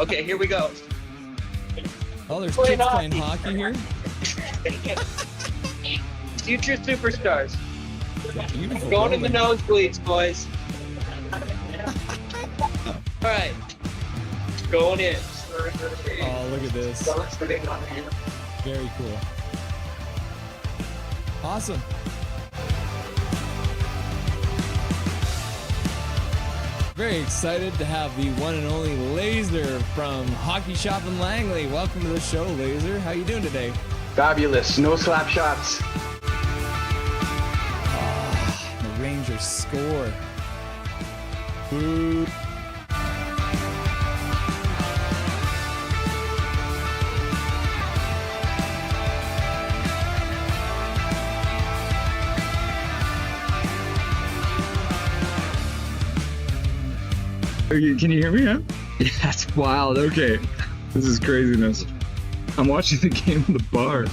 Okay, here we go. Oh, there's kids playing hockey here. Future superstars. Beautiful. Going in the building. nosebleeds, boys. All right. Going in. Oh, look at this. Very cool. Awesome. Very excited to have the one and only Laser from Hockey Shop in Langley. Welcome to the show, Laser. How you doing today? Fabulous. No slap shots. The Rangers score. Boo. Can you hear me? Huh? Yeah, that's wild. Okay, this is craziness. I'm watching the game in the bar.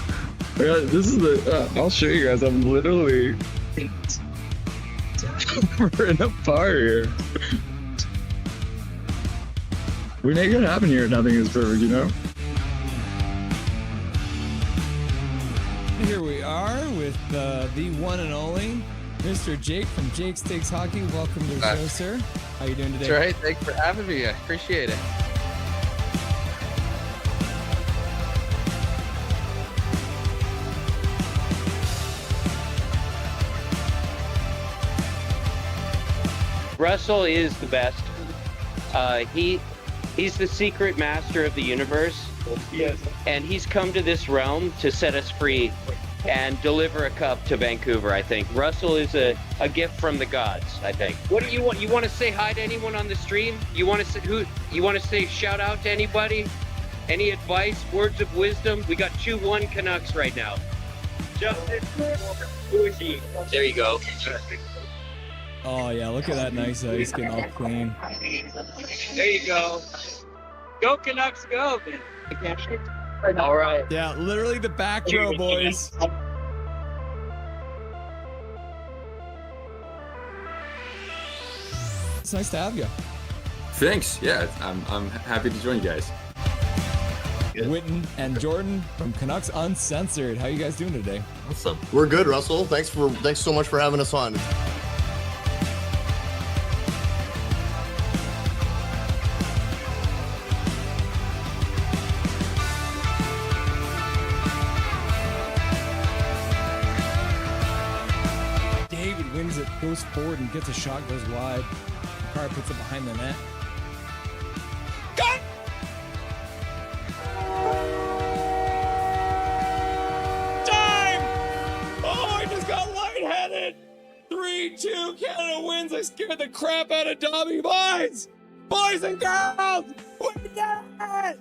This is the. I'll show you guys. I'm literally. We're in a bar here. We make it happen here. Nothing is perfect, you know. Here we are with the one and only Mr. Jake from Jake's Takes Hockey. Welcome to the show, sir. How you doing today? That's right. Thanks for having me. I appreciate it. Russell is the best. He's the secret master of the universe. Yes. And he's come to this realm to set us free and deliver a cup to Vancouver, I think. Russell is a gift from the gods, I think. What do you want? You want to say hi to anyone on the stream? You want to say say shout out to anybody? Any advice, words of wisdom? We got 2-1 Canucks right now. Justin, who is he? There you go. Oh yeah, look at that nice ice getting all clean. There you go. Go Canucks, go! All right. Yeah, literally the back row, boys. It's nice to have you. Thanks. Yeah, I'm happy to join you guys. Witten and Jordan from Canucks Uncensored. How you guys doing today? Awesome. We're good, Russell. Thanks so much for having us on. David wins it, goes forward and gets a shot, goes wide. Carr puts it behind the net. Got! Time! Oh, I just got lightheaded! 3-2, Canada wins. I scared the crap out of Dobby. Boys! Boys and girls! We did it!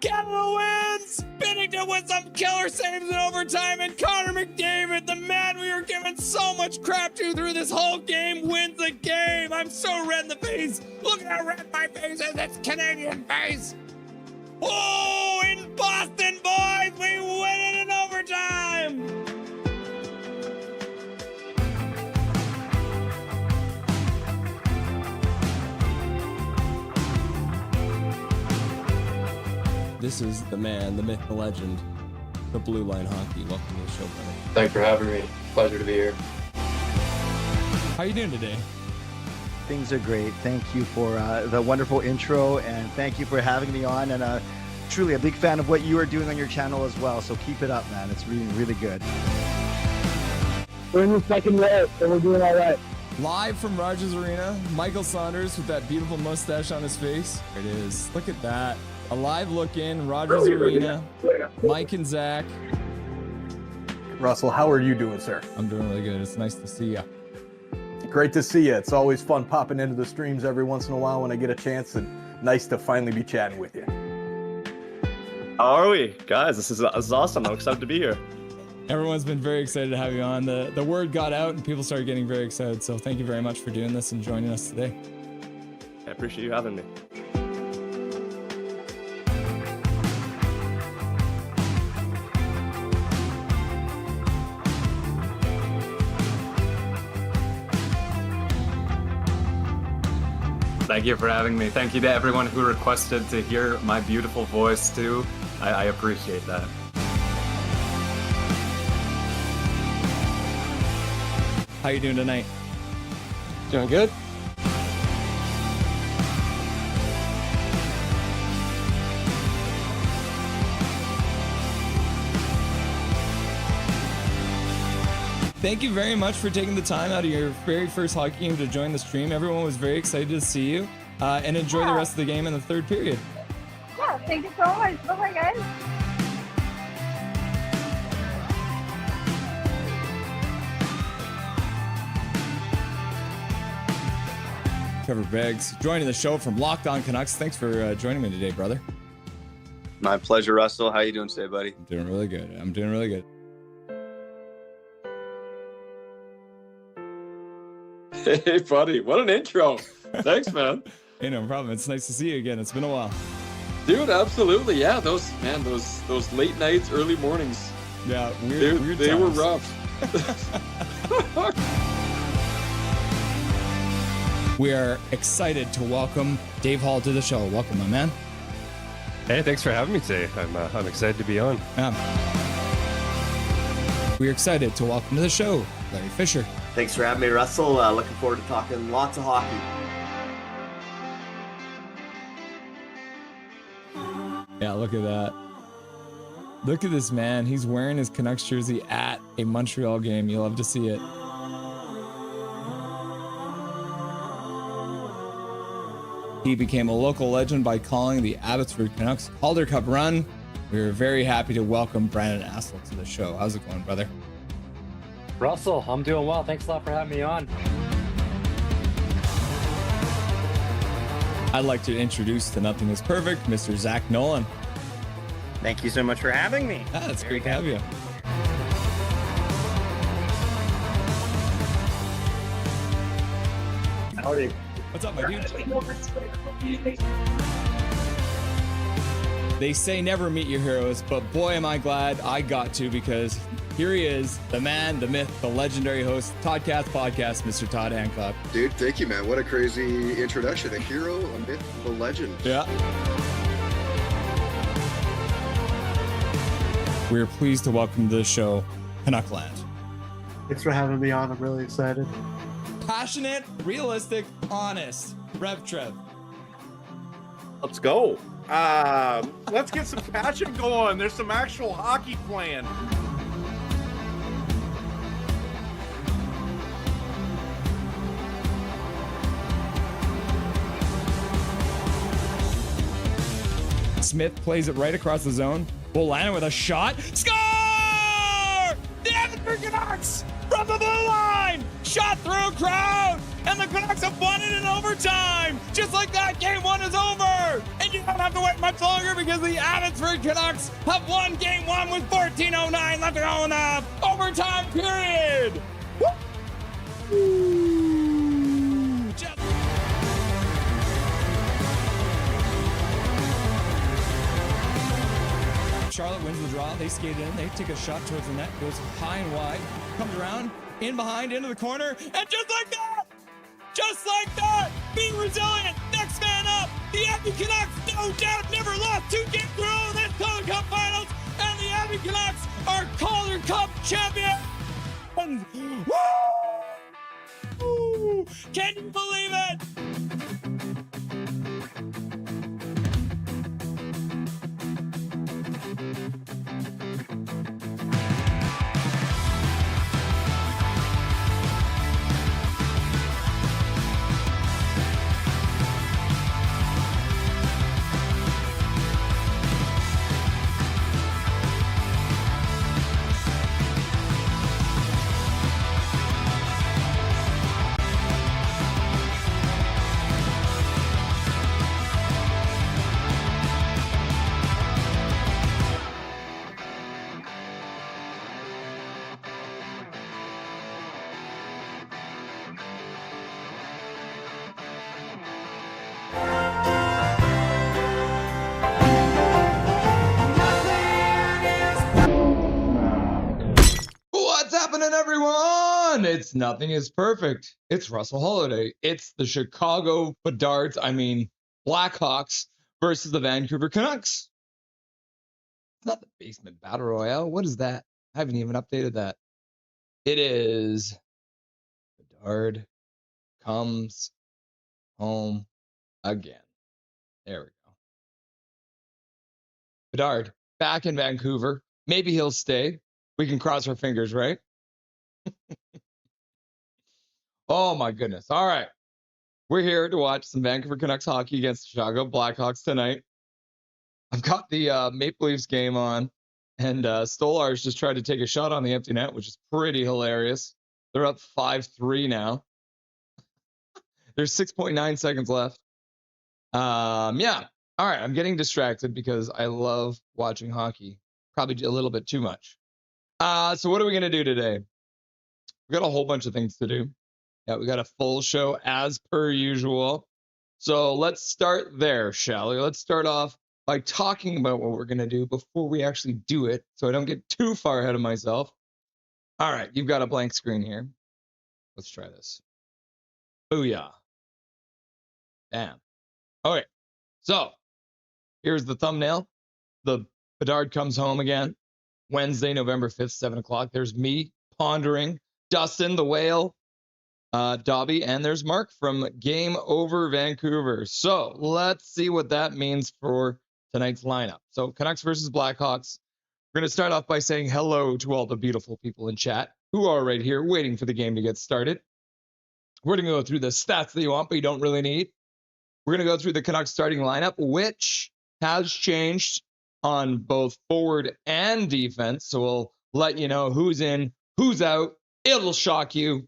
Canada wins! Binnington with some killer saves in overtime, and Connor McDavid, the man we were giving so much crap to through this whole game, wins the game! I'm so red in the face! Look at how red my face is! It's Canadian face! Oh, in Boston, boys! We win it in overtime! This is the man, the myth, the legend, the Blue Line Hockey. Welcome to the show, brother. Thanks for having me. Pleasure to be here. How you doing today? Things are great. Thank you for the wonderful intro, and thank you for having me on. And truly a big fan of what you are doing on your channel as well. So keep it up, man. It's really, really good. We're in the second row, so we're doing all right. Live from Rogers Arena, Michael Saunders with that beautiful mustache on his face. There it is. Look at that. A live look in Rogers Arena. Mike and Zach. Russell, how are you doing, sir? I'm doing really good. It's nice to see you. Great to see you. It's always fun popping into the streams every once in a while when I get a chance, and nice to finally be chatting with you. How are we? Guys, this is awesome. I'm excited to be here. Everyone's been very excited to have you on. The word got out and people started getting very excited. So thank you very much for doing this and joining us today. I appreciate you having me. Thank you for having me. Thank you to everyone who requested to hear my beautiful voice too. I appreciate that. How you doing tonight? Doing good. Thank you very much for taking the time out of your very first hockey game to join the stream. Everyone was very excited to see you, and enjoy the rest of the game in the third period. Yeah, thank you so much. Bye-bye, guys. Trevor Beggs joining the show from Locked On Canucks. Thanks for joining me today, brother. My pleasure, Russell. How you doing today, buddy? I'm doing really good. I'm doing really good. Hey, buddy, what an intro. Thanks, man. Hey, no problem. It's nice to see you again. It's been a while. Dude, absolutely. Yeah, those late nights, early mornings. Yeah, weird They were times. rough. We are excited to welcome Dave Hall to the show. Welcome, my man. Hey, thanks for having me today. I'm excited to be on. We're excited to welcome to the show Larry Fisher. Thanks for having me, Russell. Looking forward to talking lots of hockey. Yeah, look at that. Look at this man. He's wearing his Canucks jersey at a Montreal game. You love to see it. He became a local legend by calling the Abbotsford Canucks Calder Cup run. We are very happy to welcome Brandon Astle to the show. How's it going, brother? Russell, I'm doing well. Thanks a lot for having me on. I'd like to introduce to Nothing is Perfect, Mr. Zach Nolan. Thank you so much for having me. Ah, it's great to have you. Howdy. What's up, my dude? They say never meet your heroes, but boy, am I glad I got to, because here he is, the man, the myth, the legendary host, Toddcast Podcast, Mr. Todd Hancock. Dude, thank you, man. What a crazy introduction. A hero, a myth, a legend. Yeah. We are pleased to welcome to the show, Canuckland. Thanks for having me on. I'm really excited. Passionate, realistic, honest. Rev Trev. Let's go. Let's get some passion going. There's some actual hockey playing. Smith plays it right across the zone. Bolana with a shot. Score! The Vancouver Canucks from the blue line! Shot through a crowd! And the Canucks have won it in overtime! Just like that, game one is over! And you don't have to wait much longer, because the Abbotsford Canucks have won game one with 14:09 left to go in the overtime period! Woo! Just Charlotte wins the draw. They skate in. They take a shot towards the net. Goes high and wide. Comes around. In behind. Into the corner. And just like that, being resilient. Next man up. The Abbey Canucks, no doubt, never lost 2 games in a row in this Calder Cup Finals. And the Abbey Canucks are Calder Cup champions. Woo! Can you believe it? What's happening, everyone? on. It's Nothing is Perfect. It's Russell Holiday. It's the Chicago Bedards, Blackhawks versus the Vancouver Canucks. It's not the Basement Battle Royale. What is that? I haven't even updated that. It is Bedard comes home again. There we go. Bedard back in Vancouver. Maybe he'll stay. We can cross our fingers, right? Oh my goodness. All right. We're here to watch some Vancouver Canucks hockey against the Chicago Blackhawks tonight. I've got the Maple Leafs game on, and Stolarz just tried to take a shot on the empty net, which is pretty hilarious. They're up 5-3 now. There's 6.9 seconds left. Yeah. All right. I'm getting distracted because I love watching hockey. Probably a little bit too much. So what are we going to do today? We got a whole bunch of things to do. Yeah, we got a full show as per usual. So let's start there, shall we? Let's start off by talking about what we're going to do before we actually do it, so I don't get too far ahead of myself. All right, you've got a blank screen here. Let's try this. Booyah. Damn. Okay, so here's the thumbnail. The Bedard comes home again. Wednesday, November 5th, 7 o'clock. There's me pondering, Dustin, the whale, Dobby, and there's Mark from Game Over Vancouver. So let's see what that means for tonight's lineup. So Canucks versus Blackhawks. We're going to start off by saying hello to all the beautiful people in chat who are right here waiting for the game to get started. We're going to go through the stats that you want, but you don't really need. We're going to go through the Canucks starting lineup, which has changed on both forward and defense. So we'll let you know who's in, who's out. It'll shock you.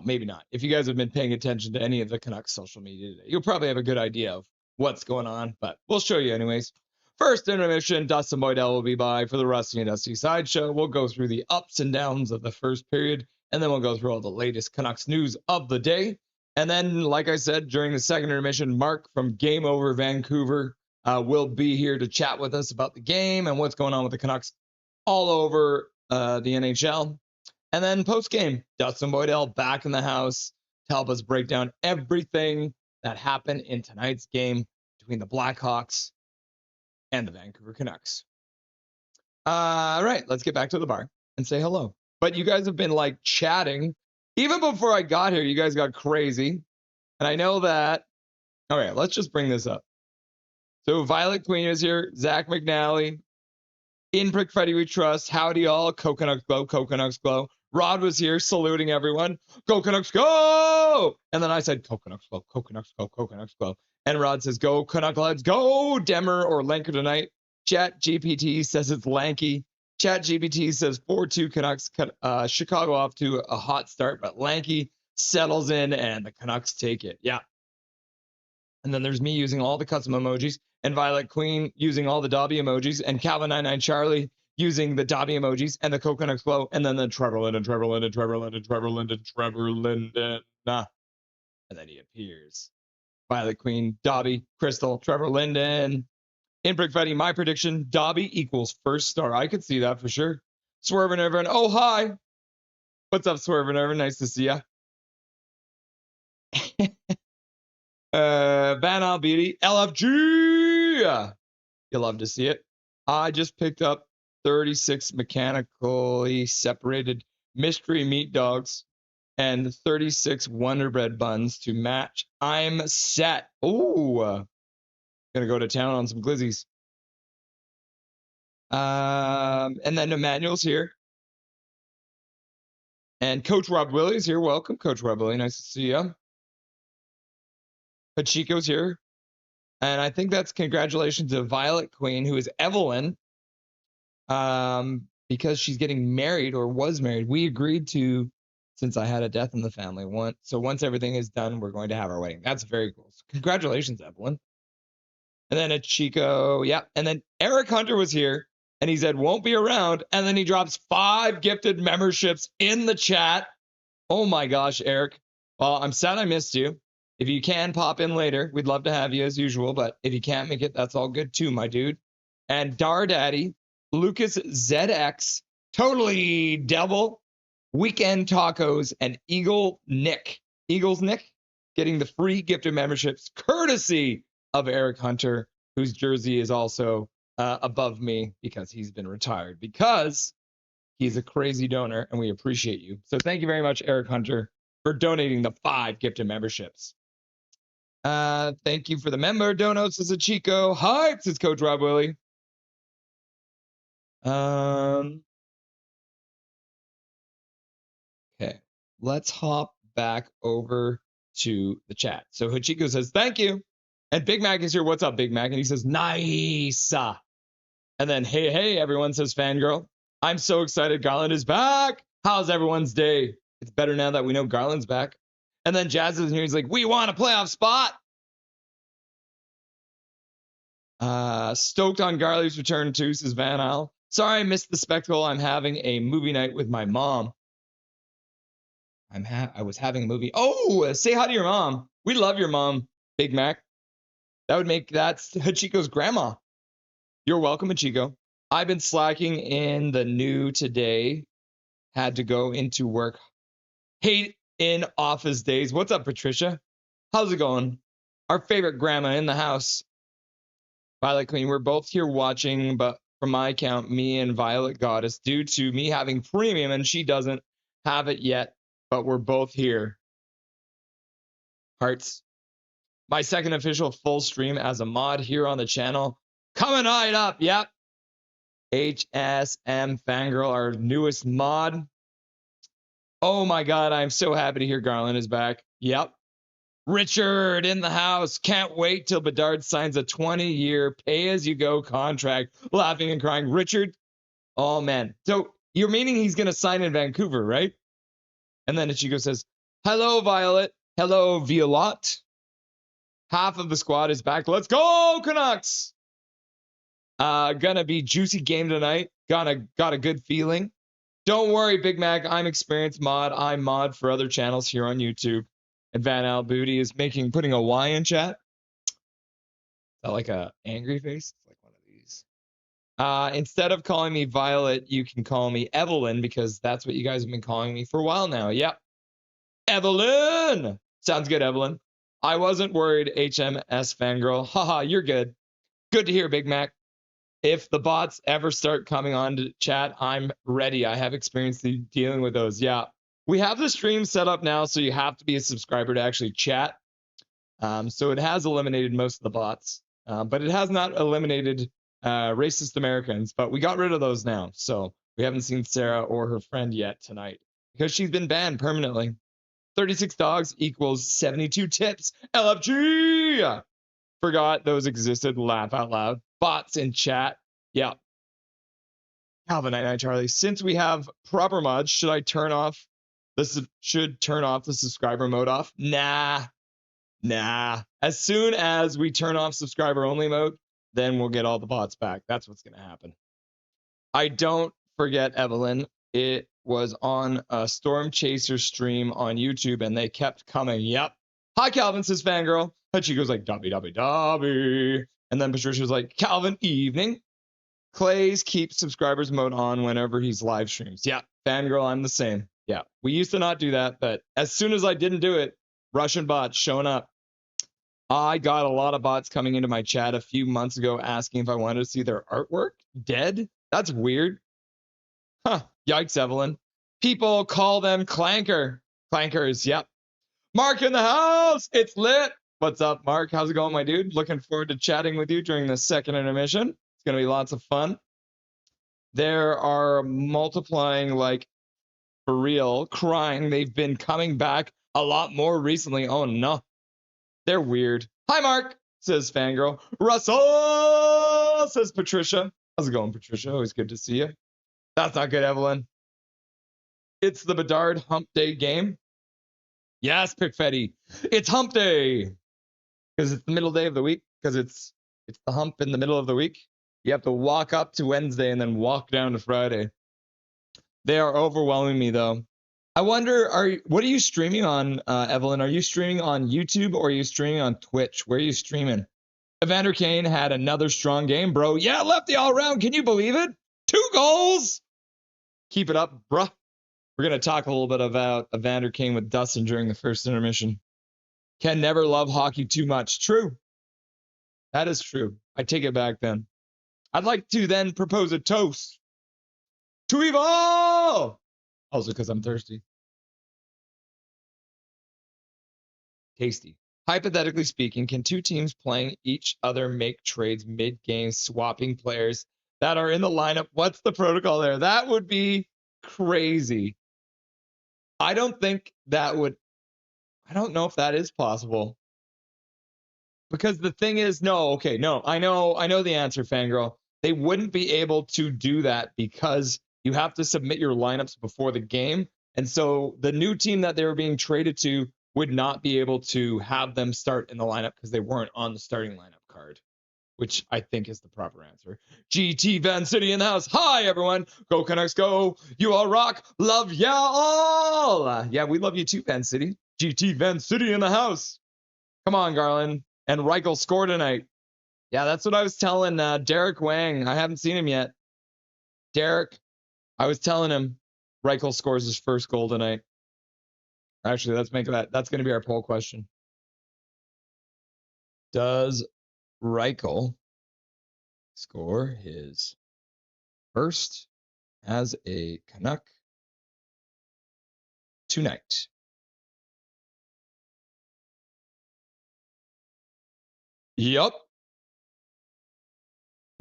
Maybe not. If you guys have been paying attention to any of the Canucks social media today, you'll probably have a good idea of what's going on, but we'll show you anyways. First intermission, Dustin Boydell will be by for the Rusty and Dusty Sideshow. We'll go through the ups and downs of the first period, and then we'll go through all the latest Canucks news of the day. And then, like I said, during the second intermission, Mark from Game Over Vancouver will be here to chat with us about the game and what's going on with the Canucks all over the NHL. And then post-game, Dustin Boydell back in the house to help us break down everything that happened in tonight's game between the Blackhawks and the Vancouver Canucks. All right, let's get back to the bar and say hello. But you guys have been like chatting. Even before I got here, you guys got crazy. And I know that. All right, let's just bring this up. So Violet Queen is here. Zach McNally. In Prick Freddy We Trust. Howdy all. Coconuts Glow. Coconuts Glow. Rod was here saluting everyone. Go Canucks, go! And then I said, Coconuts Glow, Coconuts Glow, Coconuts Glow. And Rod says, go Canuck lads, go Demmer or Lanker tonight. Chat GPT says it's lanky. Chat GPT says 4-2 Canucks. Chicago off to a hot start, but lanky settles in and the Canucks take it. Yeah. And then there's me using all the custom emojis and Violet Queen using all the Dobby emojis and Calvin99 Charlie using the Dobby emojis and the Coconuts Glow, and then the Trevor Linden. Nah. And then he appears. Violet Queen, Dobby, Crystal, Trevor Linden. In Brick Freddy, my prediction, Dobby equals first star. I could see that for sure. Swerve and Irvin. Oh, hi. What's up, Swerve and Irvin? Nice to see ya. Van Al Beauty, LFG. You'll love to see it. I just picked up 36 mechanically separated mystery meat dogs and 36 Wonder Bread buns to match. I'm set. Ooh. Gonna go to town on some glizzies. And then Emmanuel's here. And Coach Rob Willie's here. Welcome, Coach Rob Willie. Nice to see you. Pachico's here. And I think that's congratulations to Violet Queen, who is Evelyn. Because she's getting married or was married. We agreed to, since I had a death in the family. So once everything is done, we're going to have our wedding. That's very cool. So congratulations, Evelyn. And then a Chico, yeah. And then Eric Hunter was here, and he said won't be around. And then he drops 5 gifted memberships in the chat. Oh my gosh, Eric. Well, I'm sad I missed you. If you can pop in later, we'd love to have you as usual. But if you can't make it, that's all good too, my dude. And Dar Daddy, Lucas ZX, Totally Devil, Weekend Tacos, and Eagles Nick getting the free gifted memberships courtesy of Eric Hunter, whose jersey is also above me because he's been retired, because he's a crazy donor and we appreciate you. So thank you very much, Eric Hunter, for donating the 5 gifted memberships. Thank you for the member donos, says a Chico. Hi, says Coach Rob Willie. Okay, let's hop back over to the chat. So Hachiko says, thank you. And Big Mac is here. What's up, Big Mac? And he says, nice. And then, hey, everyone, says Fangirl. I'm so excited. Garland is back. How's everyone's day? It's better now that we know Garland's back. And then Jazz is here. He's like, we want a playoff spot. Stoked on Garley's return too, says Van Al. Sorry I missed the spectacle. I'm having a movie night with my mom. I was having a movie. Oh, say hi to your mom. We love your mom, Big Mac. That's Hachiko's grandma. You're welcome, Hachiko. I've been slacking in the new today. Had to go into work. Hate in office days. What's up, Patricia? How's it going? Our favorite grandma in the house. Violet Queen, we're both here watching, but from my account, me and Violet Goddess, due to me having premium and she doesn't have it yet, but we're both here. Hearts. My second official full stream as a mod here on the channel. Coming right up, yep. HSM Fangirl, our newest mod. Oh my God, I'm so happy to hear Garland is back. Yep. Richard in the house. Can't wait till Bedard signs a 20-year pay-as-you-go contract. Laughing and crying. Richard, oh man. So you're meaning he's going to sign in Vancouver, right? And then Ichigo says, hello, Violet. Hello, Violet. Half of the squad is back. Let's go, Canucks. Gonna be juicy game tonight. Got a good feeling. Don't worry, Big Mac. I'm experienced mod. I mod for other channels here on YouTube. And Van Al Booty is putting a Y in chat. Is that like a angry face? It's like one of these. Instead of calling me Violet, you can call me Evelyn, because that's what you guys have been calling me for a while now. Yep. Evelyn! Sounds good, Evelyn. I wasn't worried, HMS Fangirl. Haha, you're good. Good to hear, Big Mac. If the bots ever start coming on to chat, I'm ready. I have experience dealing with those. Yeah. We have the stream set up now, so you have to be a subscriber to actually chat. So it has eliminated most of the bots, but it has not eliminated racist Americans, but we got rid of those now. So we haven't seen Sarah or her friend yet tonight because she's been banned permanently. 36 dogs equals 72 tips. LFG! Forgot those existed. Laugh out loud. Bots in chat. Yeah. Calvin Night Charlie. Since we have proper mods, should I turn off the subscriber mode off? Nah. As soon as we turn off subscriber only mode, then we'll get all the bots back. That's what's going to happen. I don't forget, Evelyn. It was on a Storm Chaser stream on YouTube and they kept coming. Yep. Hi, Calvin, says Fangirl. And she goes like, Dobby. And then Patricia's like, Calvin, evening. Clay's keeps subscribers mode on whenever he's live streams. Yeah, Fangirl, I'm the same. Yeah, we used to not do that, but as soon as I didn't do it, Russian bots showing up. I got a lot of bots coming into my chat a few months ago asking if I wanted to see their artwork. Dead? That's weird. Huh. Yikes, Evelyn. People call them clankers. Yep. Mark in the house. It's lit. What's up, Mark? How's it going, my dude? Looking forward to chatting with you during the second intermission. It's going to be lots of fun. There are multiplying, like, for real, crying. They've been coming back a lot more recently. Oh, no. They're weird. Hi, Mark, says Fangirl. Russell, says Patricia. How's it going, Patricia? Always good to see you. That's not good, Evelyn. It's the Bedard Hump Day game. Yes, Pickfetty. It's Hump Day. Because it's the middle day of the week. Because it's the hump in the middle of the week. You have to walk up to Wednesday and then walk down to Friday. They are overwhelming me, though. I wonder, what are you streaming on, Evelyn? Are you streaming on YouTube or are you streaming on Twitch? Where are you streaming? Evander Kane had another strong game, bro. Yeah, lefty all around. Can you believe it? 2 goals. Keep it up, bruh. We're going to talk a little bit about Evander Kane with Dustin during the first intermission. Can never love hockey too much. True. That is true. I take it back then. I'd like to then propose a toast to evil. Also because I'm thirsty. Tasty. Hypothetically speaking, can two teams playing each other make trades mid-game, swapping players that are in the lineup? What's the protocol there? That would be crazy. I don't think that would... I don't know if that is possible. Because the thing is, no, I know the answer, Fangirl. They wouldn't be able to do that because you have to submit your lineups before the game. And so the new team that they were being traded to would not be able to have them start in the lineup because they weren't on the starting lineup card, which I think is the proper answer. GT Van City in the house. Hi, everyone. Go Canucks, go. You all rock. Love ya all. Yeah, we love you too, Van City. GT Van City in the house. Come on, Garland. And Reichel score tonight. Yeah, that's what I was telling Derek Wang. I haven't seen him yet. Derek, I was telling him Reichel scores his first goal tonight. Actually, let's make that. That's going to be our poll question. Does Reichel score his first as a Canuck tonight? Yup.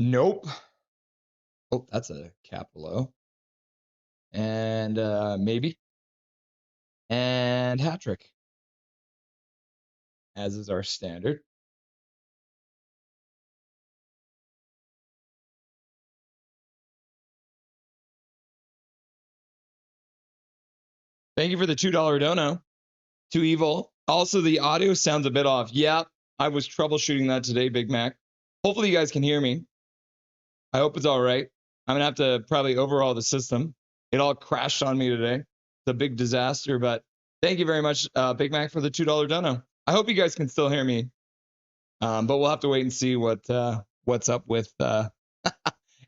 Nope. Oh, that's a capital O. And maybe. And hat trick, as is our standard. Thank you for the $2 dono to Evil. Also, the audio sounds a bit off. Yeah, I was troubleshooting that today, Big Mac. Hopefully you guys can hear me. I hope it's all right. I'm going to have to probably overhaul the system. It all crashed on me today. It's a big disaster, but thank you very much, Big Mac, for the $2 dono. I hope you guys can still hear me, but we'll have to wait and see what's up with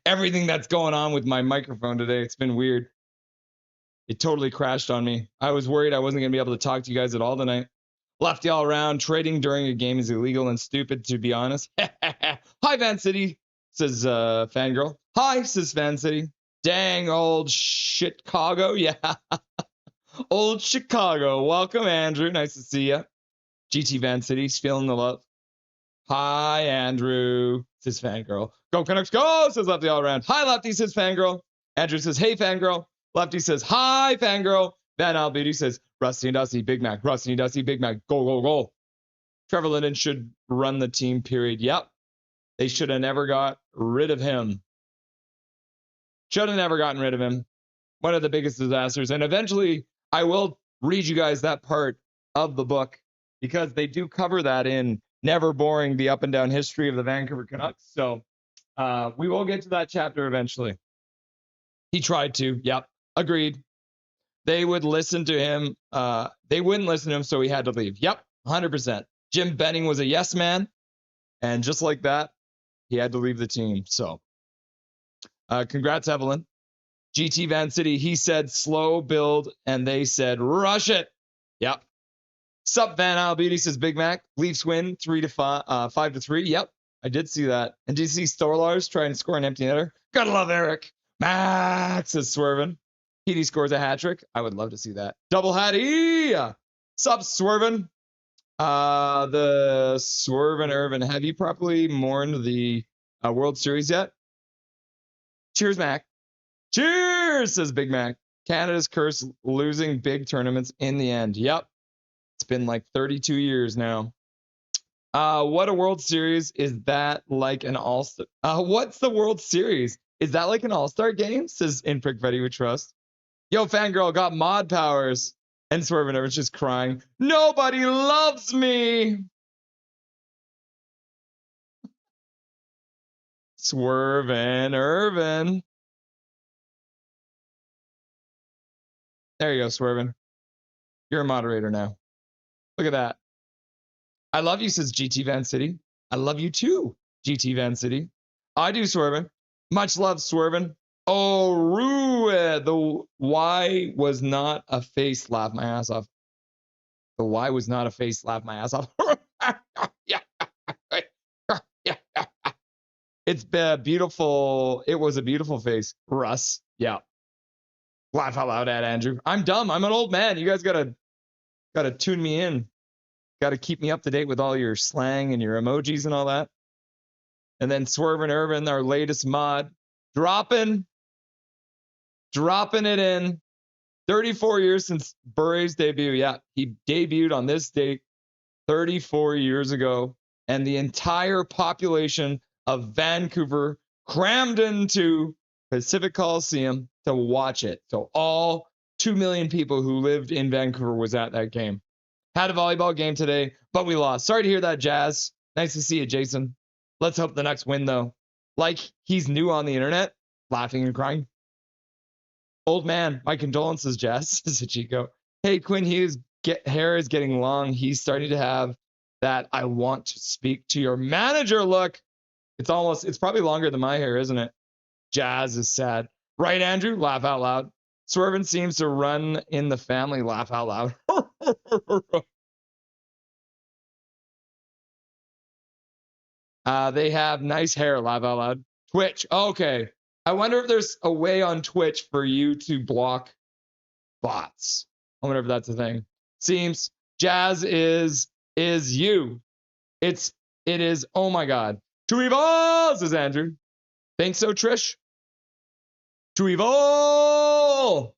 everything that's going on with my microphone today. It's been weird. It totally crashed on me. I was worried I wasn't going to be able to talk to you guys at all tonight. Left y'all around. Trading during a game is illegal and stupid, to be honest. Hi, Van City, says Fangirl. Hi, says Van City. Dang, old Chicago. Yeah. Old Chicago. Welcome, Andrew. Nice to see you. GT Van City's feeling the love. Hi, Andrew, says Fangirl. Go Canucks, go, says Lefty all around. Hi, Lefty, says Fangirl. Andrew says, hey, Fangirl. Lefty says, hi, Fangirl. Van Albetti says, Rusty and Dusty, Big Mac. Rusty and Dusty, Big Mac. Go, go, go. Trevor Linden should run the team, period. Yep. They should have never got rid of him. Should have never gotten rid of him. One of the biggest disasters. And eventually, I will read you guys that part of the book because they do cover that in Never Boring, the up and down history of the Vancouver Canucks. So we will get to that chapter eventually. He tried to. Yep. Agreed. They would listen to him. They wouldn't listen to him, so he had to leave. Yep. 100%. Jim Benning was a yes man. And just like that, he had to leave the team. So congrats, Evelyn. GT Van City, he said slow build, and they said rush it. Yep. Sup, Van Albetti, says Big Mac. Leafs win 5-3. Yep, I did see that. And did you see Storlars trying to score an empty netter? Gotta love Eric. Max says Swervin. Petey scores a hat trick. I would love to see that. Double hattie. Sup, Swervin. The Swervin Irvin. Have you properly mourned the World Series yet? Cheers, Mac. Cheers, says Big Mac. Canada's curse, losing big tournaments in the end. Yep. It's been like 32 years now. What a World Series. Is that like an all-star? What's the World Series? Is that like an all-star game? Says Inprick Betty with Trust. Yo, Fangirl got mod powers. And Swervin Irvin's just crying. Nobody loves me. Swervin Irvin. There you go, Swervin. You're a moderator now. Look at that. I love you, says GT Van City. I love you too, GT Van City. I do, Swervin. Much love, Swervin. Oh, Ruin. the Y was not a face. Laugh my ass off. The Y was not a face. Laugh my ass off. Yeah. Yeah. It's beautiful. It was a beautiful face. Russ. Yeah. Laugh out loud at Andrew. I'm dumb. I'm an old man. You guys gotta tune me in. Gotta keep me up to date with all your slang and your emojis and all that. And then Swerve and Irvin, our latest mod, dropping it in. 34 years since Bure's debut. Yeah, he debuted on this date 34 years ago. And the entire population of Vancouver crammed into Pacific Coliseum to watch it. So all 2 million people who lived in Vancouver was at that game. Had a volleyball game today, but we lost. Sorry to hear that, Jazz. Nice to see you, Jason. Let's hope the Nucks win, though. Like he's new on the internet, laughing and crying. Old man, my condolences, Jazz, said Chico. Hey, Quinn Hughes, hair is getting long. He's starting to have that I want to speak to your manager look. It's probably longer than my hair, isn't it? Jazz is sad. Right, Andrew? Laugh out loud. Swervin seems to run in the family. Laugh out loud. They have nice hair. Laugh out loud. Twitch. Okay. I wonder if there's a way on Twitch for you to block bots. I wonder if that's a thing. Seems Jazz is you. It is, oh my God. To evolve, says Andrew. Think so, Trish? To evolve.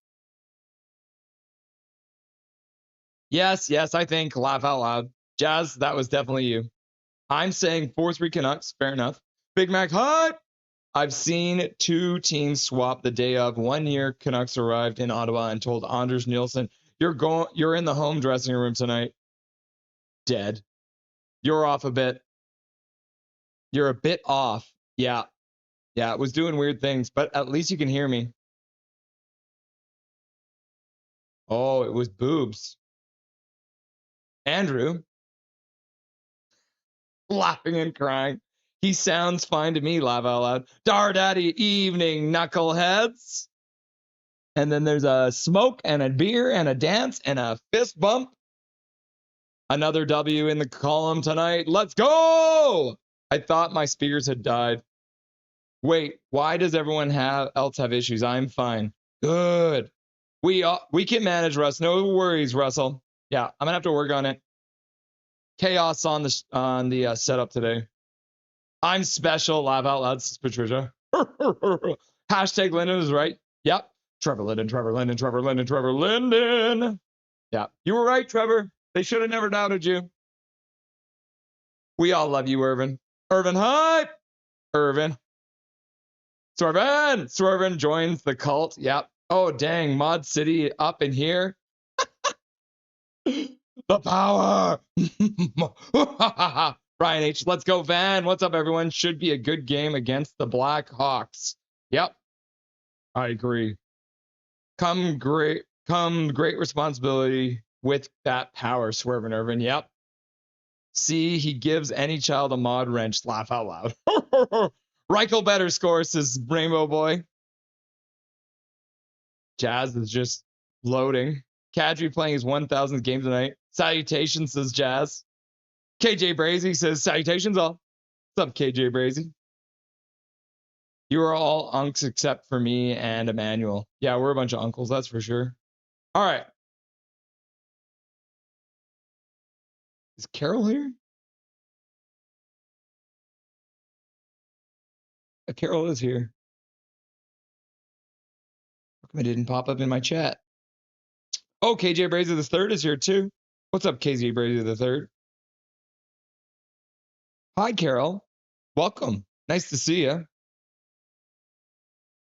Yes, I think. Laugh out loud. Jazz, that was definitely you. I'm saying 4-3 Canucks. Fair enough. Big Mac hype. I've seen two teams swap the day of. 1 year, Canucks arrived in Ottawa and told Anders Nielsen, "You're in the home dressing room tonight." Dead. You're off a bit. You're a bit off. Yeah, it was doing weird things, but at least you can hear me. Oh, it was boobs. Andrew, laughing and crying. He sounds fine to me, laugh out loud. Dar Daddy evening, knuckleheads. And then there's a smoke and a beer and a dance and a fist bump. Another W in the column tonight. Let's go! I thought my speakers had died. Wait, why does everyone else have issues? I'm fine. Good. We can manage, Russ. No worries, Russell. Yeah, I'm gonna have to work on it. Chaos on the setup today. I'm special. Laugh out loud, says Patricia. Hashtag Linden is right. Yep. Trevor Linden. Yeah, you were right, Trevor. They should have never doubted you. We all love you, Irvin. Irvin hype. Irvin. Swervin joins the cult. Yep. Oh, dang. Mod City up in here. The power. Brian H. Let's go, Van. What's up, everyone? Should be a good game against the Blackhawks. Yep. I agree. Come great responsibility with that power, Swervin Irvin. Yep. See, he gives any child a mod wrench. Laugh out loud. Reichel better score, says Rainbow Boy. Jazz is just loading. Kadri playing his 1,000th game tonight. Salutations, says Jazz. KJ Brazy says, salutations all. What's up, KJ Brazy? You are all unks except for me and Emmanuel. Yeah, we're a bunch of uncles, that's for sure. All right. Is Carol here? Carol is here. How come it didn't pop up in my chat? Oh, KJ Brazy the third is here too. What's up, KJ Brazy the third? Hi, Carol. Welcome. Nice to see you.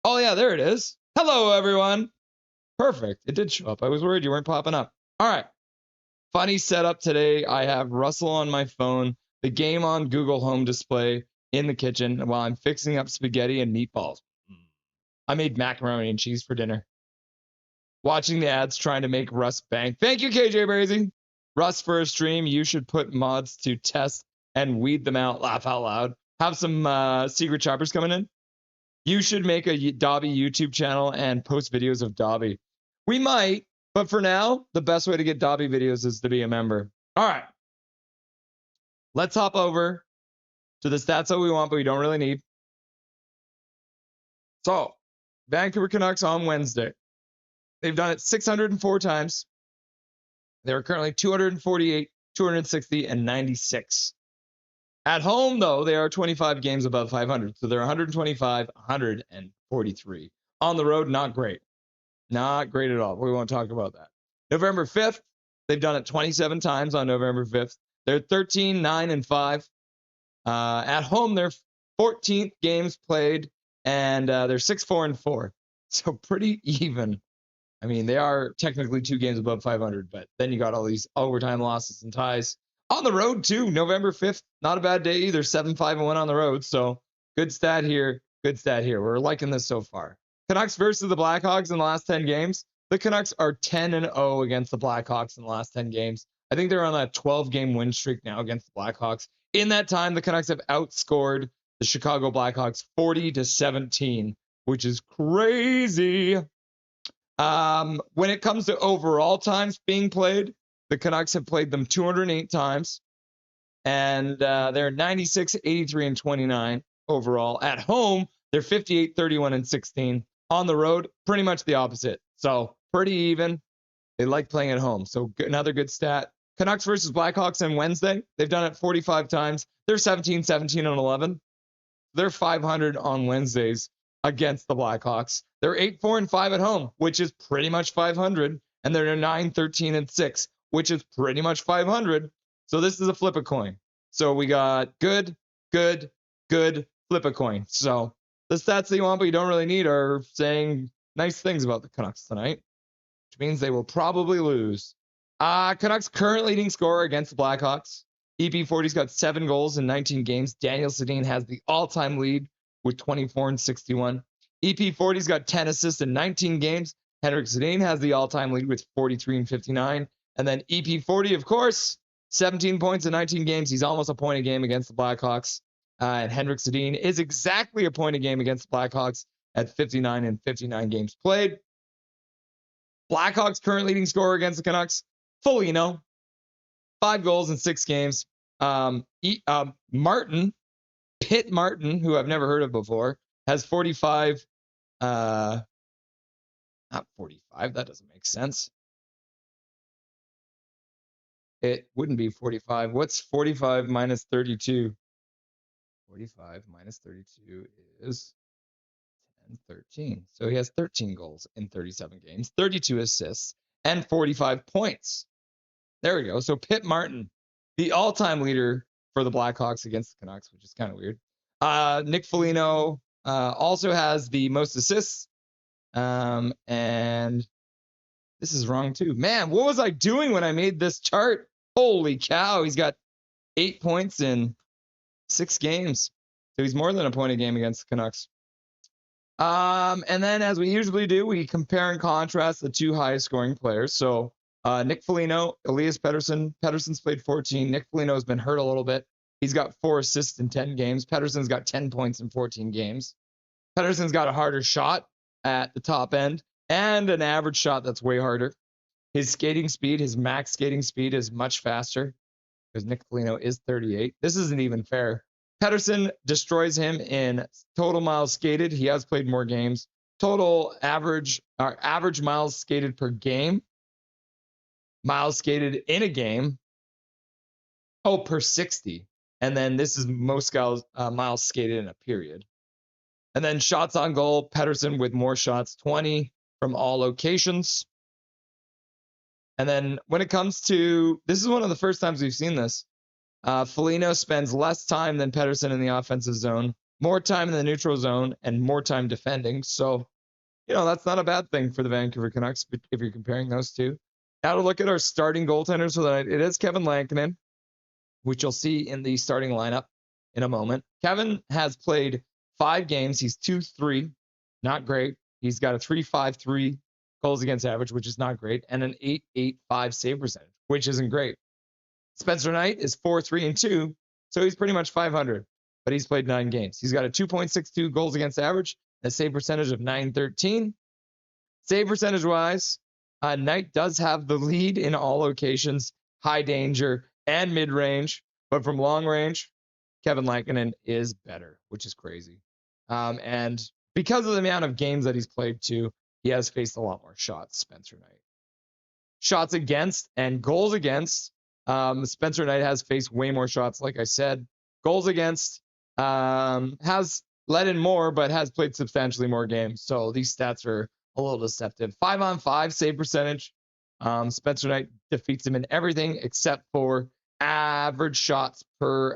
Oh, yeah, there it is. Hello, everyone. Perfect. It did show up. I was worried you weren't popping up. All right. Funny setup today. I have Russell on my phone, the game on Google Home display in the kitchen while I'm fixing up spaghetti and meatballs. I made macaroni and cheese for dinner. Watching the ads trying to make Russ bank. Thank you, KJ Brazy. Russ, for a stream, you should put mods to test and weed them out. Laugh out loud. Have some secret choppers coming in. You should make a Dobby YouTube channel and post videos of Dobby. We might, but for now, the best way to get Dobby videos is to be a member. All right. Let's hop over to the stats that we want, but we don't really need. So, Vancouver Canucks on Wednesday. They've done it 604 times. They're currently 248, 260, and 96. At home, though, they are 25 games above 500. So they're 125, 143. On the road, not great. Not great at all. We won't talk about that. November 5th, they've done it 27 times on November 5th. They're 13, 9, and 5. At home, they're 14th games played, and they're 6, 4, and 4. So pretty even. I mean, they are technically 2 games above 500, but then you got all these overtime losses and ties. On the road, too, November 5th, not a bad day either, 7, 5, and 1 on the road. So good stat here, good stat here. We're liking this so far. Canucks versus the Blackhawks in the last 10 games. The Canucks are 10-0 against the Blackhawks in the last 10 games. I think they're on a 12-game win streak now against the Blackhawks. In that time, the Canucks have outscored the Chicago Blackhawks 40-17, which is crazy. When it comes to overall times being played, the Canucks have played them 208 times, and they're 96, 83, and 29 overall. At home, they're 58, 31, and 16. On the road, pretty much the opposite. So pretty even. They like playing at home. So another good stat. Canucks versus Blackhawks on Wednesday. They've done it 45 times. They're 17, 17, and 11. They're 500 on Wednesdays against the Blackhawks. They're 8, 4, and 5 at home, which is pretty much 500. And they're 9, 13, and 6, which is pretty much 500. So this is a flip a coin. So we got good, good, good, flip a coin. So the stats that you want but you don't really need are saying nice things about the Canucks tonight, which means they will probably lose. Canucks current leading scorer against the Blackhawks. EP40's got 7 goals in 19 games. Daniel Sedin has the all-time lead with 24 and 61. EP40's got 10 assists in 19 games. Henrik Sedin has the all-time lead with 43 and 59. And then EP40, of course, 17 points in 19 games. He's almost a point a game against the Blackhawks. And Henrik Sedin is exactly a point a game against the Blackhawks at 59 and 59 games played. Blackhawks current leading scorer against the Canucks. Foligno, 5 goals in 6 games. Martin, Pitt Martin, who I've never heard of before, has 45. Not 45. That doesn't make sense. It wouldn't be 45. What's 45 minus 32? 45 minus 32 is 10, 13. So he has 13 goals in 37 games, 32 assists, and 45 points. There we go. So Pitt Martin, the all-time leader for the Blackhawks against the Canucks, which is kind of weird. Nick Foligno also has the most assists. And this is wrong too. Man, what was I doing when I made this chart? Holy cow. He's got 8 points in 6 games. So he's more than a point a game against the Canucks. And then as we usually do, we compare and contrast the 2 highest scoring players. So Nick Foligno, Elias Pettersson. Pettersson's played 14. Nick Foligno has been hurt a little bit. He's got 4 assists in 10 games. Pettersson's got 10 points in 14 games. Pettersson's got a harder shot at the top end and an average shot that's way harder. His skating speed, his max skating speed is much faster because Nick Foligno is 38. This isn't even fair. Pettersson destroys him in total miles skated. He has played more games. Total average miles skated per game. Miles skated in a game. Oh, per 60. And then this is most miles skated in a period. And then shots on goal, Pettersson with more shots, 20 from all locations. And then when it comes to, this is one of the first times we've seen this. Foligno spends less time than Pettersson in the offensive zone, more time in the neutral zone, and more time defending. So, that's not a bad thing for the Vancouver Canucks if you're comparing those two. Now to look at our starting goaltenders for the night. It is Kevin Lankinen, which you'll see in the starting lineup in a moment. Kevin has played 5 games. He's 2-3, not great. He's got a 3.53 goals against average, which is not great, and an 8.85 save percentage, which isn't great. Spencer Knight is 4-3-2, so he's pretty much 500, but he's played 9 games. He's got a 2.62 goals against average a save percentage of .913. Save percentage wise, Knight does have the lead in all locations, high danger and mid range, but from long range, Kevin Lankinen is better, which is crazy. And because of the amount of games that he's played too, he has faced a lot more shots, Spencer Knight. Shots against and goals against, Spencer Knight has faced way more shots, like I said. Goals against, has let in more, but has played substantially more games. So these stats are a little deceptive. 5-on-5 save percentage. Spencer Knight defeats him in everything except for average shots per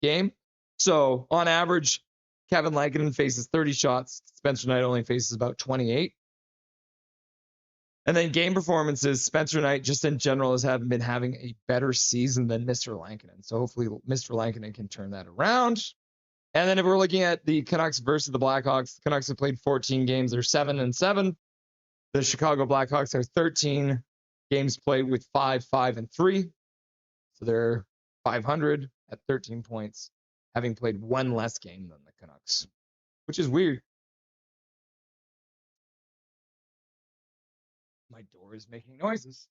game. So on average, Kevin Lankinen faces 30 shots. Spencer Knight only faces about 28. And then game performances, Spencer Knight just in general has been having a better season than Mr. Lankinen. So hopefully Mr. Lankinen can turn that around. And then if we're looking at the Canucks versus the Blackhawks, the Canucks have played 14 games. They're 7-7. The Chicago Blackhawks are 13 games played with 5-5-3. So they're 500 at 13 points, having played one less game than the Canucks, which is weird. My door is making noises.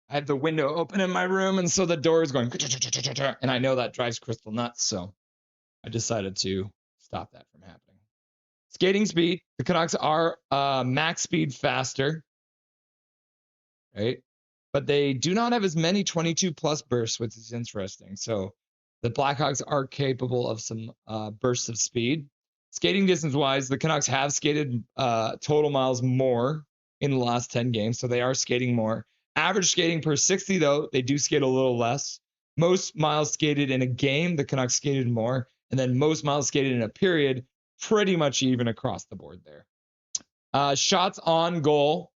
I have the window open in my room, and so the door is going, and I know that drives Crystal nuts, so I decided to stop that from happening. Skating speed, the Canucks are max speed faster, right? But they do not have as many 22-plus bursts, which is interesting. So the Blackhawks are capable of some bursts of speed. Skating distance-wise, the Canucks have skated total miles more in the last 10 games, so they are skating more. Average skating per 60, though, they do skate a little less. Most miles skated in a game, the Canucks skated more. And then most miles skated in a period, pretty much even across the board there. Shots on goal.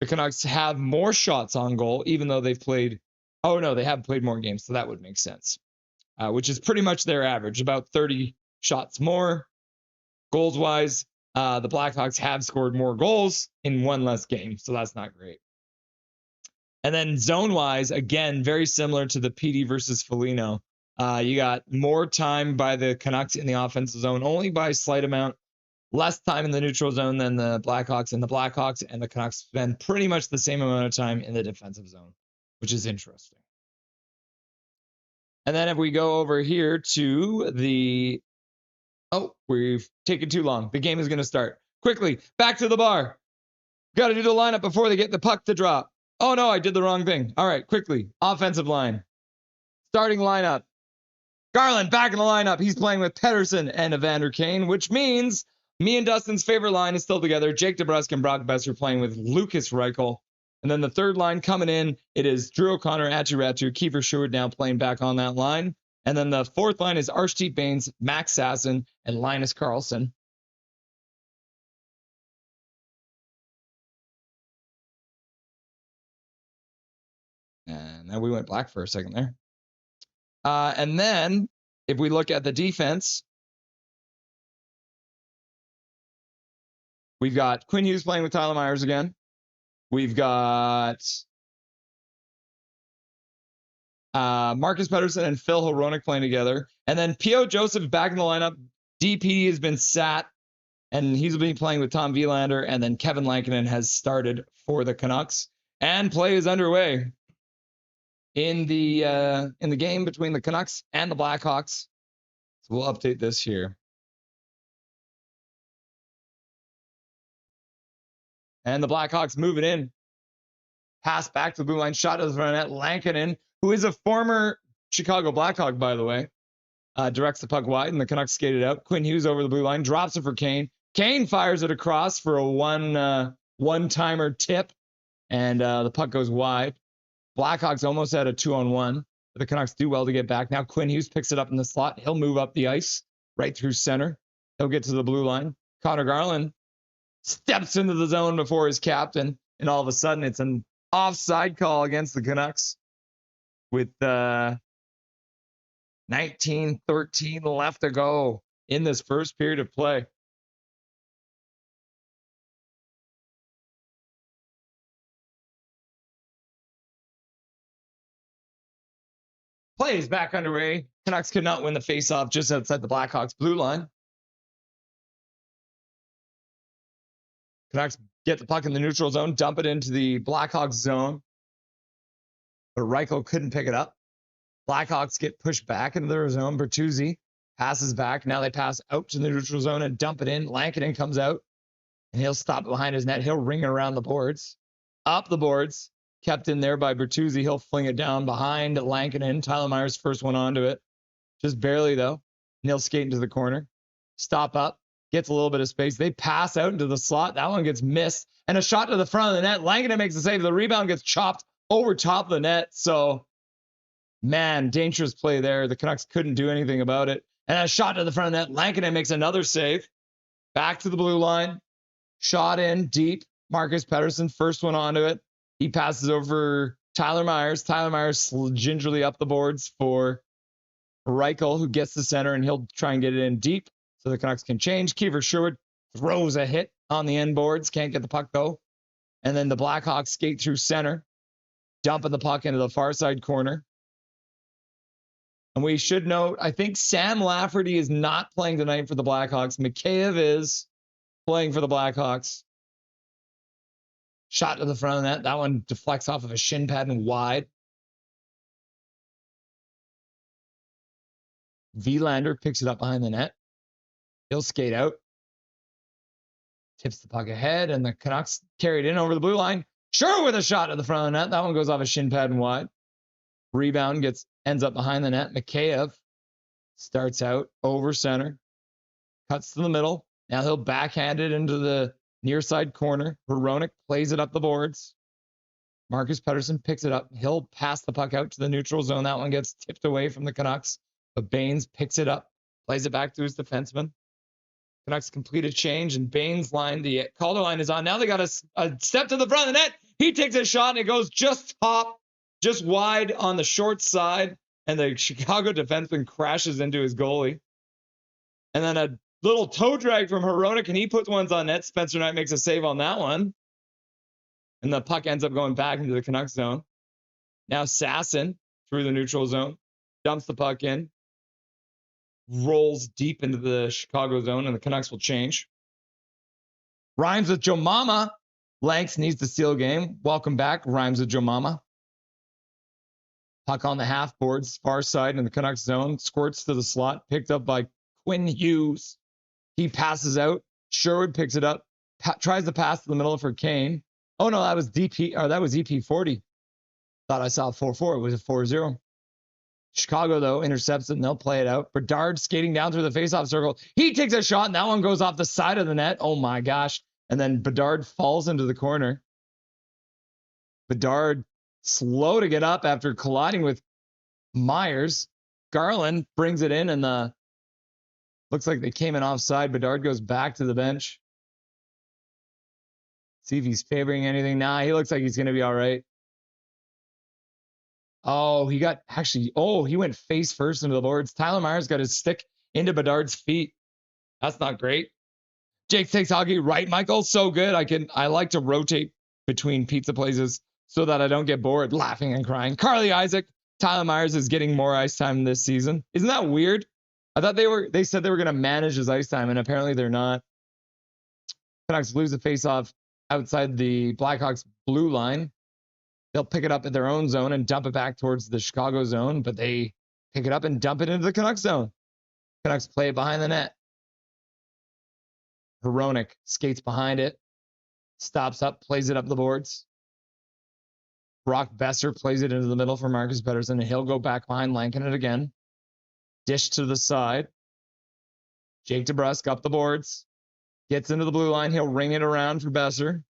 The Canucks have more shots on goal, even though they've played... Oh, no, they have played more games, so that would make sense. Which is pretty much their average, about 30 shots more. Goals-wise, the Blackhawks have scored more goals in one less game, so that's not great. And then zone-wise, again, very similar to the PD versus Foligno. You got more time by the Canucks in the offensive zone, only by a slight amount. Less time in the neutral zone than the Blackhawks. And the Blackhawks and the Canucks spend pretty much the same amount of time in the defensive zone, which is interesting. And then if we go over here to the... Oh, we've taken too long. The game is going to start. Quickly, back to the bar. Got to do the lineup before they get the puck to drop. Oh, no, I did the wrong thing. All right, quickly. Offensive line. Starting lineup. Garland back in the lineup. He's playing with Pettersson and Evander Kane, which means me and Dustin's favorite line is still together. Jake DeBrusk and Brock Besser playing with Lucas Reichel. And then the third line coming in, it is Drew O'Connor, Ratu, Kiefer Sherwood now playing back on that line. And then the fourth line is Arshdeep Bains, Max Sasson, and Linus Karlsson. And then we went black for a second there. And then if we look at the defense, we've got Quinn Hughes playing with Tyler Myers again. We've got Marcus Pettersson and Phil Hronek playing together. And then P.O. Joseph back in the lineup. DPD has been sat, and he's been playing with Tom Wielander. And then Kevin Lankinen has started for the Canucks. And play is underway in the game between the Canucks and the Blackhawks. So we'll update this here. And the Blackhawks moving in. Pass back to the blue line. Shot is run at Lankinen, who is a former Chicago Blackhawk, by the way. Directs the puck wide, and the Canucks skated out. Quinn Hughes over the blue line. Drops it for Kane. Kane fires it across for a one-timer tip. And the puck goes wide. Blackhawks almost had a 2-on-1. But the Canucks do well to get back. Now Quinn Hughes picks it up in the slot. He'll move up the ice right through center. He'll get to the blue line. Connor Garland steps into the zone before his captain. And all of a sudden, it's an offside call against the Canucks with 19:13 left to go in this first period of play. Play is back underway. Canucks could not win the faceoff just outside the Blackhawks blue line. Canucks get the puck in the neutral zone, dump it into the Blackhawks zone. But Reichel couldn't pick it up. Blackhawks get pushed back into their zone. Bertuzzi passes back. Now they pass out to the neutral zone and dump it in. Lankinen comes out, and he'll stop it behind his net. He'll ring it around the boards. Up the boards. Kept in there by Bertuzzi. He'll fling it down behind Lankinen. Tyler Myers first one onto it. Just barely, though. And he'll skate into the corner. Stop up. Gets a little bit of space. They pass out into the slot. That one gets missed. And a shot to the front of the net. Lankinen makes the save. The rebound gets chopped over top of the net. So, man, dangerous play there. The Canucks couldn't do anything about it. And a shot to the front of the net. Lankinen makes another save. Back to the blue line. Shot in deep. Marcus Pettersson, first one onto it. He passes over Tyler Myers. Tyler Myers gingerly up the boards for Reichel, who gets the center, and he'll try and get it in deep so the Canucks can change. Kiefer Sherwood throws a hit on the end boards. Can't get the puck, though. And then the Blackhawks skate through center, dumping the puck into the far side corner. And we should note, I think Sam Lafferty is not playing tonight for the Blackhawks. Mikheyev is playing for the Blackhawks. Shot to the front of the net. That one deflects off of a shin pad and wide. Vilander picks it up behind the net. He'll skate out. Tips the puck ahead, and the Canucks carry it in over the blue line. Sure, with a shot to the front of the net. That one goes off a shin pad and wide. Rebound ends up behind the net. Mikheyev starts out over center. Cuts to the middle. Now he'll backhand it into the near side corner. Hronek plays it up the boards. Marcus Pettersson picks it up. He'll pass the puck out to the neutral zone. That one gets tipped away from the Canucks. But Baines picks it up, plays it back to his defenseman. Canucks complete a change, and Baines' line, the Calder line is on. Now they got a step to the front of the net. He takes a shot, and it goes just wide on the short side, and the Chicago defenseman crashes into his goalie. And then a little toe drag from Hronek, and he puts ones on net. Spencer Knight makes a save on that one. And the puck ends up going back into the Canucks zone. Now Sasson through the neutral zone, dumps the puck in, rolls deep into the Chicago zone, and the Canucks will change. Rhymes with Joe Mama. Lanks needs to steal game. Welcome back. Rhymes with Joe Mama. Puck on the half boards, far side in the Canucks zone. Squirts to the slot, picked up by Quinn Hughes. He passes out. Sherwood picks it up. Tries to pass to the middle for Kane. Oh, no, that was that was EP40. Thought I saw 4-4. It was a 4-0. Chicago, though, intercepts it, and they'll play it out. Bedard skating down through the faceoff circle. He takes a shot, and that one goes off the side of the net. Oh, my gosh. And then Bedard falls into the corner. Bedard slow to get up after colliding with Myers. Garland brings it in, and looks like they came in offside. Bedard goes back to the bench. See if he's favoring anything. Nah, he looks like he's going to be all right. Oh, he went face first into the boards. Tyler Myers got his stick into Bedard's feet. That's not great. Jake takes hockey right, Michael. So good. I like to rotate between pizza places so that I don't get bored laughing and crying. Carly Isaac, Tyler Myers is getting more ice time this season. Isn't that weird? I thought they said they were going to manage his ice time, and apparently they're not. Canucks lose the faceoff outside the Blackhawks blue line. They'll pick it up at their own zone and dump it back towards the Chicago zone, but they pick it up and dump it into the Canucks zone. Canucks play it behind the net. Hronek skates behind it, stops up, plays it up the boards. Brock Besser plays it into the middle for Marcus Pettersson, and he'll go back behind Lankinen again. Dish to the side. Jake DeBrusk up the boards. Gets into the blue line. He'll ring it around for Besser.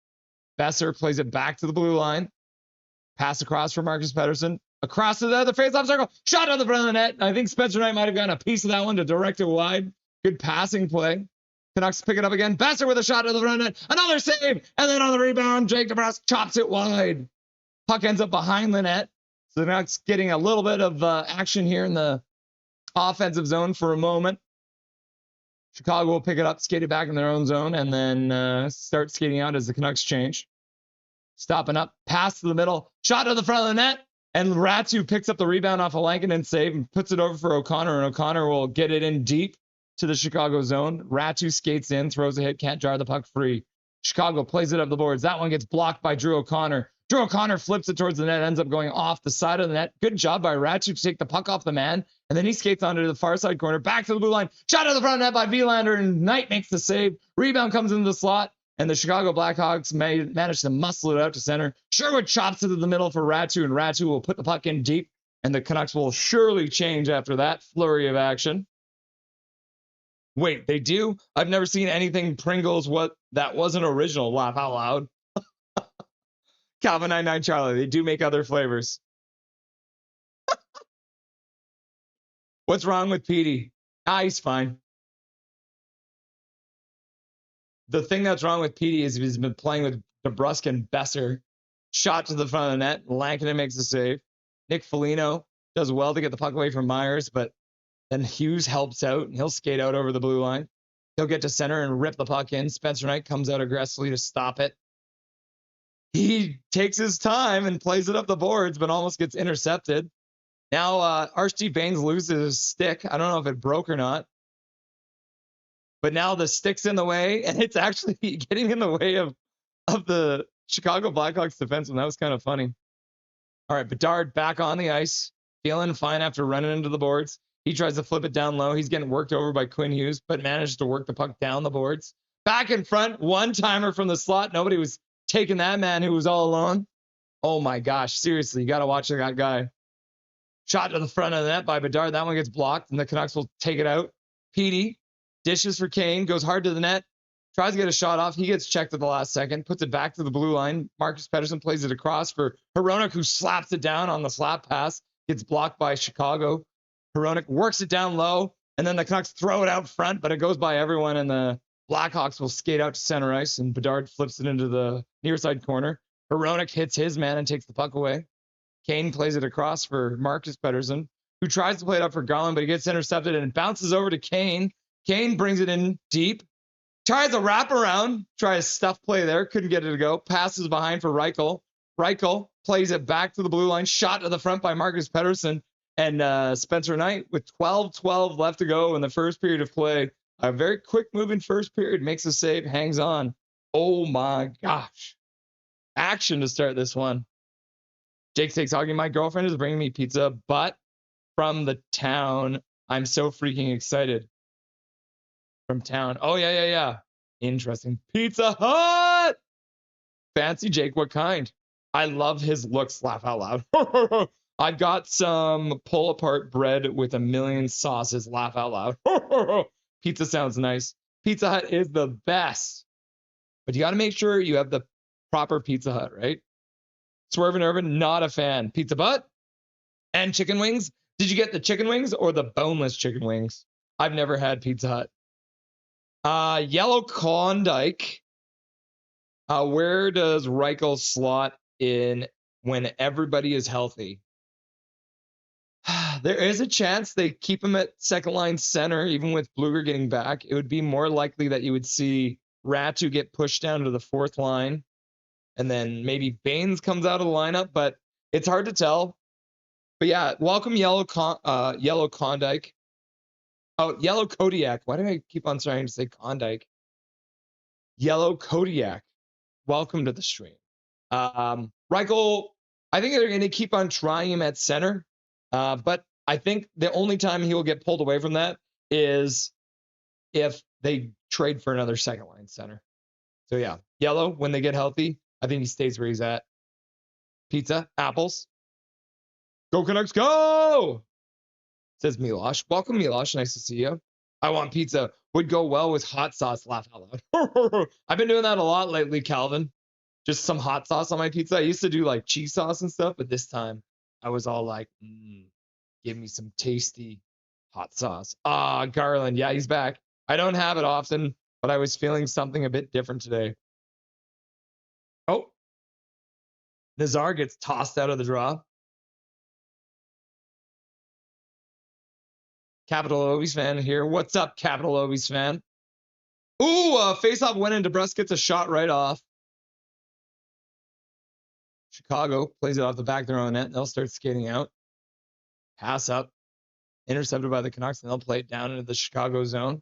Besser plays it back to the blue line. Pass across for Marcus Pettersson. Across to the other faceoff circle. Shot on the front of the net. I think Spencer Knight might have gotten a piece of that one to direct it wide. Good passing play. Canucks pick it up again. Besser with a shot to the front of the net. Another save. And then on the rebound, Jake DeBrusk chops it wide. Puck ends up behind the net. So the Canucks getting a little bit of action here in the offensive zone for a moment. Chicago will pick it up, skate it back in their own zone, and then start skating out as the Canucks change. Stopping up, pass to the middle, shot to the front of the net, And Ratu picks up the rebound off a Lankinen save and puts it over for O'Connor, and O'Connor will get it in deep to the Chicago zone. Ratu skates in, throws a hit, can't jar the puck free. Chicago plays it up the boards. That one gets blocked by Drew O'Connor. Drew O'Connor flips it towards the net, ends up going off the side of the net. Good job by Ratu to take the puck off the man, and then he skates onto the far side corner, back to the blue line. Shot to the front net by Vilander, and Knight makes the save. Rebound comes into the slot, and the Chicago Blackhawks manage to muscle it out to center. Sherwood chops it to the middle for Ratu, and Ratu will put the puck in deep, and the Canucks will surely change after that flurry of action. Wait, they do? I've never seen anything Pringles that wasn't original. Laugh out loud. Calvin 99 Charlie, they do make other flavors. What's wrong with Petey? He's fine. The thing that's wrong with Petey is he's been playing with DeBrusque and Besser. Shot to the front of the net. Lankinen makes the save. Nick Foligno does well to get the puck away from Myers, but then Hughes helps out, and he'll skate out over the blue line. He'll get to center and rip the puck in. Spencer Knight comes out aggressively to stop it. He takes his time and plays it up the boards, but almost gets intercepted. Now, Archie Baines loses his stick. I don't know if it broke or not. But now the stick's in the way, and it's actually getting in the way of the Chicago Blackhawks defenseman. That was kind of funny. All right, Bedard back on the ice, feeling fine after running into the boards. He tries to flip it down low. He's getting worked over by Quinn Hughes, but managed to work the puck down the boards. Back in front, one-timer from the slot. Nobody was taking that man who was all alone. Oh my gosh, seriously, you got to watch that guy. Shot to the front of the net by Bedard. That one gets blocked, and the Canucks will take it out. Petey dishes for Kane, goes hard to the net, tries to get a shot off. He gets checked at the last second, puts it back to the blue line. Marcus Pettersson plays it across for Hronek, who slaps it down on the slap pass. Gets blocked by Chicago. Hronek works it down low, and then the Canucks throw it out front, but it goes by everyone, and the Blackhawks will skate out to center ice, and Bedard flips it into the near side corner. Hronek hits his man and takes the puck away. Kane plays it across for Marcus Pettersson, who tries to play it up for Garland, but he gets intercepted, and it bounces over to Kane. Kane brings it in deep, tries a wraparound, tries stuff play there, couldn't get it to go. Passes behind for Reichel. Reichel plays it back to the blue line, shot to the front by Marcus Pettersson, and Spencer Knight with 12-12 left to go in the first period of play. A very quick moving first period, makes a save, hangs on. Oh my gosh. Action to start this one. Jake takes Augie, my girlfriend is bringing me pizza, but from the town. I'm so freaking excited. From town. Oh, yeah. Interesting. Pizza Hut! Fancy Jake, what kind? I love his looks, laugh out loud. I've got some pull-apart bread with a million sauces, laugh out loud. Pizza sounds nice. Pizza Hut is the best. But you got to make sure you have the proper Pizza Hut, right? Swerve and Irvin, not a fan. Pizza Butt and chicken wings. Did you get the chicken wings or the boneless chicken wings? I've never had Pizza Hut. Yellow Klondike. Where does Reichel slot in when everybody is healthy? There is a chance they keep him at second line center, even with Bluger getting back. It would be more likely that you would see Ratu get pushed down to the fourth line, and then maybe Baines comes out of the lineup, but it's hard to tell. But yeah, welcome Yellow Klondike. Oh, Yellow Kodiak. Why do I keep on trying to say Klondike? Yellow Kodiak. Welcome to the stream. Reichel, I think they're going to keep on trying him at center. But I think the only time he will get pulled away from that is if they trade for another second line center. So yeah, Yellow, when they get healthy, I think he stays where he's at. Pizza, apples. Go Canucks, go! Says Milosh. Welcome, Milosh. Nice to see you. I want pizza. Would go well with hot sauce. Laugh out loud. I've been doing that a lot lately, Calvin. Just some hot sauce on my pizza. I used to do like cheese sauce and stuff, but this time I was all like, give me some tasty hot sauce. Garland. Yeah, he's back. I don't have it often, but I was feeling something a bit different today. Oh. Nazar gets tossed out of the draw. Capital Obies fan here. What's up, Capital Obies fan? Ooh, face-off win, and DeBrusque gets a shot right off. Chicago plays it off the back of their own net. They'll start skating out. Pass up. Intercepted by the Canucks, and they'll play it down into the Chicago zone.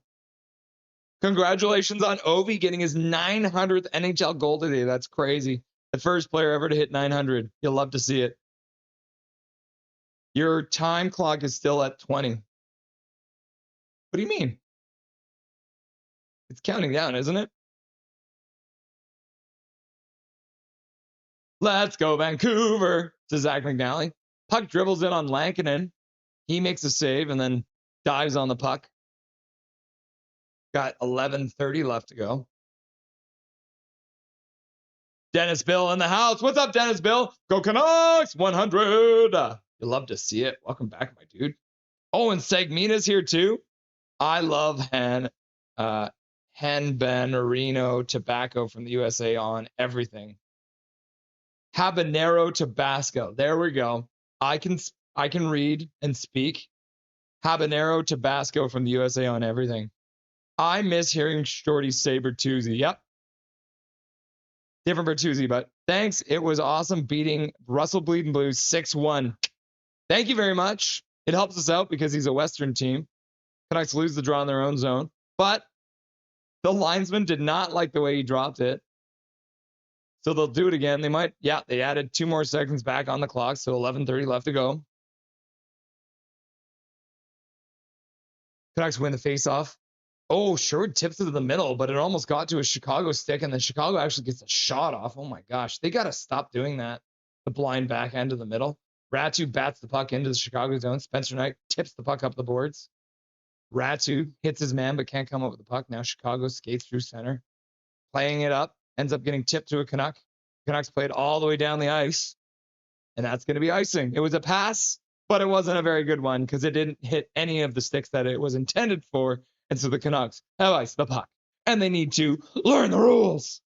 Congratulations on Ovi getting his 900th NHL goal today. That's crazy. The first player ever to hit 900. You'll love to see it. Your time clock is still at 20. What do you mean? It's counting down, isn't it? Let's go, Vancouver, to Zach McNally. Puck dribbles in on Lankinen. He makes a save and then dives on the puck. Got 11:30 left to go. Dennis Bill in the house. What's up, Dennis Bill? Go Canucks 100. You'll love to see it. Welcome back, my dude. Oh, and Segmina's here too. I love Hen Benerino tobacco from the USA on everything. Habanero Tabasco. There we go. I can read and speak. Habanero Tabasco from the USA on everything. I miss hearing Shorty say Bertuzzi. Yep. Different Bertuzzi, but thanks. It was awesome beating Russell Bleeding Blues 6-1. Thank you very much. It helps us out because he's a Western team. Canucks lose the draw in their own zone, but the linesman did not like the way he dropped it. So they'll do it again. They added 2 more seconds back on the clock, so 11:30 left to go. Canucks win the faceoff. Oh, Sherwood tips it to the middle, but it almost got to a Chicago stick, and then Chicago actually gets a shot off. Oh my gosh, they got to stop doing that. The blind backhand to the middle. Ratu bats the puck into the Chicago zone. Spencer Knight tips the puck up the boards. Ratu hits his man, but can't come up with the puck. Now Chicago skates through center. Playing it up. Ends up getting tipped to a Canuck. Canucks played all the way down the ice. And that's going to be icing. It was a pass, but it wasn't a very good one because it didn't hit any of the sticks that it was intended for. And so the Canucks have iced the puck. And they need to learn the rules.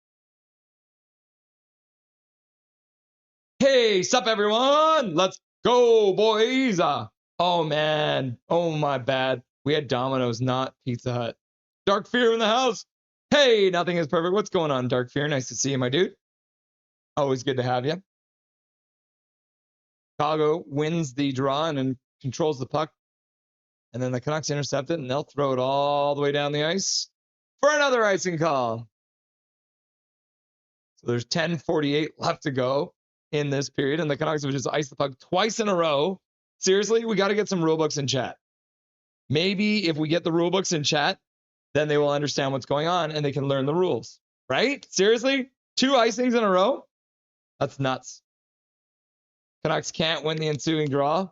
Hey, sup everyone? Let's go, boys. Oh, man. Oh, my bad. We had Domino's, not Pizza Hut. Dark Fear in the house. Hey, nothing is perfect. What's going on, Dark Fear? Nice to see you, my dude. Always good to have you. Chicago wins the draw and controls the puck. And then the Canucks intercept it, and they'll throw it all the way down the ice for another icing call. So there's 10:48 left to go in this period, and the Canucks have just iced the puck twice in a row. Seriously, we got to get some rulebooks in chat. Maybe if we get the rulebooks in chat, then they will understand what's going on and they can learn the rules, right? Seriously? 2 icings in a row? That's nuts. Canucks can't win the ensuing draw.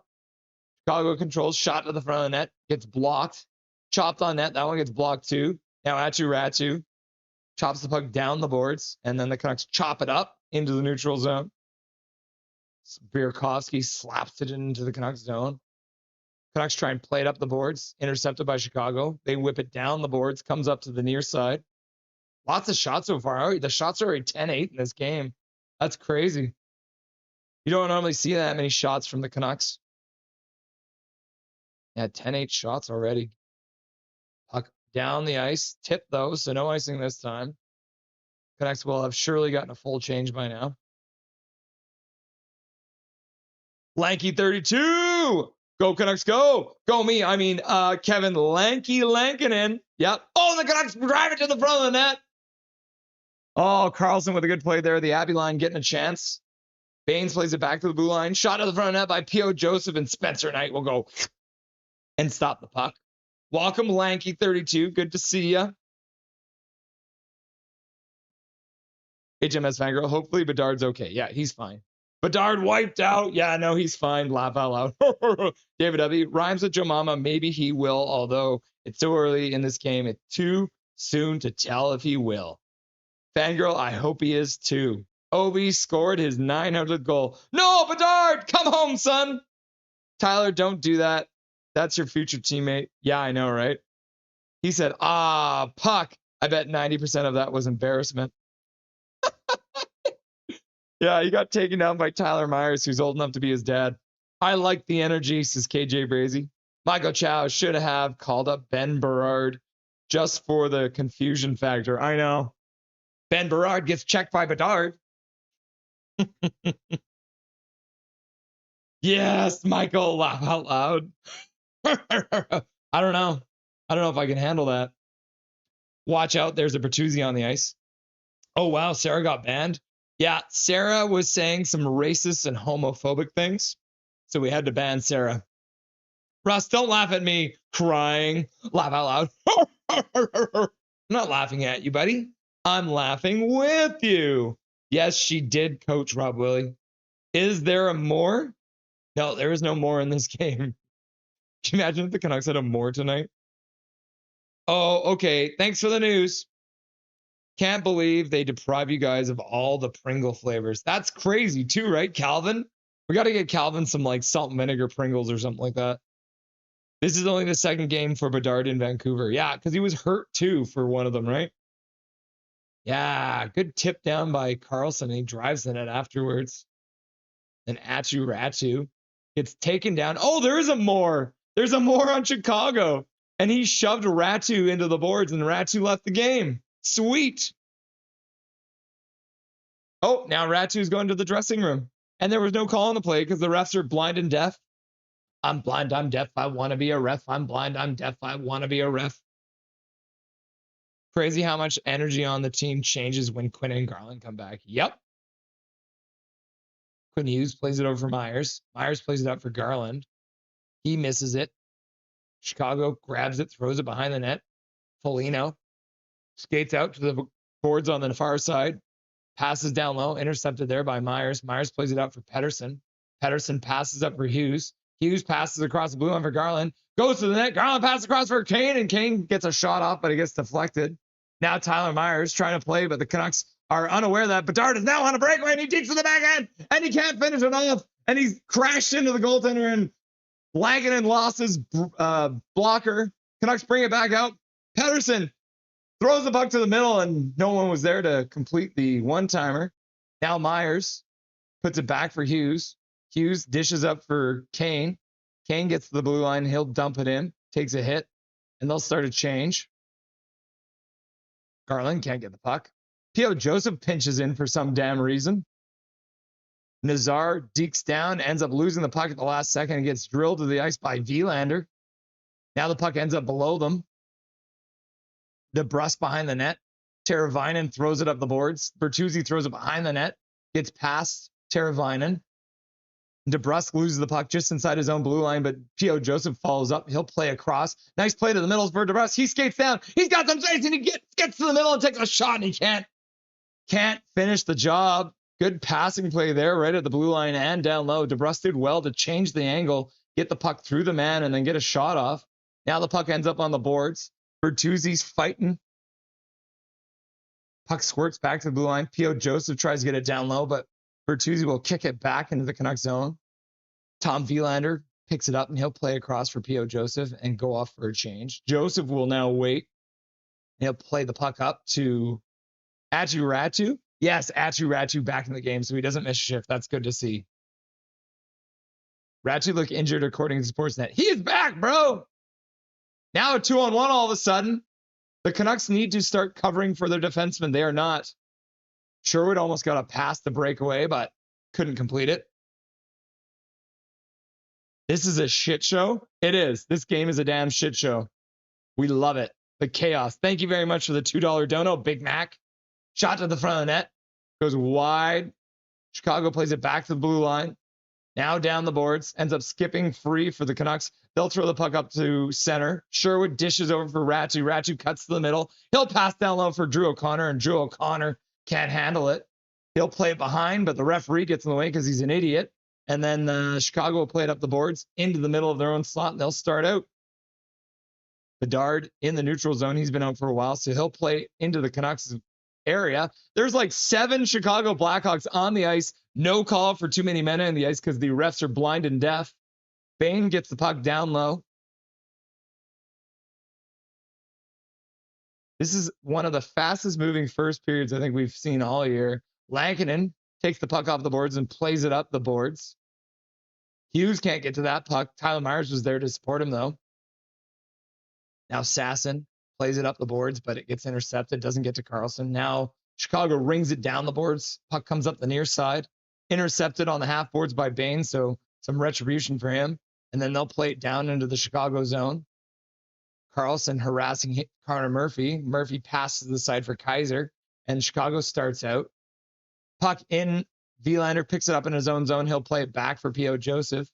Chicago controls, shot to the front of the net, gets blocked. Chopped on net, that one gets blocked too. Now Ratu chops the puck down the boards, and then the Canucks chop it up into the neutral zone. Burakovsky slaps it into the Canucks zone. Canucks try and play it up the boards, intercepted by Chicago. They whip it down the boards, comes up to the near side. Lots of shots so far. The shots are already 10-8 in this game. That's crazy. You don't normally see that many shots from the Canucks. Yeah, 10-8 shots already. Puck down the ice. Tip though, so no icing this time. Canucks will have surely gotten a full change by now. Lanky 32. Go Canucks, go! Go me. I mean, Kevin Lanky Lankinen. Yep. Oh, the Canucks drive it to the front of the net. Oh, Carlson with a good play there. The Abbey line getting a chance. Baines plays it back to the blue line. Shot to the front of the net by P.O. Joseph, and Spencer Knight will go and stop the puck. Welcome, Lanky 32. Good to see ya. HMS Fangirl. Hopefully Bedard's okay. Yeah, he's fine. Bedard wiped out. Yeah, no, he's fine. Laugh out loud. David W. Rhymes with Joe Mama. Maybe he will, although it's so early in this game. It's too soon to tell if he will. Fangirl, I hope he is too. Obi scored his 900th goal. No, Bedard, come home, son. Tyler, don't do that. That's your future teammate. Yeah, I know, right? He said, puck. I bet 90% of that was embarrassment. Yeah, he got taken down by Tyler Myers, who's old enough to be his dad. I like the energy, says KJ Brazy. Michael Chow should have called up Ben Berard just for the confusion factor. I know. Ben Berard gets checked by Bedard. Yes, Michael, laugh out loud. I don't know. I don't know if I can handle that. Watch out, there's a Bertuzzi on the ice. Oh, wow, Sarah got banned. Yeah, Sarah was saying some racist and homophobic things, so we had to ban Sarah. Russ, don't laugh at me crying. Laugh out loud. I'm not laughing at you, buddy. I'm laughing with you. Yes, she did coach Rob Willie. Is there a more? No, there is no more in this game. Can you imagine if the Canucks had a more tonight? Oh, okay. Thanks for the news. Can't believe they deprive you guys of all the Pringle flavors. That's crazy too, right, Calvin? We got to get Calvin some like salt and vinegar Pringles or something like that. This is only the second game for Bedard in Vancouver. Yeah, because he was hurt too for one of them, right? Yeah, good tip down by Carlson. He drives in it afterwards. And Ratu gets taken down. Oh, there is a more. There's a more on Chicago. And he shoved Ratu into the boards and Ratu left the game. Sweet. Oh, now Ratu's going to the dressing room. And there was no call on the play because the refs are blind and deaf. I'm blind, I'm deaf, I want to be a ref. I'm blind, I'm deaf, I want to be a ref. Crazy how much energy on the team changes when Quinn and Garland come back. Yep. Quinn Hughes plays it over for Myers. Myers plays it up for Garland. He misses it. Chicago grabs it, throws it behind the net. Foligno skates out to the boards on the far side. Passes down low, intercepted there by Myers. Myers plays it out for Pettersson. Pettersson passes up for Hughes. Hughes passes across the blue line for Garland. Goes to the net. Garland passes across for Kane, and Kane gets a shot off, but it gets deflected. Now Tyler Myers trying to play, but the Canucks are unaware that Bedard is now on a breakaway, and he deeps to the back end, and he can't finish it off, and he's crashed into the goaltender, and Lankinen lost his blocker. Canucks bring it back out. Pettersson throws the puck to the middle, and no one was there to complete the one-timer. Now Myers puts it back for Hughes. Hughes dishes up for Kane. Kane gets to the blue line. He'll dump it in, takes a hit, and they'll start a change. Garland can't get the puck. P.O. Joseph pinches in for some damn reason. Nazar dekes down, ends up losing the puck at the last second and gets drilled to the ice by Vilander. Now the puck ends up below them. DeBrus behind the net. Teravainen throws it up the boards. Bertuzzi throws it behind the net. Gets past Teravainen. DeBrusque loses the puck just inside his own blue line, but P.O. Joseph follows up. He'll play across. Nice play to the middle for DeBrusque. He skates down. He's got some space, and he gets to the middle and takes a shot, and he can't finish the job. Good passing play there right at the blue line and down low. DeBrusque did well to change the angle, get the puck through the man, and then get a shot off. Now the puck ends up on the boards. Bertuzzi's fighting. Puck squirts back to the blue line. P.O. Joseph tries to get it down low, but Bertuzzi will kick it back into the Canucks zone. Tom Vilander picks it up, and he'll play across for P.O. Joseph and go off for a change. Joseph will now wait. He'll play the puck up to Ratu. Yes, Ratu back in the game, so he doesn't miss a shift. That's good to see. Ratu looked injured according to Sportsnet. He is back, bro! Now a 2-on-1 all of a sudden. The Canucks need to start covering for their defensemen. They are not. Sherwood almost got a pass to breakaway, but couldn't complete it. This is a shit show. It is. This game is a damn shit show. We love it. The chaos. Thank you very much for the $2 dono, Big Mac. Shot to the front of the net. Goes wide. Chicago plays it back to the blue line. Now down the boards. Ends up skipping free for the Canucks. They'll throw the puck up to center. Sherwood dishes over for Ratu. Ratu cuts to the middle. He'll pass down low for Drew O'Connor, and Drew O'Connor can't handle it. He'll play it behind, but the referee gets in the way because he's an idiot. And then Chicago will play it up the boards into the middle of their own slot, and they'll start out. Bedard in the neutral zone. He's been out for a while, so he'll play into the Canucks area. There's like 7 Chicago Blackhawks on the ice. No call for too many men in the ice because the refs are blind and deaf. Bain gets the puck down low. This is one of the fastest moving first periods I think we've seen all year. Lankinen takes the puck off the boards and plays it up the boards. Hughes can't get to that puck. Tyler Myers was there to support him, though. Now Sasson plays it up the boards, but it gets intercepted. Doesn't get to Carlson. Now Chicago rings it down the boards. Puck comes up the near side. Intercepted on the half boards by Bain, so some retribution for him. And then they'll play it down into the Chicago zone. Carlson harassing Connor Murphy. Murphy passes to the side for Kaiser, and Chicago starts out. Puck in. Vilander picks it up in his own zone. He'll play it back for P.O. Joseph.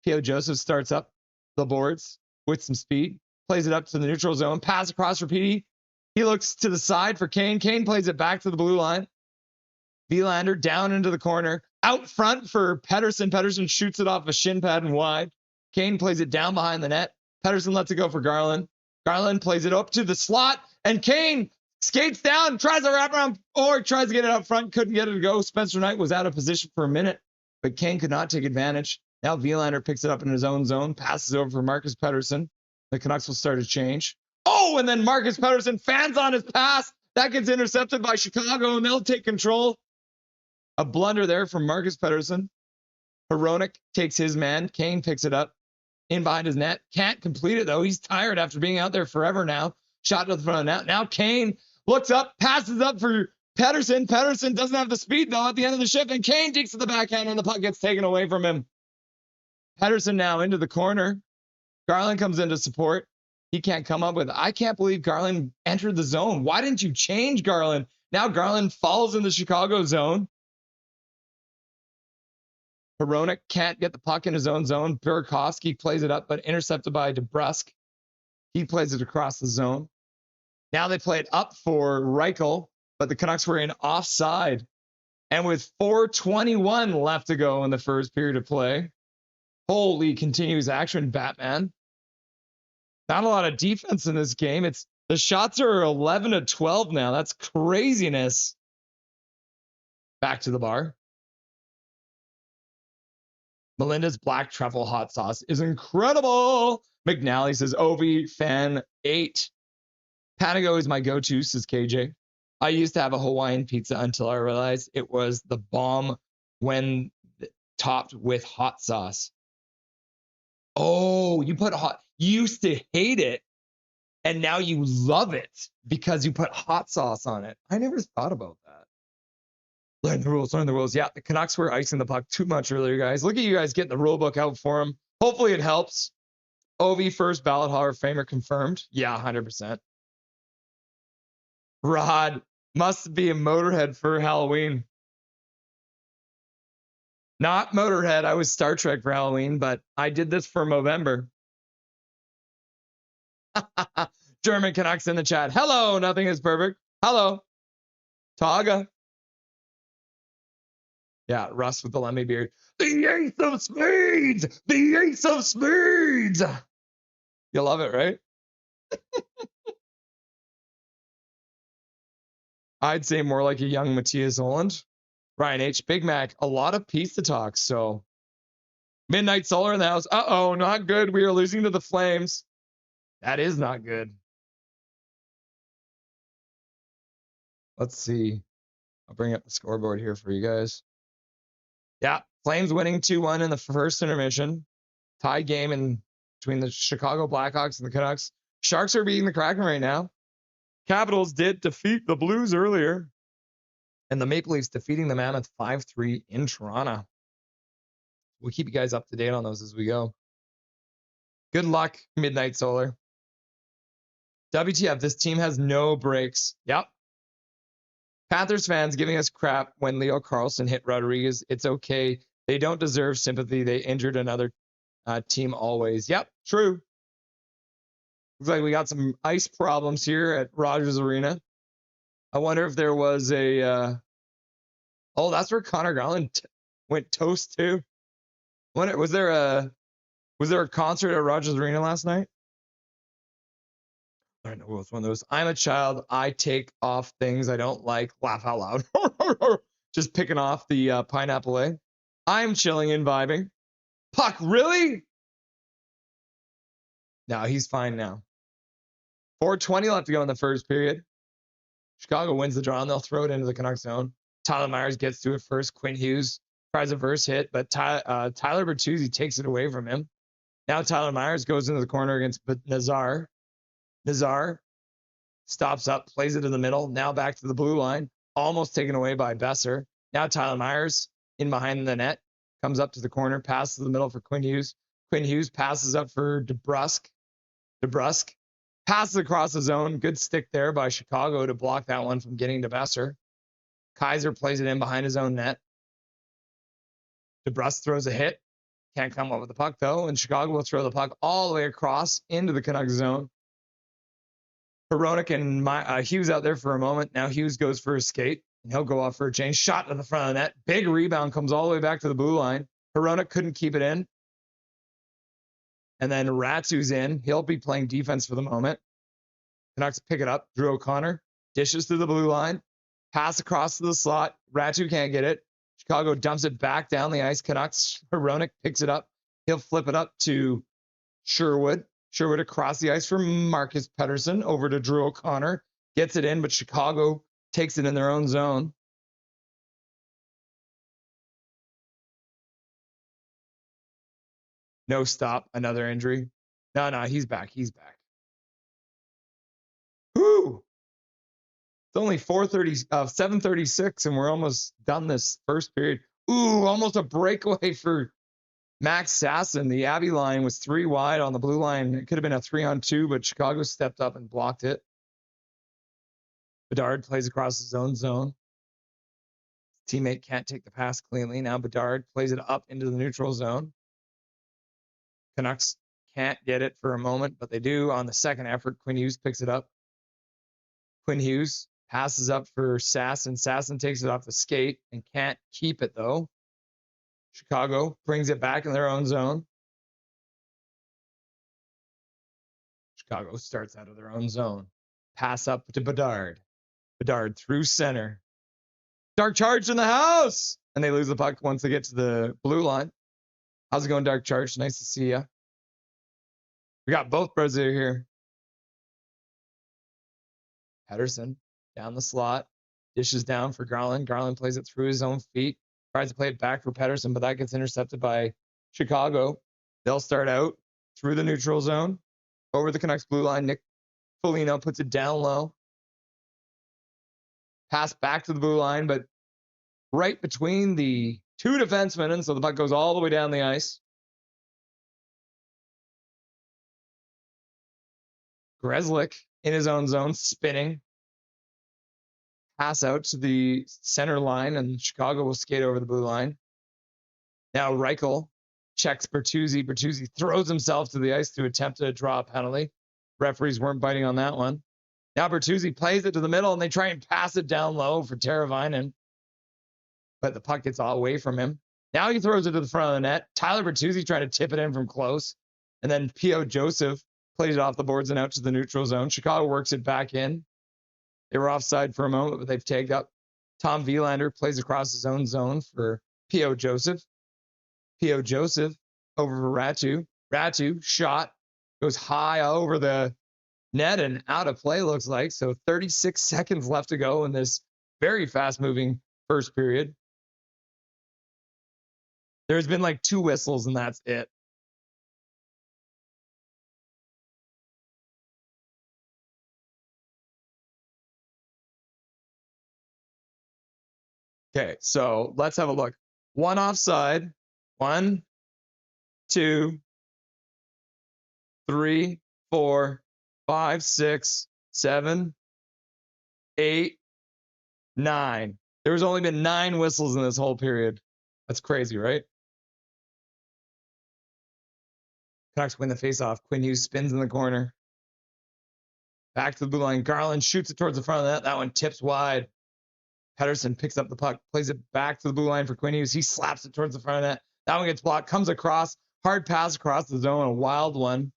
P.O. Joseph starts up the boards with some speed. Plays it up to the neutral zone. Pass across for Petey. He looks to the side for Kane. Kane plays it back to the blue line. Vilander down into the corner. Out front for Pettersson. Pettersson shoots it off a shin pad and wide. Kane plays it down behind the net. Pettersson lets it go for Garland. Garland plays it up to the slot, and Kane skates down, tries to wrap around, or tries to get it up front, couldn't get it to go. Spencer Knight was out of position for a minute, but Kane could not take advantage. Now Vilander picks it up in his own zone, passes over for Marcus Pettersson. The Canucks will start a change. Oh, and then Marcus Pettersson fans on his pass. That gets intercepted by Chicago, and they'll take control. A blunder there from Marcus Pettersson. Hronek takes his man. Kane picks it up in behind his net. Can't complete it, though. He's tired after being out there forever now. Shot to the front of the net. Now Kane looks up, passes up for Pettersson. Pettersson doesn't have the speed, though, at the end of the shift, and Kane digs to the backhand, and the puck gets taken away from him. Pettersson now into the corner. Garland comes in to support. He can't come up with it. I can't believe Garland entered the zone. Why didn't you change Garland? Now Garland falls in the Chicago zone. Hronek can't get the puck in his own zone. Burakovsky plays it up, but intercepted by DeBrusk. He plays it across the zone. Now they play it up for Reichel, but the Canucks were in offside. And with 4:21 left to go in the first period of play, holy continuous action, Batman. Not a lot of defense in this game. The shots are 11-12 now. That's craziness. Back to the bar. Melinda's black truffle hot sauce is incredible. McNally says, Ovi fan 8. Panago is my go-to, says KJ. I used to have a Hawaiian pizza until I realized it was the bomb when topped with hot sauce. Oh, you used to hate it, and now you love it because you put hot sauce on it. I never thought about that. Learn the rules, learn the rules. Yeah, the Canucks were icing the puck too much earlier, guys. Look at you guys getting the rule book out for them. Hopefully it helps. Ovi, first ballot Hall of Famer confirmed. Yeah, 100%. Rod, must be a Motorhead for Halloween. Not Motorhead. I was Star Trek for Halloween, but I did this for Movember. German Canucks in the chat. Hello, nothing is perfect. Hello. Taga. Yeah, Russ with the Lemmy beard. The Ace of Spades! The Ace of Spades! You love it, right? I'd say more like a young Matthias Oland. Ryan H. Big Mac, a lot of pizza talk, so. Midnight Solar in the house. Uh-oh, not good. We are losing to the Flames. That is not good. Let's see. I'll bring up the scoreboard here for you guys. Yeah, Flames winning 2-1 in the first intermission. Tie game in between the Chicago Blackhawks and the Canucks. Sharks are beating the Kraken right now. Capitals did defeat the Blues earlier. And the Maple Leafs defeating the Mammoth 5-3 in Toronto. We'll keep you guys up to date on those as we go. Good luck, Midnight Solar. WTF, this team has no breaks. Yep. Panthers fans giving us crap when Leo Carlsson hit Rodriguez. It's okay. They don't deserve sympathy. They injured another team always. Yep, true. Looks like we got some ice problems here at Rogers Arena. I wonder if there was a... Oh, that's where Connor Garland went toast to. Was there a concert at Rogers Arena last night? I don't know. It's one of those. I'm a child. I take off things I don't like. Laugh out loud. Just picking off the pineapple A. I'm chilling and vibing. Puck, really? No, he's fine now. 4:20 left to go in the first period. Chicago wins the draw, and they'll throw it into the Canucks zone. Tyler Myers gets to it first. Quinn Hughes tries a verse hit, but Tyler Bertuzzi takes it away from him. Now Tyler Myers goes into the corner against Nazar. Nazar stops up, plays it in the middle. Now back to the blue line. Almost taken away by Besser. Now Tyler Myers in behind the net. comes up to the corner, passes to the middle for Quinn Hughes. Quinn Hughes passes up for DeBrusk. DeBrusk passes across the zone. Good stick there by Chicago to block that one from getting to Besser. Kaiser plays it in behind his own net. DeBrusk throws a hit. Can't come up with the puck, though, and Chicago will throw the puck all the way across into the Canucks zone. Hronek and Hughes out there for a moment. Now Hughes goes for a skate, and he'll go off for a change. Shot to the front of the net. Big rebound comes all the way back to the blue line. Hronek couldn't keep it in. And then Ratu's in. He'll be playing defense for the moment. Canucks pick it up. Drew O'Connor dishes to the blue line. Pass across to the slot. Ratu can't get it. Chicago dumps it back down the ice. Canucks. Hronek picks it up. He'll flip it up to Sherwood. Sherwood across the ice for Marcus Pettersson. Over to Drew O'Connor. Gets it in, but Chicago takes it in their own zone. No stop. Another injury. No, he's back. He's back. Whoo! It's only 7:36, and we're almost done this first period. Ooh, almost a breakaway for Max Sasson. The Abbey line was 3 wide on the blue line. It could have been a 3-on-2, but Chicago stepped up and blocked it. Bedard plays across his own zone. His teammate can't take the pass cleanly. Now Bedard plays it up into the neutral zone. Canucks can't get it for a moment, but they do on the second effort. Quinn Hughes picks it up. Quinn Hughes passes up for Sasson. Sasson takes it off the skate and can't keep it, though. Chicago brings it back in their own zone. Chicago starts out of their own zone. Pass up to Bedard. Bedard through center. Dark Charge in the house! And they lose the puck once they get to the blue line. How's it going, Dark Charge? Nice to see you. We got both brothers here. Pettersson down the slot. Dishes down for Garland. Garland plays it through his own feet. Tries to play it back for Pettersson, but that gets intercepted by Chicago. They'll start out through the neutral zone. Over the Canucks blue line. Nick Foligno puts it down low. Pass back to the blue line, but right between the two defensemen, and so the puck goes all the way down the ice. Grzelcyk in his own zone, spinning. Pass out to the center line, and Chicago will skate over the blue line. Now Reichel checks Bertuzzi. Bertuzzi throws himself to the ice to attempt to draw a penalty. Referees weren't biting on that one. Now Bertuzzi plays it to the middle, and they try and pass it down low for Teravainen. But the puck gets all away from him. Now he throws it to the front of the net. Tyler Bertuzzi trying to tip it in from close. And then P.O. Joseph plays it off the boards and out to the neutral zone. Chicago works it back in. They were offside for a moment, but they've tagged up. Tom Wielander plays across his own zone for P.O. Joseph. P.O. Joseph over for Ratu. Ratu shot. Goes high over the net and out of play, looks like. So 36 seconds left to go in this very fast-moving first period. There's been like 2 whistles, and that's it. Okay, so let's have a look. 1 offside. 1, 2, 3, 4, 5, 6, 7, 8, 9. There's only been 9 whistles in this whole period. That's crazy, right? Canucks win the faceoff. Quinn Hughes spins in the corner. Back to the blue line. Garland shoots it towards the front of the net. That one tips wide. Pettersson picks up the puck, plays it back to the blue line for Quinn Hughes. He slaps it towards the front of the net. That one gets blocked, comes across. Hard pass across the zone, a wild one.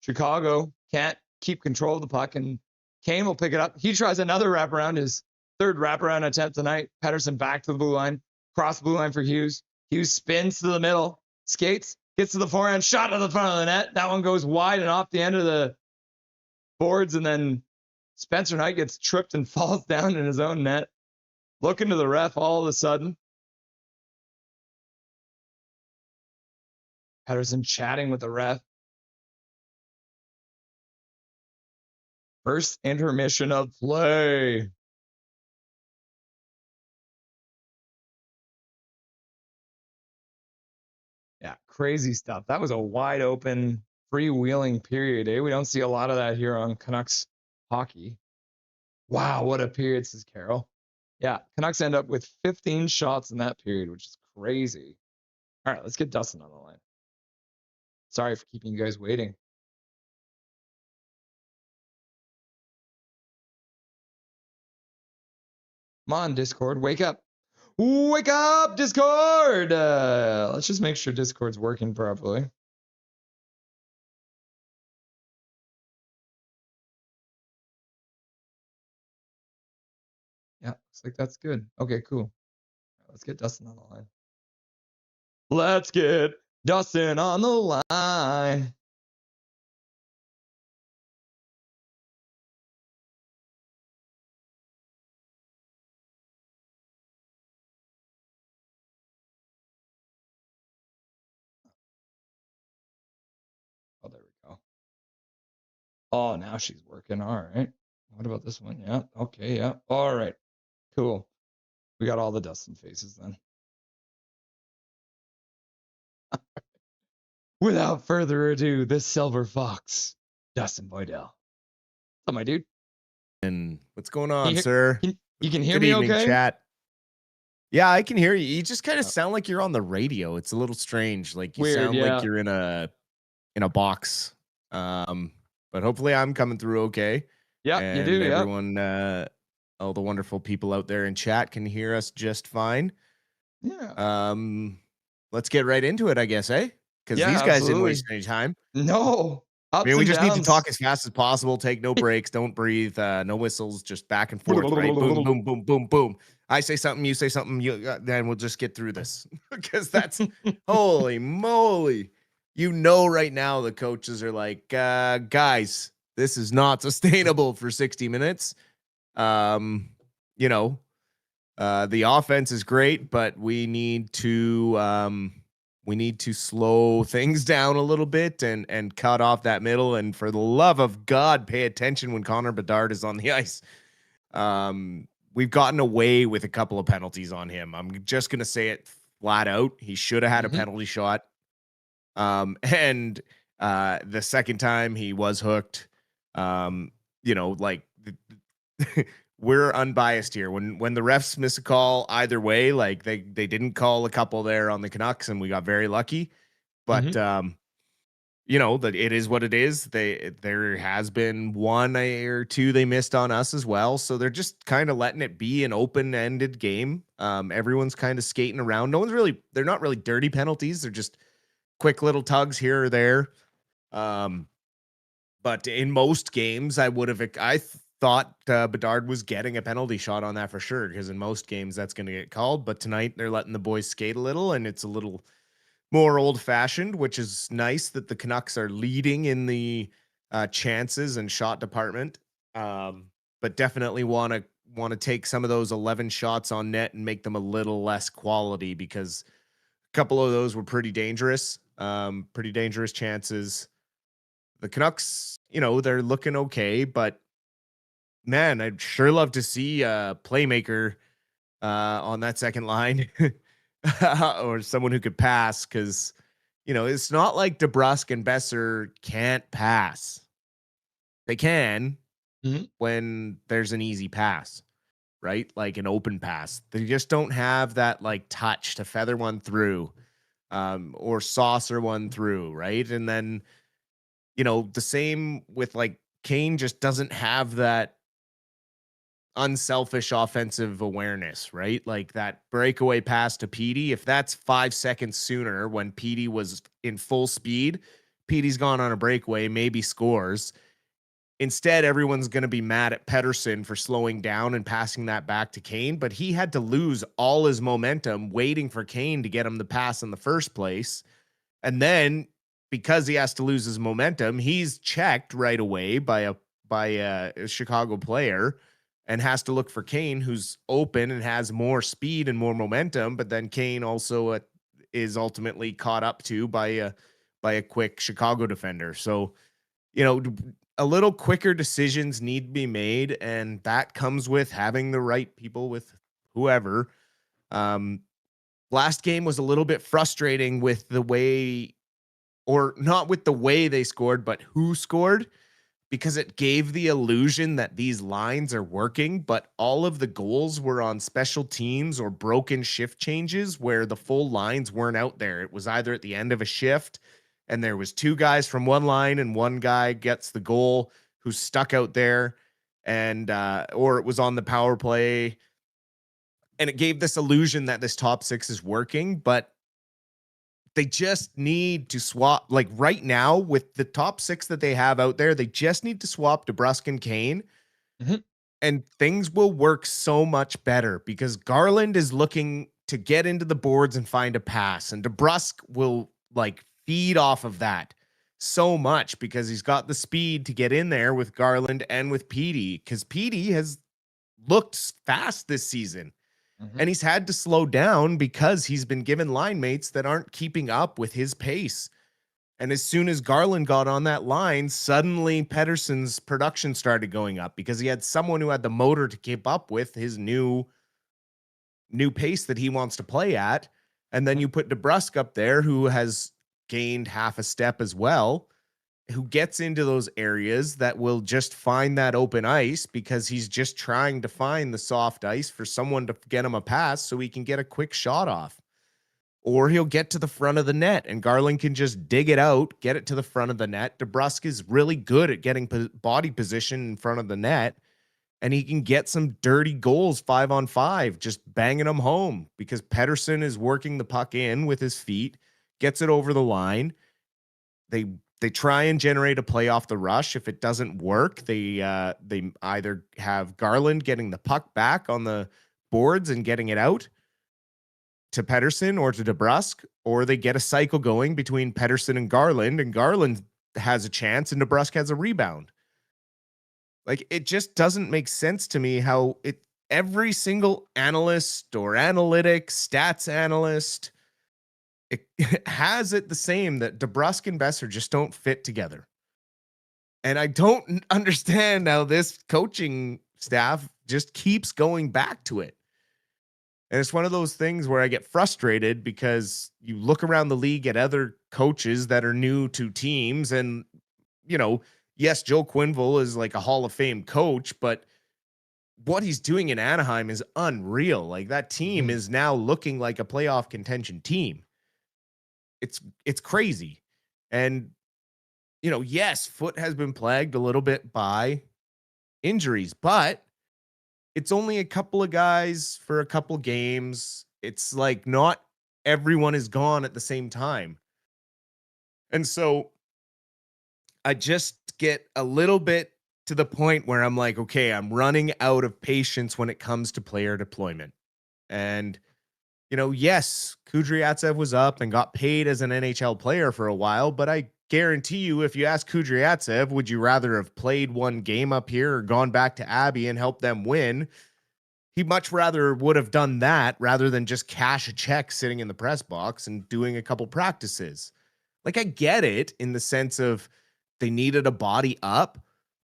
Chicago can't keep control of the puck, and Kane will pick it up. He tries another wraparound, his third wraparound attempt tonight. Pettersson back to the blue line, cross the blue line for Hughes. Hughes spins to the middle, skates, gets to the forehand, shot to the front of the net. That one goes wide and off the end of the boards, and then Spencer Knight gets tripped and falls down in his own net. Looking to the ref all of a sudden. Pettersson chatting with the ref. First intermission of play. Yeah, crazy stuff. That was a wide open, freewheeling period. We don't see a lot of that here on Canucks hockey. Wow, what a period, says Carol. Yeah, Canucks end up with 15 shots in that period, which is crazy. All right, let's get Dustin on the line. Sorry for keeping you guys waiting. Come on, Discord, wake up. Wake up, Discord! Let's just make sure Discord's working properly. Yeah, looks like that's good. Okay, cool. Let's get Dustin on the line. Let's get Dustin on the line. Oh, there we go. Oh, now she's working. All right. What about this one? Yeah. Okay. Yeah. All right. Cool. We got all the Dustin faces then. Without further ado, the Silver Fox, Dustin Boydell. What's up, my dude? And what's going on, sir? You can hear Good me evening, okay? chat. Yeah, I can hear you. You just kind of sound like you're on the radio. It's a little strange. Like you Weird, sound yeah. like you're in a box. But hopefully I'm coming through okay. Yeah, and you do. Yeah. Everyone, all the wonderful people out there in chat can hear us just fine. Yeah. Let's get right into it, I guess, eh? Because Yeah, these guys didn't absolutely. waste any time. No. I mean, we just need to downs. talk as fast as possible. Take no breaks. Don't breathe. No whistles. Just back and forth. Right? Boom, boom, boom, boom, boom. I say something. You say something. Then we'll just get through this because that's holy moly. You know, right now the coaches are like, guys, this is not sustainable for 60 minutes. You know, the offense is great, but we need to slow things down a little bit and cut off that middle. And for the love of God, pay attention when Connor Bedard is on the ice. We've gotten away with a couple of penalties on him. I'm just going to say it flat out. He should have had a penalty shot. And the second time he was hooked. You know, like we're unbiased here. When the refs miss a call either way, like they didn't call a couple there on the Canucks and we got very lucky. But you know, that it is what it is. There has been one or two they missed on us as well. So they're just kind of letting it be an open-ended game. Everyone's kind of skating around. They're not really dirty penalties. They're just quick little tugs here or there. But in most games, I thought Bedard was getting a penalty shot on that for sure, because in most games that's going to get called. But tonight they're letting the boys skate a little, and it's a little more old-fashioned, which is nice that the Canucks are leading in the chances and shot department. But definitely want to take some of those 11 shots on net and make them a little less quality, because a couple of those were pretty dangerous chances. The Canucks, you know, they're looking okay, but man, I'd sure love to see a playmaker on that second line or someone who could pass, because, you know, it's not like DeBrusk and Besser can't pass. They can when there's an easy pass, right? Like an open pass. They just don't have that like touch to feather one through or saucer one through, right? And then, you know, the same with like Kane just doesn't have that unselfish offensive awareness, right? Like that breakaway pass to Petey, if that's 5 seconds sooner when Petey was in full speed, Petey's gone on a breakaway, maybe scores. Instead, everyone's going to be mad at Pettersson for slowing down and passing that back to Kane, but he had to lose all his momentum waiting for Kane to get him the pass in the first place. And then because he has to lose his momentum, he's checked right away by a Chicago player and has to look for Kane, who's open and has more speed and more momentum. But then Kane also is ultimately caught up to by a quick Chicago defender. So, you know, a little quicker decisions need to be made, and that comes with having the right people with whoever. last game was a little bit frustrating with the way, or not with the way they scored, but who scored, because it gave the illusion that these lines are working, but all of the goals were on special teams or broken shift changes where the full lines weren't out there. It was either at the end of a shift and there was two guys from one line and one guy gets the goal who's stuck out there, and or it was on the power play. And it gave this illusion that this top six is working, but they just need to swap. Like right now, with the top six that they have out there, they just need to swap DeBrusk and Kane, and things will work so much better because Garland is looking to get into the boards and find a pass, and DeBrusk will like feed off of that so much because he's got the speed to get in there with Garland and with Petey, because Petey has looked fast this season. And he's had to slow down because he's been given line mates that aren't keeping up with his pace. And as soon as Garland got on that line, suddenly Pettersson's production started going up because he had someone who had the motor to keep up with his new pace that he wants to play at. And then you put DeBrusk up there, who has gained half a step as well, who gets into those areas that will just find that open ice because he's just trying to find the soft ice for someone to get him a pass so he can get a quick shot off. Or he'll get to the front of the net and Garland can just dig it out, get it to the front of the net. DeBrusk is really good at getting body position in front of the net, and he can get some dirty goals 5-on-5, just banging them home because Pettersson is working the puck in with his feet, gets it over the line. They try and generate a play off the rush. If it doesn't work, they either have Garland getting the puck back on the boards and getting it out to Pettersson or to DeBrusk, or they get a cycle going between Pettersson and Garland has a chance and DeBrusk has a rebound. Like, it just doesn't make sense to me how every single analyst or analytics, stats analyst, it has it the same, that DeBrusk and Besser just don't fit together. And I don't understand how this coaching staff just keeps going back to it. And it's one of those things where I get frustrated because you look around the league at other coaches that are new to teams and, yes, Joe Quenneville is like a Hall of Fame coach, but what he's doing in Anaheim is unreal. Like, that team is now looking like a playoff contention team. It's crazy. And, yes, Foot has been plagued a little bit by injuries, but it's only a couple of guys for a couple games. It's like not everyone is gone at the same time. And so I just get a little bit to the point where I'm like, okay, I'm running out of patience when it comes to player deployment. And yes, Kudryavtsev was up and got paid as an NHL player for a while, but I guarantee you, if you ask Kudryavtsev, would you rather have played one game up here or gone back to Abbey and helped them win? He much rather would have done that rather than just cash a check sitting in the press box and doing a couple practices. Like, I get it in the sense of they needed a body up,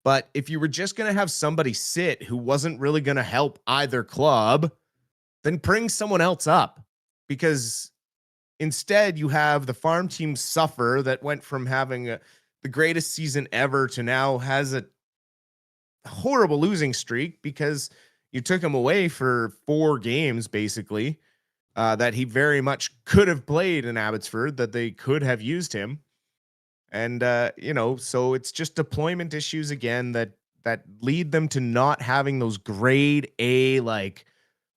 but if you were just going to have somebody sit who wasn't really going to help either club, then bring someone else up, because instead you have the farm team suffer that went from having the greatest season ever to now has a horrible losing streak because you took him away for 4 games, basically, that he very much could have played in Abbotsford, that they could have used him. And, so it's just deployment issues again that lead them to not having those grade A, like,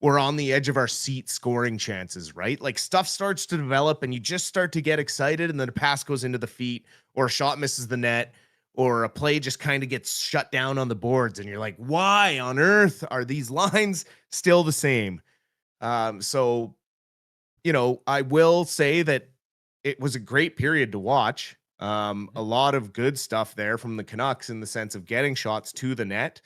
we're on the edge of our seat scoring chances, right? Like, stuff starts to develop and you just start to get excited and then a pass goes into the feet or a shot misses the net or a play just kind of gets shut down on the boards. And you're like, why on earth are these lines still the same? So, I will say that it was a great period to watch. A lot of good stuff there from the Canucks in the sense of getting shots to the net.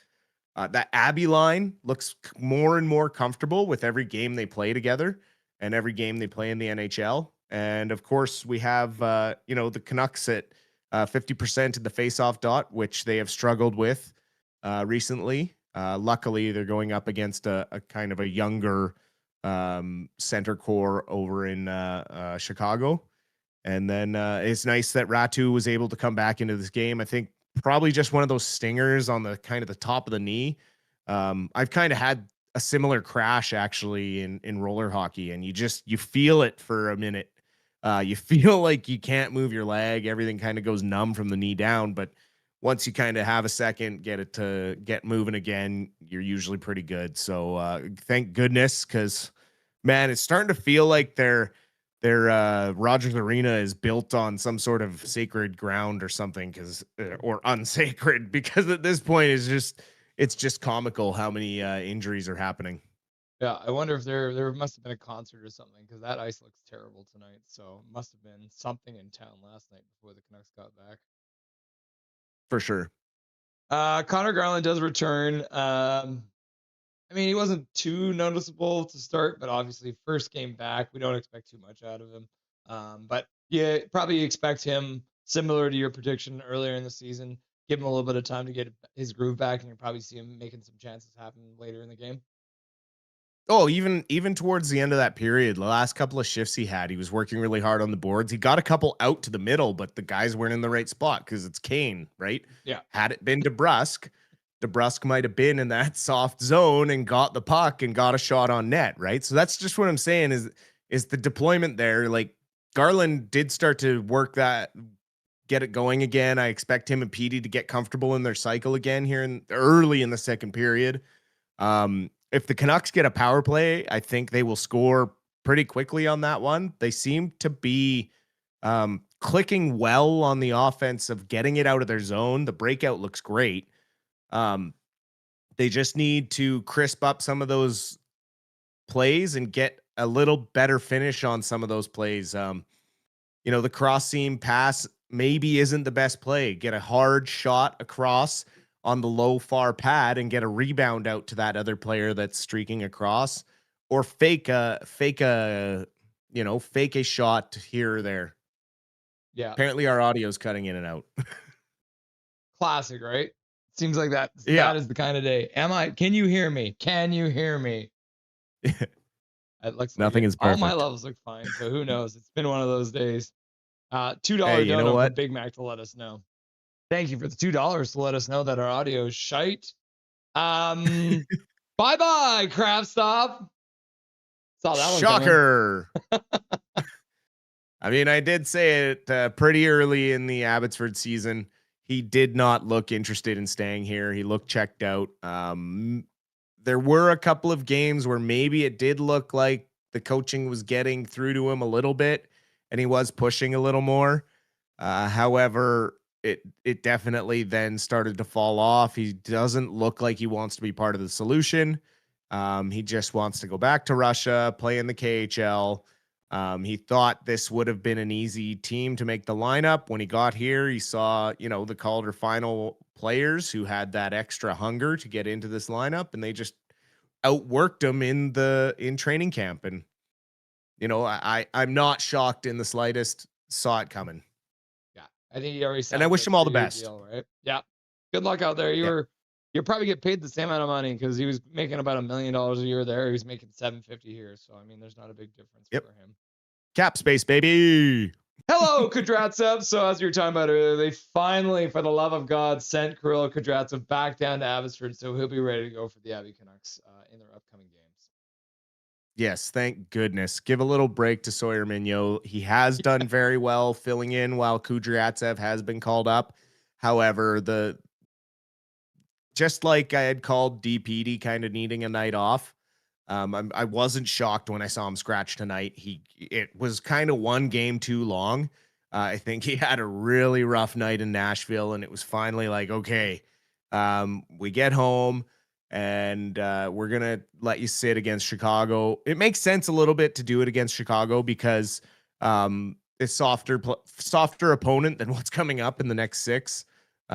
That Abbey line looks more and more comfortable with every game they play together and every game they play in the NHL. And of course, we have, the Canucks at 50% in the faceoff dot, which they have struggled with recently. Luckily, they're going up against a kind of a younger center core over in Chicago. And then it's nice that Ratu was able to come back into this game. I think probably just one of those stingers on the kind of the top of the knee. I've kind of had a similar crash actually in roller hockey, and you feel it for a minute. You feel like you can't move your leg. Everything kind of goes numb from the knee down. But once you kind of have a second, get it to get moving again, you're usually pretty good. So thank goodness, because man, it's starting to feel like their Rogers Arena is built on some sort of sacred ground or something, or unsacred, because at this point it's just comical how many injuries are happening. Yeah, I wonder if there must have been a concert or something, because that ice looks terrible tonight. So it must have been something in town last night before the Canucks got back. For sure. Connor Garland does return. I mean, he wasn't too noticeable to start, but obviously first game back, we don't expect too much out of him. But yeah, probably expect him similar to your prediction earlier in the season. Give him a little bit of time to get his groove back, and you'll probably see him making some chances happen later in the game. Oh, even towards the end of that period, the last couple of shifts he was working really hard on the boards. He got a couple out to the middle, but the guys weren't in the right spot because it's Kane, right? Yeah. Had it been DeBrusk might have been in that soft zone and got the puck and got a shot on net, right? So that's just what I'm saying is the deployment there. Like, Garland did start to get it going again. I expect him and Petey to get comfortable in their cycle again here early in the second period. If the Canucks get a power play, I think they will score pretty quickly on that one. They seem to be clicking well on the offense of getting it out of their zone. The breakout looks great. They just need to crisp up some of those plays and get a little better finish on some of those plays. The cross seam pass maybe isn't the best play. Get a hard shot across on the low far pad and get a rebound out to that other player that's streaking across, or fake a shot here or there. Yeah. Apparently our audio's cutting in and out. Classic, right? Seems like that. Yeah. That is the kind of day. Can you hear me? Can you hear me? It looks Nothing like is perfect. all my levels look fine. So who knows? It's been one of those days. $2 Hey, you know donut what? from Big Mac to let us know. Thank you for the $2 to let us know that our audio is shite. Bye bye, Craft Stop. Saw that one Shocker. I mean, I did say it pretty early in the Abbotsford season. He did not look interested in staying here. He looked checked out. There were a couple of games where maybe it did look like the coaching was getting through to him a little bit, and he was pushing a little more. However, it definitely then started to fall off. He doesn't look like he wants to be part of the solution. He just wants to go back to Russia, play in the KHL. He thought this would have been an easy team to make the lineup. When he got here, he saw, the Calder final players who had that extra hunger to get into this lineup, and they just outworked him in training camp. And, I'm not shocked in the slightest. Saw it coming. I think he already signed. And I wish him all the best. Deal, right? Yeah. Good luck out there. You'll probably get paid the same amount of money, because he was making about $1 million a year there. He was making $750 here. So, I mean, there's not a big difference for him. Cap space, baby. Hello, Kudratsev. So, as you were talking about earlier, they finally, for the love of God, sent Kirill Kudratsev back down to Abbotsford. So he'll be ready to go for the Abbey Canucks in their upcoming games. Yes, thank goodness. Give a little break to Sawyer Mignot. He has done very well filling in while Kudryatsev has been called up. However, just like I had called DPD kind of needing a night off, I wasn't shocked when I saw him scratch tonight. It was kind of one game too long. I think he had a really rough night in Nashville, and it was finally like, okay, we get home, and we're going to let you sit against Chicago. It makes sense a little bit to do it against Chicago because it's softer opponent than what's coming up in the next 6.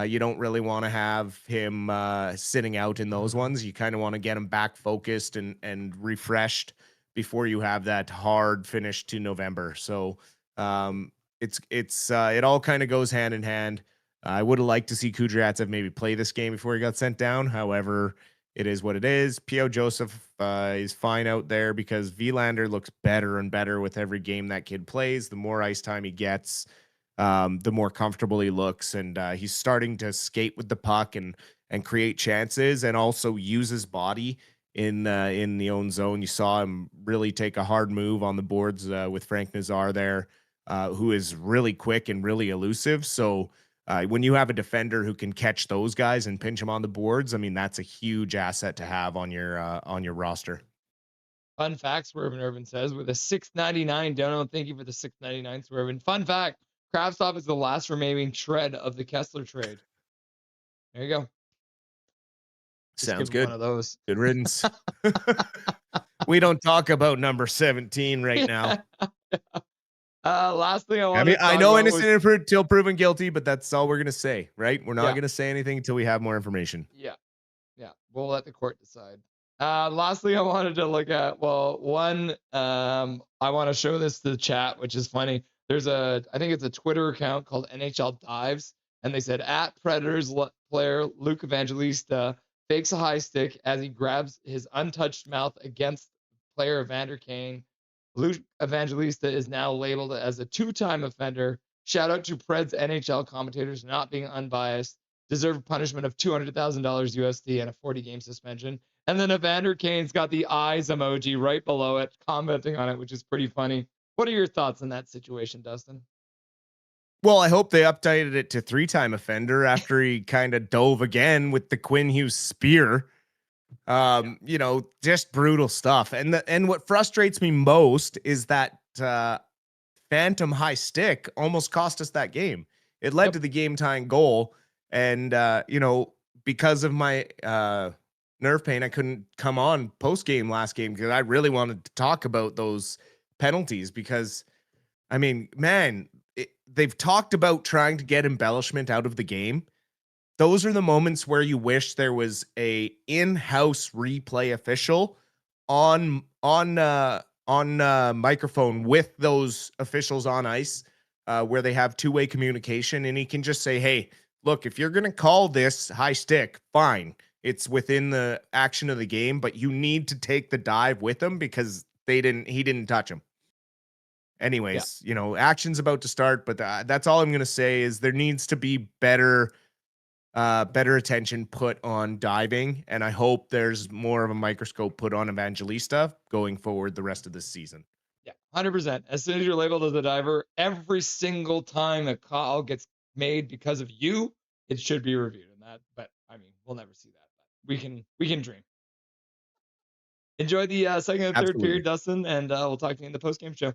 You don't really want to have him sitting out in those ones. You kind of want to get him back focused and refreshed before you have that hard finish to November. So it all kind of goes hand in hand. I would have liked to see Kudryatsev maybe play this game before he got sent down. However, it is what it is. P.O. Joseph is fine out there because Vilander looks better and better with every game that kid plays. The more ice time he gets, the more comfortable he looks, and he's starting to skate with the puck and create chances, and also use his body in the own zone. You saw him really take a hard move on the boards with Frank Nazar there, who is really quick and really elusive. So when you have a defender who can catch those guys and pinch them on the boards, I mean, that's a huge asset to have on your roster. Fun fact, Swerve and Urban says, with a $6.99 dono, thank you for the $6.99, Swerve. And fun fact, Kravtsov is the last remaining shred of the Kessler trade. There you go. Just Sounds give him good. one of those. Good riddance. We don't talk about number 17 right now. Last thing I mean, I know innocent until proven guilty, but that's all we're going to say, right? We're not going to say anything until we have more information. Yeah. We'll let the court decide. Last thing I wanted to look at, well, one, I want to show this to the chat, which is funny. There's I think it's a Twitter account called NHL Dives, and they said, at Predators player Luke Evangelista fakes a high stick as he grabs his untouched mouth against player Evander Kane. Luke Evangelista is now labeled as a two-time offender. Shout out to Preds NHL commentators not being unbiased. Deserve punishment of $200,000 USD and a 40-game suspension. And then Evander Kane's got the eyes emoji right below it, commenting on it, which is pretty funny. What are your thoughts on that situation, Dustin? Well, I hope they updated it to three-time offender after he kind of dove again with the Quinn Hughes spear. You know, just brutal stuff. And what frustrates me most is that phantom high stick almost cost us that game. It led to the game-tying goal. And, you know, because of my nerve pain, I couldn't come on post-game last game because I really wanted to talk about those penalties because, I mean, man, they've talked about trying to get embellishment out of the game. Those are the moments where you wish there was a in-house replay official on microphone with those officials on ice, where they have two-way communication, and he can just say, "Hey, look, if you're gonna call this high stick, fine. It's within the action of the game, but you need to take the dive with him because he didn't touch him." Anyways, you know, action's about to start, but that's all I'm going to say is there needs to be better attention put on diving, and I hope there's more of a microscope put on Evangelista going forward the rest of this season. Yeah, 100%. As soon as you're labeled as a diver, every single time a call gets made because of you, it should be reviewed. But I mean, we'll never see that. But we can dream. Enjoy the second and third period, Dustin, and we'll talk to you in the post-game show.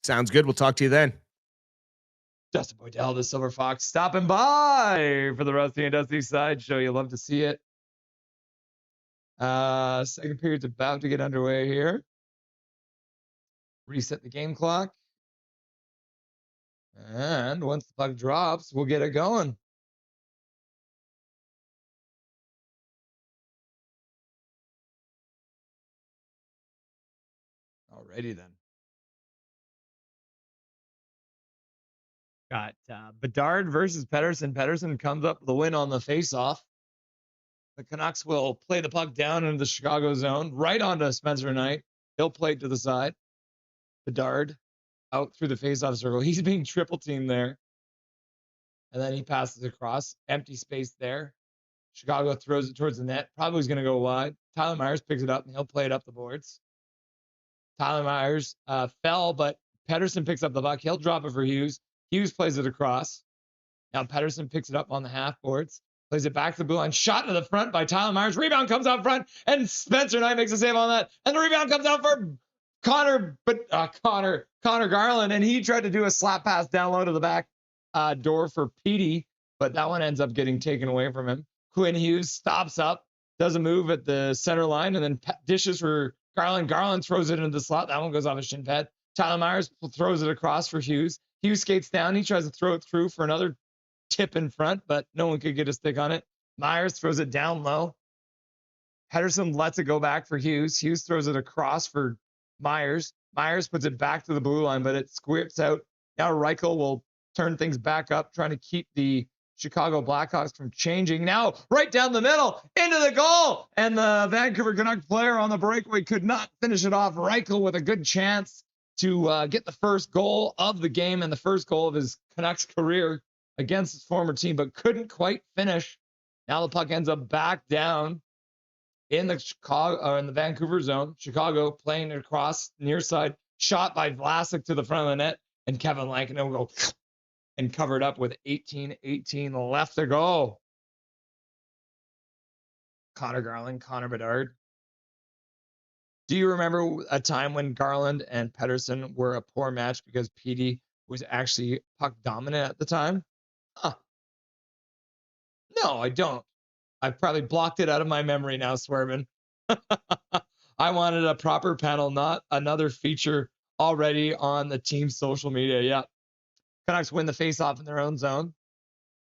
Sounds good. We'll talk to you then. Dustin Boydell, the Silver Fox, stopping by for the Rusty and Dusty Sideshow. You love to see it. Second period's about to get underway here. Reset the game clock. And once the puck drops, we'll get it going. Alrighty then. Got Bedard versus Pedersen. Pedersen comes up with a win on the faceoff. The Canucks will play the puck down into the Chicago zone, right onto Spencer Knight. He'll play it to the side. Bedard out through the faceoff circle. He's being triple teamed there. And then he passes across. Empty space there. Chicago throws it towards the net. Probably is going to go wide. Tyler Myers picks it up, and he'll play it up the boards. Tyler Myers fell, but Pedersen picks up the puck. He'll drop it for Hughes. Hughes plays it across. Now Pedersen picks it up on the half boards. Plays it back to the blue line. Shot to the front by Tyler Myers. Rebound comes out front, and Spencer Knight makes a save on that. And the rebound comes out for Connor Garland, and he tried to do a slap pass down low to the back door for Petey, but that one ends up getting taken away from him. Quinn Hughes stops up, does a move at the center line, and then dishes for Garland. Garland throws it into the slot. That one goes off his shin pad. Tyler Myers throws it across for Hughes. Hughes skates down. He tries to throw it through for another tip in front, but no one could get a stick on it. Myers throws it down low. Pedersen lets it go back for Hughes. Hughes throws it across for Myers. Myers puts it back to the blue line, but it squirts out. Now Reichel will turn things back up, trying to keep the Chicago Blackhawks from changing. Now right down the middle into the goal. And the Vancouver Canucks player on the breakaway could not finish it off. Reichel with a good chance to get the first goal of the game and the first goal of his Canucks career against his former team, but couldn't quite finish. Now the puck ends up back down in the Vancouver zone. Chicago playing it across near side, shot by Vlasic to the front of the net, and Kevin Lankinen will go and covered up with 18-18 left to go. Connor Garland, Connor Bedard. Do you remember a time when Garland and Pettersson were a poor match because PD was actually puck dominant at the time? Huh. No, I don't. I've probably blocked it out of my memory now, Swervin. I wanted a proper panel, not another feature already on the team's social media. Yeah. Canucks win the faceoff in their own zone.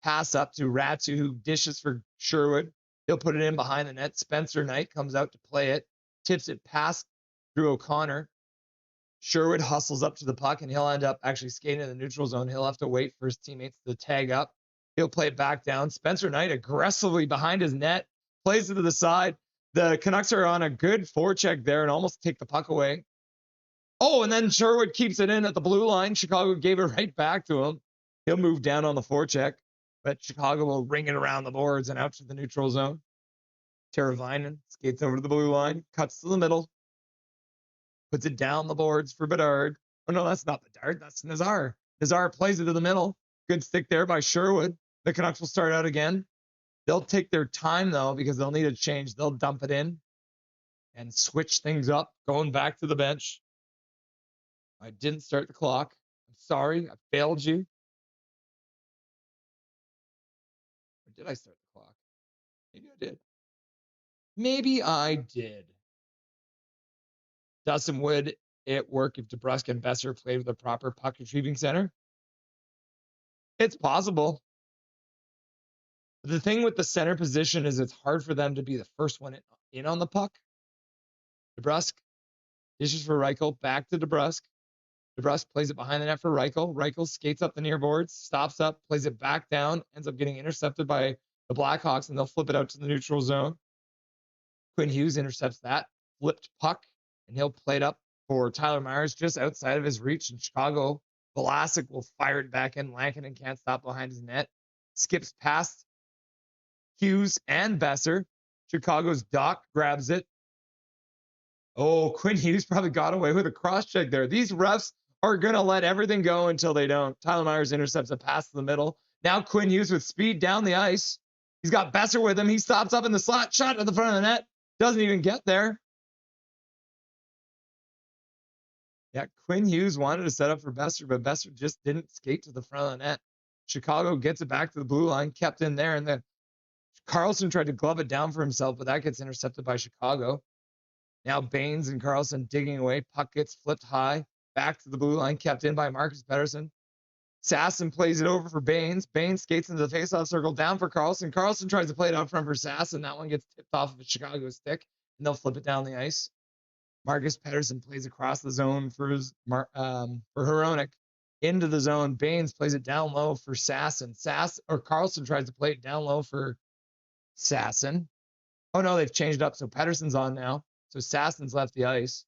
Pass up to Ratu, who dishes for Sherwood. He'll put it in behind the net. Spencer Knight comes out to play it. Tips it past Drew O'Connor. Sherwood hustles up to the puck, and he'll end up actually skating in the neutral zone. He'll have to wait for his teammates to tag up. He'll play it back down. Spencer Knight aggressively behind his net, plays it to the side. The Canucks are on a good forecheck there and almost take the puck away. Oh, and then Sherwood keeps it in at the blue line. Chicago gave it right back to him. He'll move down on the forecheck, but Chicago will ring it around the boards and out to the neutral zone. Teravainen skates over to the blue line, cuts to the middle, puts it down the boards for Bedard. Oh, no, that's not Bedard. That's Nazar. Nazar plays it to the middle. Good stick there by Sherwood. The Canucks will start out again. They'll take their time, though, because they'll need a change. They'll dump it in and switch things up, going back to the bench. I didn't start the clock. I'm sorry. I failed you. Or did I start the clock? Maybe I did. Maybe I did. Dustin, would it work if DeBrusk and Besser played with a proper puck retrieving center? It's possible. The thing with the center position is it's hard for them to be the first one in on the puck. DeBrusk dishes for Reichel, back to DeBrusk. DeBrusk plays it behind the net for Reichel. Reichel skates up the near boards, stops up, plays it back down, ends up getting intercepted by the Blackhawks, and they'll flip it out to the neutral zone. Quinn Hughes intercepts that flipped puck, and he'll play it up for Tyler Myers just outside of his reach in Chicago. Vlasic will fire it back in. Lankinen can't stop behind his net. Skips past Hughes and Besser. Chicago's Doc grabs it. Oh, Quinn Hughes probably got away with a cross-check there. These refs are going to let everything go until they don't. Tyler Myers intercepts a pass to the middle. Now Quinn Hughes with speed down the ice. He's got Besser with him. He stops up in the slot. Shot at the front of the net. Doesn't even get there. Yeah, Quinn Hughes wanted to set up for Besser, but Besser just didn't skate to the front of the net. Chicago gets it back to the blue line, kept in there, and then Carlson tried to glove it down for himself, but that gets intercepted by Chicago. Now Baines and Carlson digging away. Puck gets flipped high, back to the blue line, kept in by Marcus Pettersson. Sasson plays it over for Baines. Baines skates into the faceoff circle, down for Carlson. Carlson tries to play it out front for Sasson. That one gets tipped off of a Chicago stick, and they'll flip it down the ice. Marcus Pettersson plays across the zone for Hronek into the zone. Baines plays it down low for Sasson. Carlson tries to play it down low for Sasson. Oh no, they've changed up. So Pettersson's on now. So Sasson's left the ice.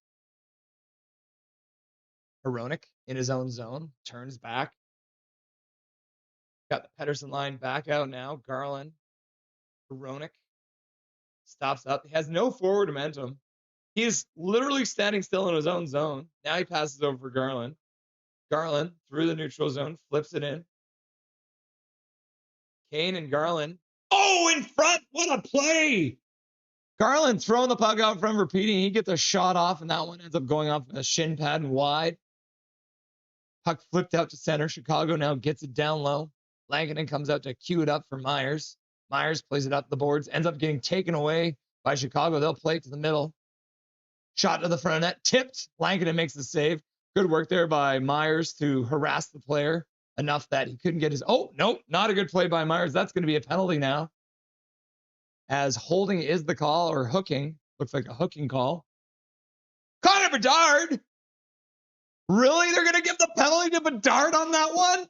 Hronek in his own zone, turns back. Got the Pettersson line back out now. Garland, Hronek stops up. He has no forward momentum. He is literally standing still in his own zone. Now he passes over for Garland. Garland through the neutral zone, flips it in. Kane and Garland. Oh, in front! What a play! Garland throwing the puck out front, repeating. He gets a shot off, and that one ends up going off a shin pad and wide. Puck flipped out to center. Chicago now gets it down low. Lankinen comes out to cue it up for Myers. Myers plays it up the boards, ends up getting taken away by Chicago. They'll play it to the middle. Shot to the front of net, tipped. Lankinen makes the save. Good work there by Myers to harass the player enough that he couldn't get his... Oh, no, not a good play by Myers. That's going to be a penalty now. As holding is the call, or hooking. Looks like a hooking call. Connor Bedard! Really? They're going to give the penalty to Bedard on that one?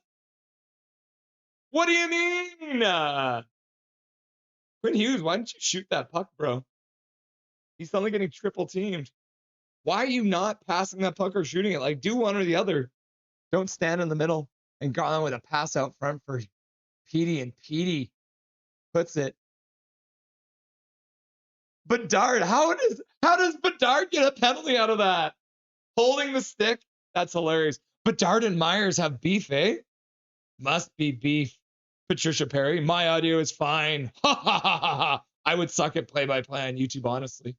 What do you mean? Quinn Hughes, why don't you shoot that puck, bro? He's suddenly getting triple teamed. Why are you not passing that puck or shooting it? Like, do one or the other. Don't stand in the middle. And Garland with a pass out front for Petey, and Petey puts it. Bedard, how does Bedard get a penalty out of that? Holding the stick? That's hilarious. Bedard and Myers have beef, eh? Must be beef. Patricia Perry, my audio is fine. Ha ha ha ha ha. I would suck at play-by-play on YouTube, honestly.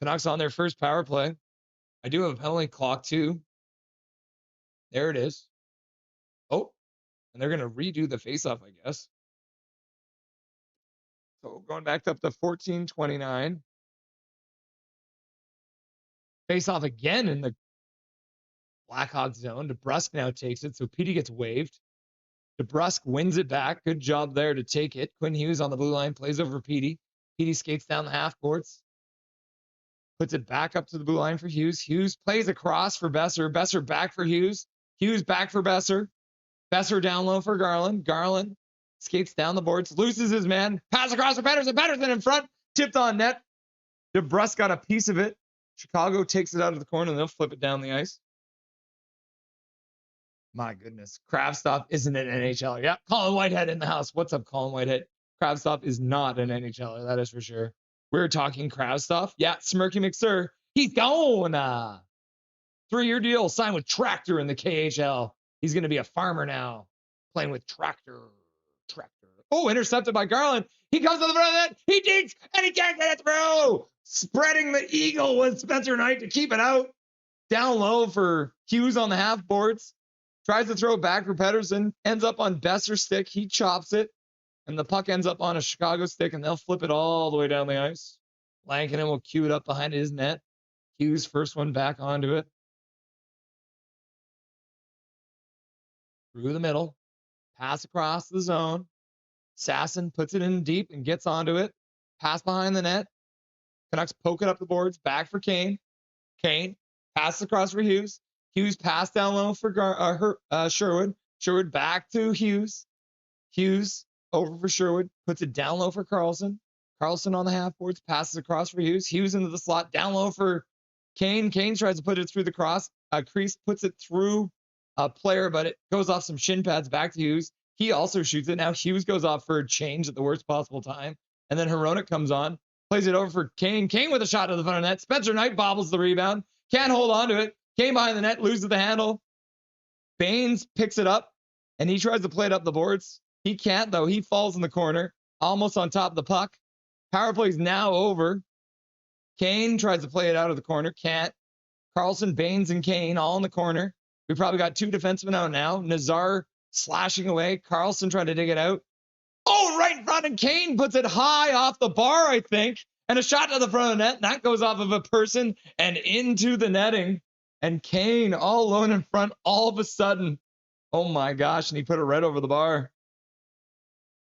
Canucks on their first power play. I do have a penalty clock too. There it is. Oh, and they're going to redo the faceoff, I guess. So going back up to 14:29. Faceoff again in the Blackhawks zone. DeBrusk now takes it, so Petey gets waved. DeBrusk wins it back. Good job there to take it. Quinn Hughes on the blue line plays over Petey. Petey skates down the half courts. Puts it back up to the blue line for Hughes. Hughes plays across for Besser. Besser back for Hughes. Hughes back for Besser. Besser down low for Garland. Garland skates down the boards. Loses his man. Pass across for Pedersen. Pedersen in front. Tipped on net. DeBrusk got a piece of it. Chicago takes it out of the corner and they'll flip it down the ice. My goodness. Kravtsov isn't an NHLer. Yep. Colin Whitehead in the house. What's up, Colin Whitehead? Kravtsov is not an NHLer. That is for sure. We're talking Kravtsov. Yeah. Smirky McSir. He's gone. 3-year deal signed with Tractor in the KHL. He's going to be a farmer now. Playing with Tractor. Oh, intercepted by Garland. He comes to the front of the net. He digs and he can't get it through. Spreading the eagle with Spencer Knight to keep it out. Down low for Hughes on the half boards. Tries to throw it back for Pedersen. Ends up on Besser's stick. He chops it. And the puck ends up on a Chicago stick, and they'll flip it all the way down the ice. Lankinen will cue it up behind his net. Hughes first one back onto it. Through the middle. Pass across the zone. Sasson puts it in deep and gets onto it. Pass behind the net. Canucks poke it up the boards. Back for Kane. Kane passes across for Hughes. Hughes pass down low for Sherwood. Sherwood back to Hughes. Hughes over for Sherwood. Puts it down low for Carlson. Carlson on the half boards. Passes across for Hughes. Hughes into the slot. Down low for Kane. Kane tries to put it through the crease. Puts it through a player, but it goes off some shin pads back to Hughes. He also shoots it. Now Hughes goes off for a change at the worst possible time. And then Hronek comes on. Plays it over for Kane. Kane with a shot to the front of the net. Spencer Knight bobbles the rebound. Can't hold on to it. Kane behind the net. Loses the handle. Baines picks it up. And he tries to play it up the boards. He can't, though. He falls in the corner. Almost on top of the puck. Power play's now over. Kane tries to play it out of the corner. Can't. Carlson, Baines, and Kane all in the corner. We probably got 2 defensemen out now. Nazar slashing away. Carlson trying to dig it out. Oh, right in front. And Kane puts it high off the bar, I think. And a shot to the front of the net. And that goes off of a person and into the netting. And Kane all alone in front all of a sudden. Oh my gosh. And he put it right over the bar.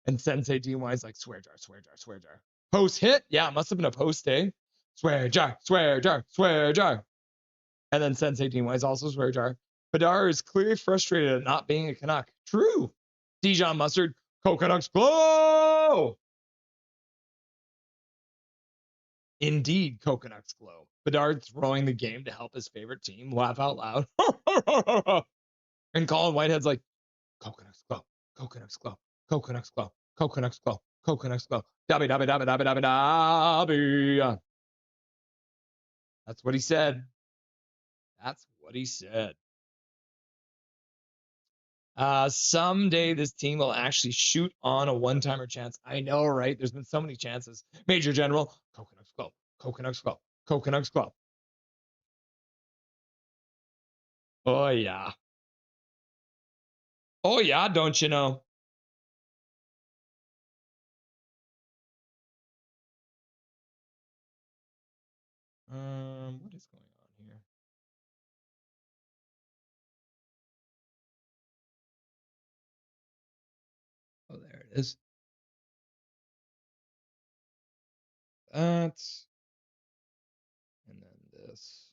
And Sensei DY's like, swear jar, swear jar, swear jar. Post hit? Yeah, it must have been a post, eh? Swear jar, swear jar, swear jar. And then Sensei DY's also swear jar. Bedard is clearly frustrated at not being a Canuck. True. Dijon Mustard. Canucks glow. Indeed, Canucks glow. Bedard throwing the game to help his favorite team. Laugh out loud. And Colin Whitehead's like, Canucks glow. Canucks glow. Canucks glow. Canucks glow. Canucks glow. Dabby, dabby, dabby, dabby, dabby, dabby. That's what he said. That's what he said. Someday this team will actually shoot on a one-timer chance. I know, right? There's been so many chances. Major General, Canucks glow. Canucks glow. Canucks glow. Oh, yeah. Oh, yeah, don't you know? What is going on here? Oh, there it is. That's, and then this.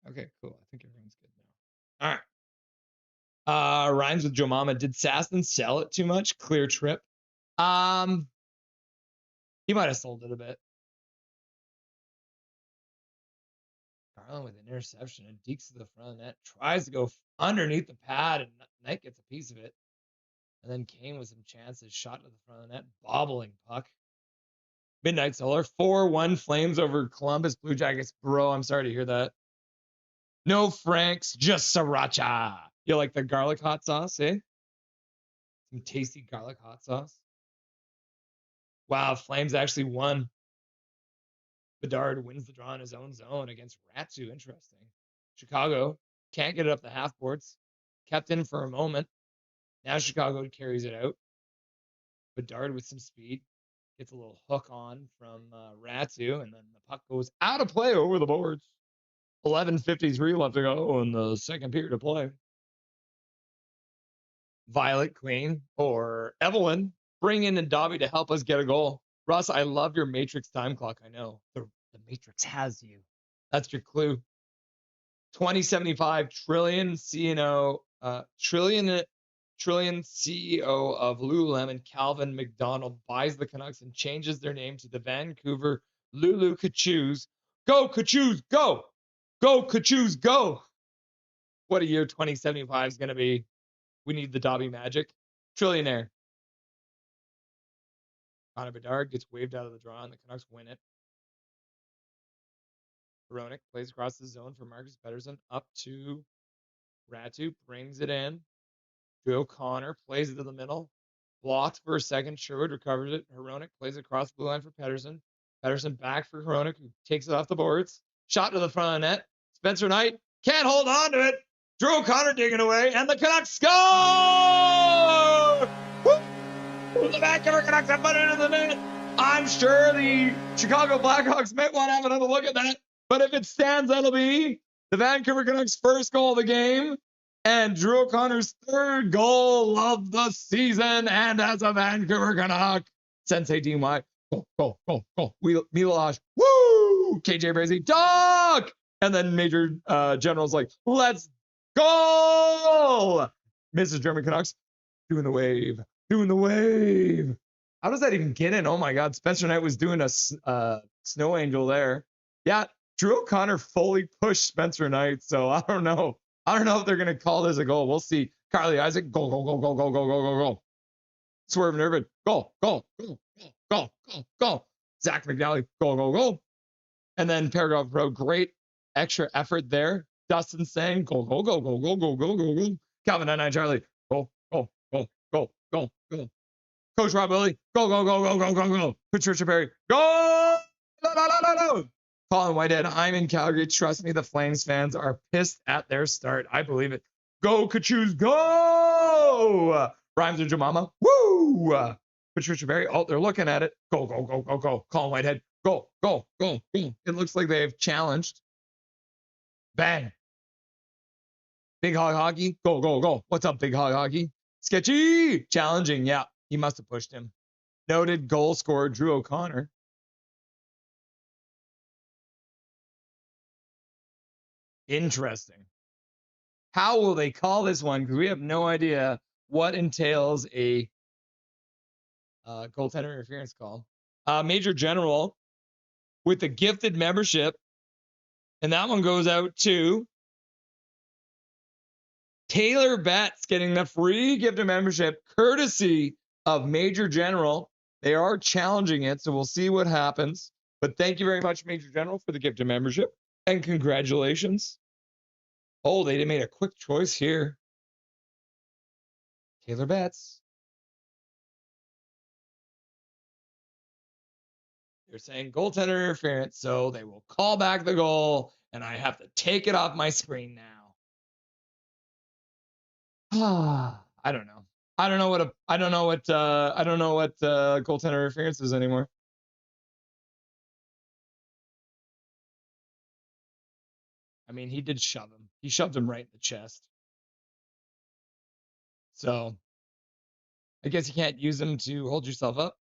Okay, cool. I think everyone's good All right. Rhymes with Joe Mama. Did Sasson sell it too much? Clear trip. He might have sold it a bit. Garland with an interception and Deeks to the front of the net. Tries to go underneath the pad and Knight gets a piece of it. And then Kane with some chances. Shot to the front of the net. Bobbling puck. Midnight Solar. 4-1 Flames over Columbus Blue Jackets. Bro, I'm sorry to hear that. No Franks, just sriracha. You like the garlic hot sauce, eh? Some tasty garlic hot sauce. Wow, Flames actually won. Bedard wins the draw in his own zone against Ratu. Interesting. Chicago can't get it up the half boards. Kept in for a moment. Now Chicago carries it out. Bedard with some speed. Gets a little hook on from Ratu, and then the puck goes out of play over the boards. 11:53 left to go in the second period of play. Violet Queen or Evelyn, bring in Dobby to help us get a goal. Russ, I love your Matrix time clock. I know. The Matrix has you. That's your clue. 2075 trillion trillion CEO of Lululemon, Calvin McDonald, buys the Canucks and changes their name to the Vancouver Lulu Cachoos. Go Cachoos, go! Go Cachoos, go! What a year 2075 is going to be. We need the Dobby magic. Trillionaire. Connor Bedard gets waved out of the draw and the Canucks win it. Veronic plays across the zone for Marcus Pettersson up to Ratu, brings it in. Joe Connor plays it to the middle. Blocked for a second. Sherwood recovers it. Veronic plays across the blue line for Pettersson. Pettersson back for Veronic, who takes it off the boards. Shot to the front of the net. Spencer Knight can't hold on to it. Drew O'Connor digging away, and the Canucks score! Woo! The Vancouver Canucks have put it into the net. I'm sure the Chicago Blackhawks might want to have another look at that. But if it stands, that'll be the Vancouver Canucks' first goal of the game and Drew O'Connor's third goal of the season. And as a Vancouver Canuck, Sensei DY, go, go, go, go. Milosh, woo! KJ Brazy, dog! And then Major General's like, let's go! Mrs. German Canucks, doing the wave, doing the wave. How does that even get in? Oh my God, Spencer Knight was doing a snow angel there. Yeah, Drew O'Connor fully pushed Spencer Knight, so I don't know. I don't know if they're going to call this a goal. We'll see. Carly Isaac, go, go, go, go, go, go, go, go, go. Swerve Nervid, go, go, go, go, go, go, go. Zach McNally, go, go, go. And then Paragraph Pro, great extra effort there. Dustin saying, go, go, go, go, go, go, go, go, go. Calvin 99 Charlie, go, go, go, go, go, go. Coach Rob Willie, go, go, go, go, go, go, go. Patricia Perry, go! No, no, no, no, no. Colin Whitehead, I'm in Calgary. Trust me, the Flames fans are pissed at their start. I believe it. Go, Cachoos, go! Rhymes with Jemama, woo! Patricia Berry, oh, they're looking at it. Go, go, go, go, go. Colin Whitehead, go, go, go, go. It looks like they've challenged. Bang. Big Hog Hockey, go, go, go. What's up, Big Hog Hockey? Sketchy! Challenging, yeah. He must have pushed him. Noted goal scorer Drew O'Connor. Interesting. How will they call this one? Because we have no idea what entails a goaltender interference call. Major General with the gifted membership. And that one goes out to Taylor Betts getting the free gifted membership courtesy of Major General. They are challenging it, so we'll see what happens. But thank you very much, Major General, for the gifted membership. And congratulations. Oh, they made a quick choice here. Taylor Betts. They're saying goaltender interference, so they will call back the goal, and I have to take it off my screen now. I don't know. I don't know what goaltender interference is anymore. I mean, he did shove him. He shoved him right in the chest. So, I guess you can't use him to hold yourself up.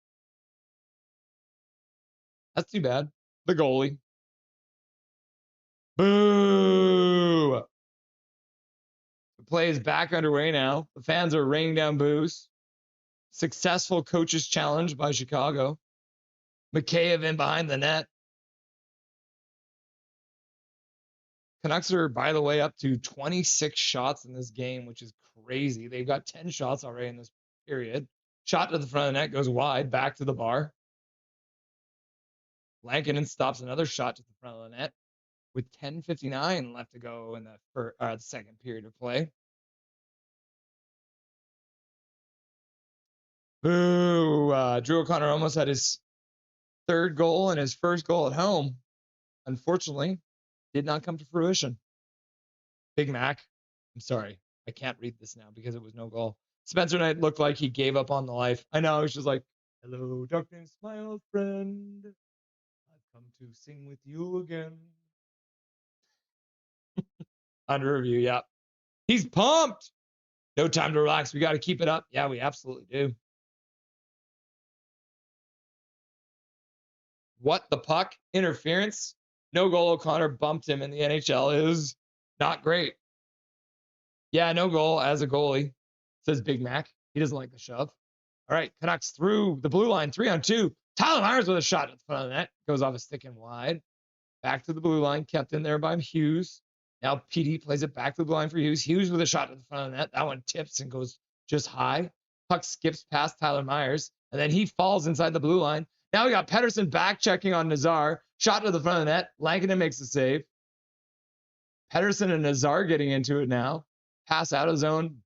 That's too bad. The goalie. Boo! play is back underway now. The fans are raining down boos. Successful coaches challenge by Chicago. Mikheyev in behind the net. Canucks are, by the way, up to 26 shots in this game, which is crazy. They've got 10 shots already in this period. Shot to the front of the net, goes wide, back to the bar. Lankinen stops another shot to the front of the net with 10:59 left to go in the second period of play. Boo! Drew O'Connor almost had his third goal and his first goal at home. Unfortunately, did not come to fruition. Big Mac, I'm sorry. I can't read this now because it was no goal. Spencer Knight looked like he gave up on the life. I know, he's just like, hello, darkness, my old friend. I've come to sing with you again. Under review, yeah. He's pumped. No time to relax. We got to keep it up. Yeah, we absolutely do. What the puck? Interference? No goal. O'Connor bumped him in the NHL. Is not great. Yeah, no goal as a goalie, says Big Mac. He doesn't like the shove. All right, Canucks through the blue line, 3-on-2. Tyler Myers with a shot at the front of the net. Goes off a stick and wide. Back to the blue line, kept in there by Hughes. Now PD plays it back to the blue line for Hughes. Hughes with a shot at the front of the net. That one tips and goes just high. Puck skips past Tyler Myers, and then he falls inside the blue line. Now we got Pettersson back checking on Nazar. Shot to the front of the net. Lankinen makes the save. Pettersson and Nazar getting into it now. Pass out of zone.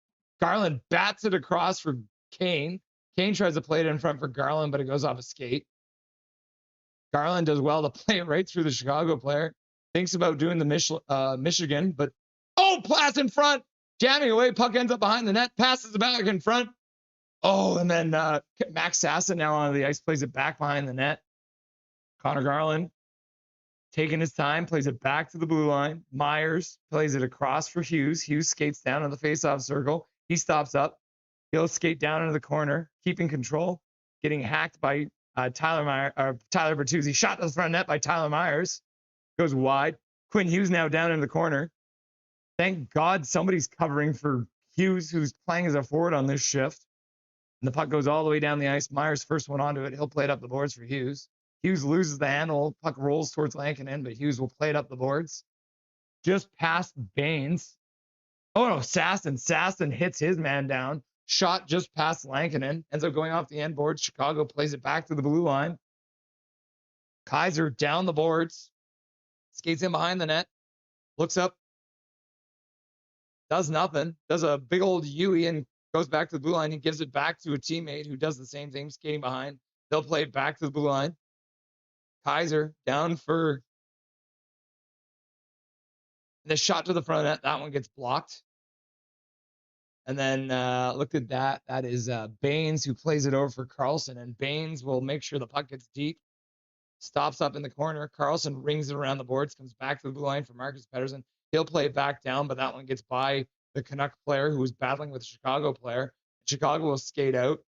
Garland bats it across for Kane. Kane tries to play it in front for Garland, but it goes off a skate. Garland does well to play it right through the Chicago player. Thinks about doing the Michigan, but Plass in front. Jamming away. Puck ends up behind the net. Passes it back in front. Oh, and then Max Sasson now on the ice plays it back behind the net. Connor Garland taking his time, plays it back to the blue line. Myers plays it across for Hughes. Hughes skates down on the faceoff circle. He stops up. He'll skate down into the corner, keeping control. Getting hacked by Tyler Bertuzzi. Shot to the front net by Tyler Myers. Goes wide. Quinn Hughes now down in the corner. Thank God somebody's covering for Hughes, who's playing as a forward on this shift. And the puck goes all the way down the ice. Myers first one onto it. He'll play it up the boards for Hughes. Hughes loses the handle. Puck rolls towards Lankinen, but Hughes will play it up the boards. Just past Baines. Oh no, Sasson. Sasson hits his man down. Shot just past Lankinen. Ends up going off the end board. Chicago plays it back to the blue line. Kaiser down the boards. Skates in behind the net. Looks up. Does nothing. Does a big old Yui and goes back to the blue line. He gives it back to a teammate who does the same thing, skating behind. They'll play it back to the blue line. Kaiser down for the shot to the front of net. That one gets blocked. And then look at that. That is Baines who plays it over for Carlson. And Baines will make sure the puck gets deep. Stops up in the corner. Carlson rings it around the boards. Comes back to the blue line for Marcus Pettersson. He'll play it back down, but that one gets by the Canuck player who was battling with the Chicago player. Chicago will skate out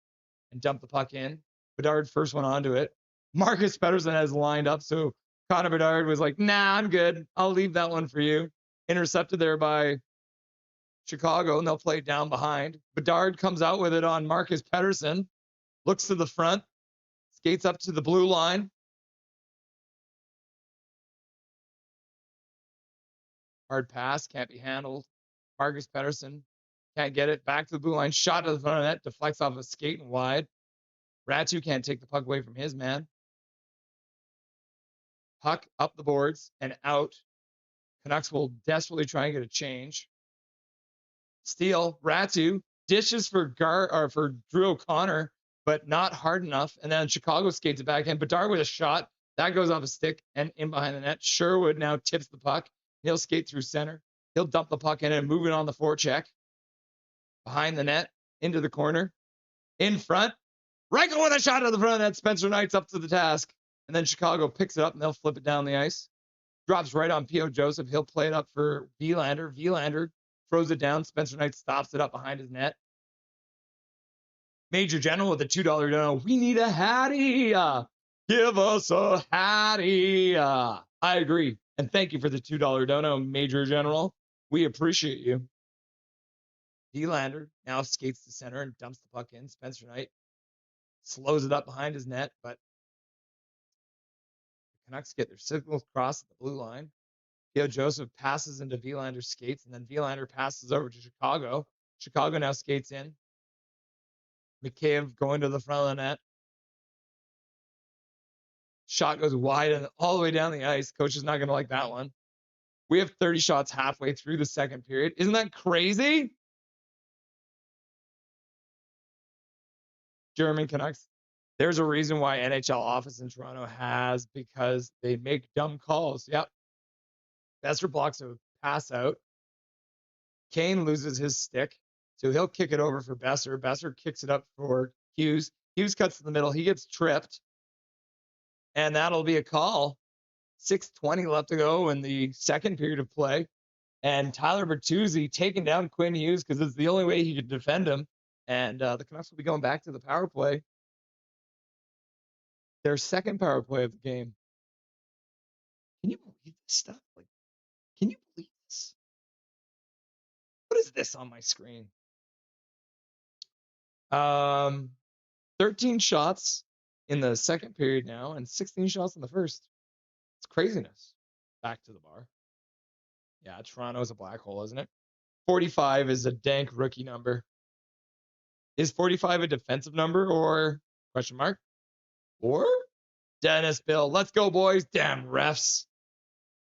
and dump the puck in. Bedard first one onto it. Marcus Pettersson has lined up, so Connor Bedard was like, nah, I'm good. I'll leave that one for you. Intercepted there by Chicago, and they'll play it down behind. Bedard comes out with it on Marcus Pettersson. Looks to the front. Skates up to the blue line. Hard pass, can't be handled. Marcus Pettersson can't get it. Back to the blue line. Shot to the front of the net. Deflects off a skate and wide. Ratu can't take the puck away from his man. Puck up the boards and out. Canucks will desperately try and get a change. Steal. Ratu dishes for Drew O'Connor, but not hard enough. And then Chicago skates it back in. Bedard with a shot. That goes off a stick and in behind the net. Sherwood now tips the puck. He'll skate through center. He'll dump the puck in and move it on the forecheck. Behind the net. Into the corner. In front. Reichel with a shot to the front of the net. Spencer Knight's up to the task. And then Chicago picks it up and they'll flip it down the ice. Drops right on P.O. Joseph. He'll play it up for Vilander. Vilander throws it down. Spencer Knight stops it up behind his net. Major General with a $2 dono. We need a Hattie. Give us a Hattie. I agree. And thank you for the $2 dono, Major General. We appreciate you. Vilander now skates to center and dumps the puck in. Spencer Knight slows it up behind his net, but the Canucks get their signals crossed at the blue line. Theo Joseph passes into Vilander's skates, and then Vilander passes over to Chicago. Chicago now skates in. McCabe going to the front of the net. Shot goes wide and all the way down the ice. Coach is not going to like that one. We have 30 shots halfway through the second period. Isn't that crazy? German Canucks. There's a reason why NHL office in Toronto has, because they make dumb calls. Yep. Besser blocks a pass out. Kane loses his stick, so he'll kick it over for Besser. Besser kicks it up for Hughes. Hughes cuts to the middle. He gets tripped, and that'll be a call. 6:20 left to go in the second period of play, and Tyler Bertuzzi taking down Quinn Hughes because it's the only way he could defend him, and the Canucks will be going back to the power play. Their second power play of the game. Can you believe this stuff? Like, can you believe this? What is this on my screen? 13 shots in the second period now and 16 shots in the first. It's craziness. Back to the bar. Yeah, Toronto is a black hole, isn't it? 45 is a dank rookie number. Is 45 a defensive number or question mark? Or Dennis Bill. Let's go, boys. Damn refs.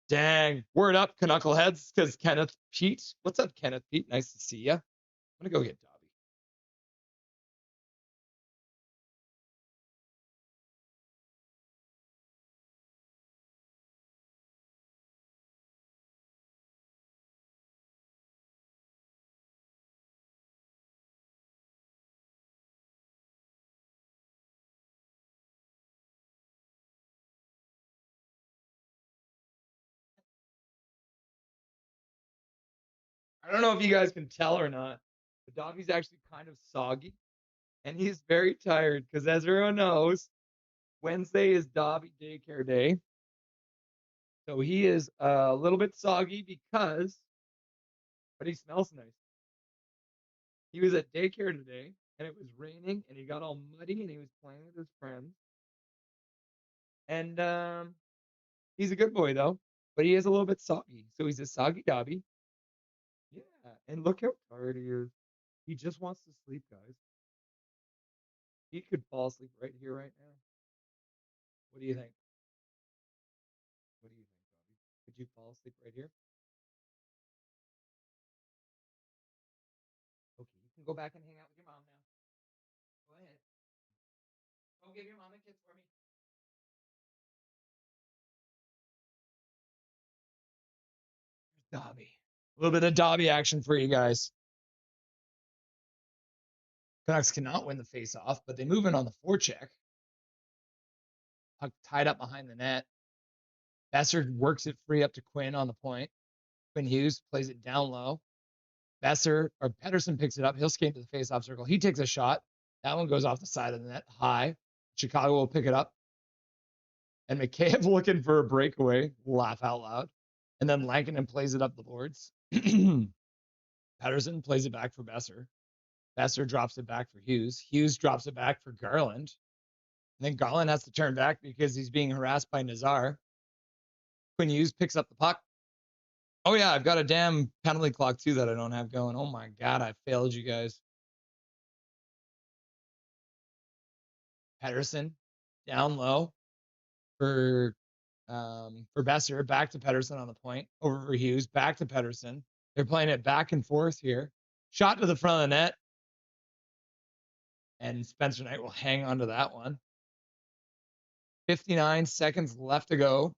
Dang. Word up, Knuckleheads, because Kenneth Pete. What's up, Kenneth Pete? Nice to see you. I'm going to go get Dobby. I don't know if you guys can tell or not, but Dobby's actually kind of soggy, and he's very tired because, as everyone knows, Wednesday is Dobby daycare day. So he is a little bit soggy because, but he smells nice. He was at daycare today, and it was raining, and he got all muddy, and he was playing with his friends. And he's a good boy, though, but he is a little bit soggy. So he's a soggy Dobby. Yeah, and look how tired he is. He just wants to sleep, guys. He could fall asleep right here, right now. What do you think? What do you think, Dobby? Could you fall asleep right here? Okay, you can go back and hang out with your mom now. Go ahead. Go give your mom a kiss for me. Dobby. A little bit of Dobby action for you guys. Canucks cannot win the face-off, but they move in on the forecheck. Puck tied up behind the net. Besser works it free up to Quinn on the point. Quinn Hughes plays it down low. Pedersen picks it up. He'll skate to the face-off circle. He takes a shot. That one goes off the side of the net high. Chicago will pick it up. And McCabe looking for a breakaway. Laugh out loud. And then Lankinen plays it up the boards. Pedersen plays it back for Besser. Besser drops it back for Hughes. Hughes drops it back for Garland. And then Garland has to turn back because he's being harassed by Nazar. Quinn Hughes picks up the puck. Oh, yeah, I've got a damn penalty clock, too, that I don't have going. Oh, my God, I failed you guys. Pedersen down low for Besser. Back to Pedersen on the point. Over for Hughes. Back to Pedersen. They're playing it back and forth here. Shot to the front of the net. And Spencer Knight will hang on to that one. 59 seconds left to go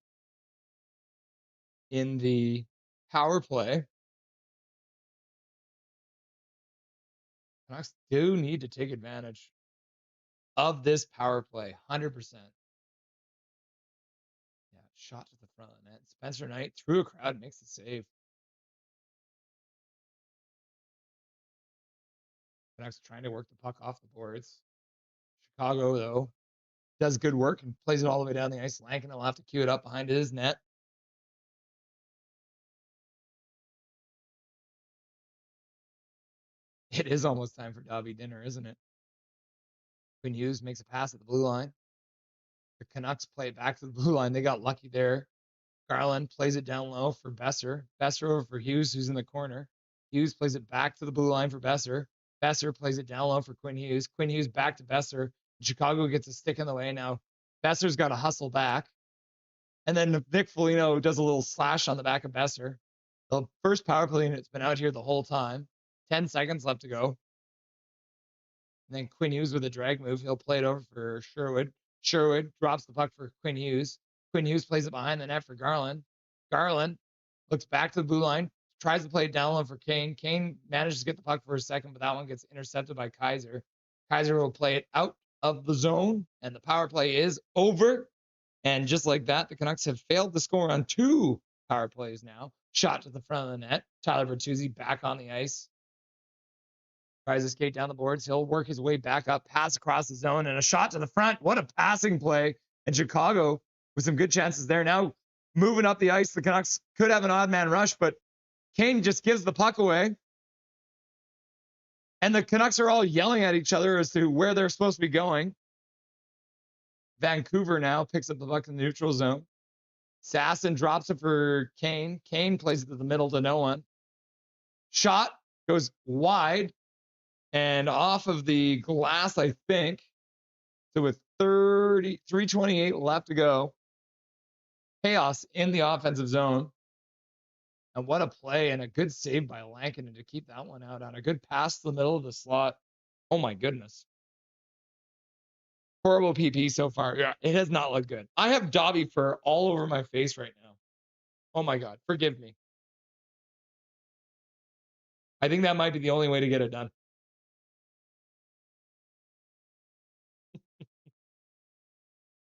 in the power play. Canucks do need to take advantage of this power play. 100%. Yeah, shot to the front of the net. Spencer Knight through a crowd makes the save. Canucks trying to work the puck off the boards. Chicago, though, does good work and plays it all the way down the ice. Lankinen will have to cue it up behind his net. It is almost time for Dobby dinner, isn't it? Quinn Hughes makes a pass at the blue line. The Canucks play it back to the blue line. They got lucky there. Garland plays it down low for Besser. Besser over for Hughes, who's in the corner. Hughes plays it back to the blue line for Besser. Besser plays it down low for Quinn Hughes. Quinn Hughes back to Besser. Chicago gets a stick in the way now. Besser's got to hustle back. And then Nick Foligno does a little slash on the back of Besser. The first power play unit's been out here the whole time. 10 seconds left to go. And then Quinn Hughes with a drag move. He'll play it over for Sherwood. Sherwood drops the puck for Quinn Hughes. Quinn Hughes plays it behind the net for Garland. Garland looks back to the blue line, tries to play it down low for Kane. Kane manages to get the puck for a second, but that one gets intercepted by Kaiser. Kaiser will play it out of the zone, and the power play is over. And just like that, the Canucks have failed to score on 2 power plays now. Shot to the front of the net. Tyler Bertuzzi back on the ice. Tries to skate down the boards. He'll work his way back up, pass across the zone, and a shot to the front. What a passing play. And Chicago with some good chances there. Now moving up the ice, the Canucks could have an odd man rush, but Kane just gives the puck away. And the Canucks are all yelling at each other as to where they're supposed to be going. Vancouver now picks up the puck in the neutral zone. Sasson drops it for Kane. Kane plays it to the middle to no one. Shot goes wide and off of the glass, I think. So with 3:28 left to go. Chaos in the offensive zone. And what a play and a good save by Lankinen to keep that one out on a good pass to the middle of the slot. Oh my goodness. Horrible PP so far. Yeah, it has not looked good. I have Dobby fur all over my face right now. Oh my God, forgive me. I think that might be the only way to get it done.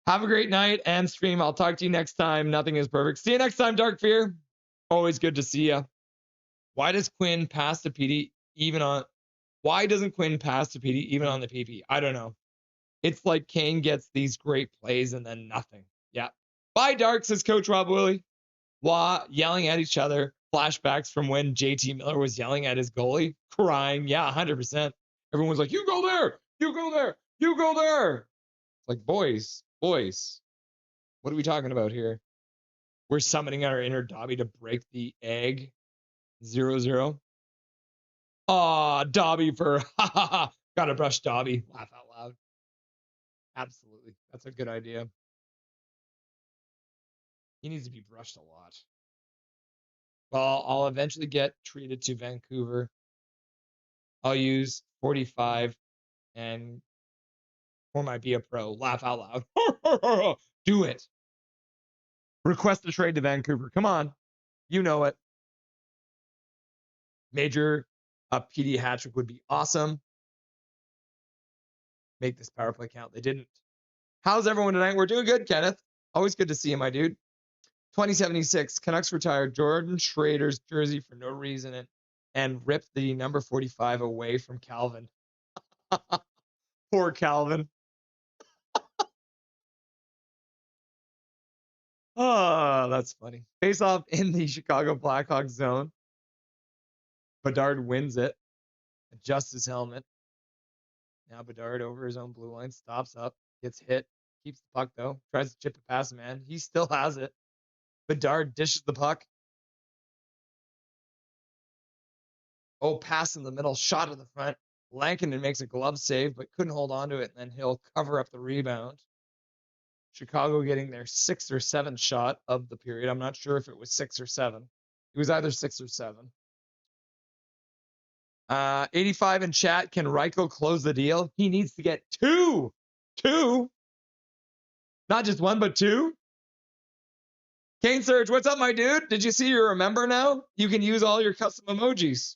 Have a great night and stream. I'll talk to you next time. Nothing is perfect. See you next time, Dark Fear. Always good to see you. Why does Quinn pass to PD even on? Why doesn't Quinn pass to PD even on the PP? I don't know. It's like Kane gets these great plays and then nothing. Yeah. Bye, Dark, says Coach Rob Willie. Wah, yelling at each other. Flashbacks from when JT Miller was yelling at his goalie, crying. Yeah, 100%. Everyone was like, you go there, you go there, you go there. It's like, boys, what are we talking about here? We're summoning our inner Dobby to break the egg. 0-0. Aw, Dobby for ha ha ha. Gotta brush Dobby. Laugh out loud. Absolutely. That's a good idea. He needs to be brushed a lot. Well, I'll eventually get treated to Vancouver. I'll use 45 and or might be a pro. Laugh out loud. Do it. Request a trade to Vancouver. Come on. You know it. Major PD hat-trick would be awesome. Make this power play count. They didn't. How's everyone tonight? We're doing good, Kenneth. Always good to see you, my dude. 2076. Canucks retired Jordan Schrader's jersey for no reason and ripped the number 45 away from Calvin. Poor Calvin. Oh, that's funny. Face off in the Chicago Blackhawks zone. Bedard wins it. Adjusts his helmet. Now Bedard over his own blue line. Stops up. Gets hit. Keeps the puck, though. Tries to chip it past man. He still has it. Bedard dishes the puck. Oh, pass in the middle. Shot at the front. Lankinen makes a glove save, but couldn't hold on to it. And then he'll cover up the rebound. Chicago getting their 6th or 7th shot of the period. I'm not sure if it was 6 or 7. It was either 6 or 7. 85 in chat. Can Reichel close the deal? He needs to get 2. 2. Not just 1, but 2. Kane Surge, what's up, my dude? Did you see you're a member now? You can use all your custom emojis.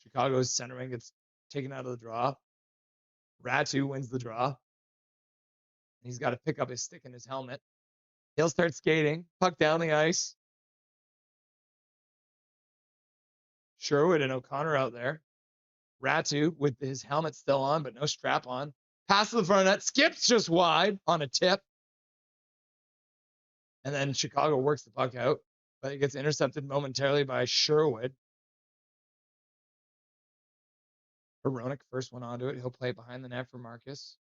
Chicago's centering gets taken out of the draw. Ratu wins the draw. He's got to pick up his stick and his helmet. He'll start skating. Puck down the ice. Sherwood and O'Connor out there. Ratu with his helmet still on, but no strap on. Pass to the front of net. Skips just wide on a tip. And then Chicago works the puck out. but it gets intercepted momentarily by Sherwood. Hronek, first one onto it. He'll play behind the net for Marcus.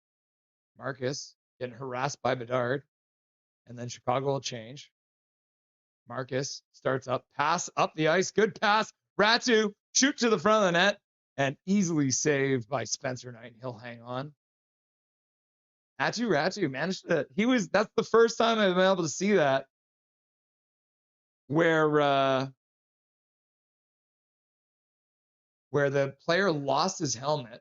Marcus getting harassed by Bedard. And then Chicago will change. Marcus starts up, pass up the ice. Good pass. Ratu, shoot to the front of the net. And easily saved by Spencer Knight. He'll hang on. Ratu managed to, that's the first time I've been able to see that. Where the player lost his helmet.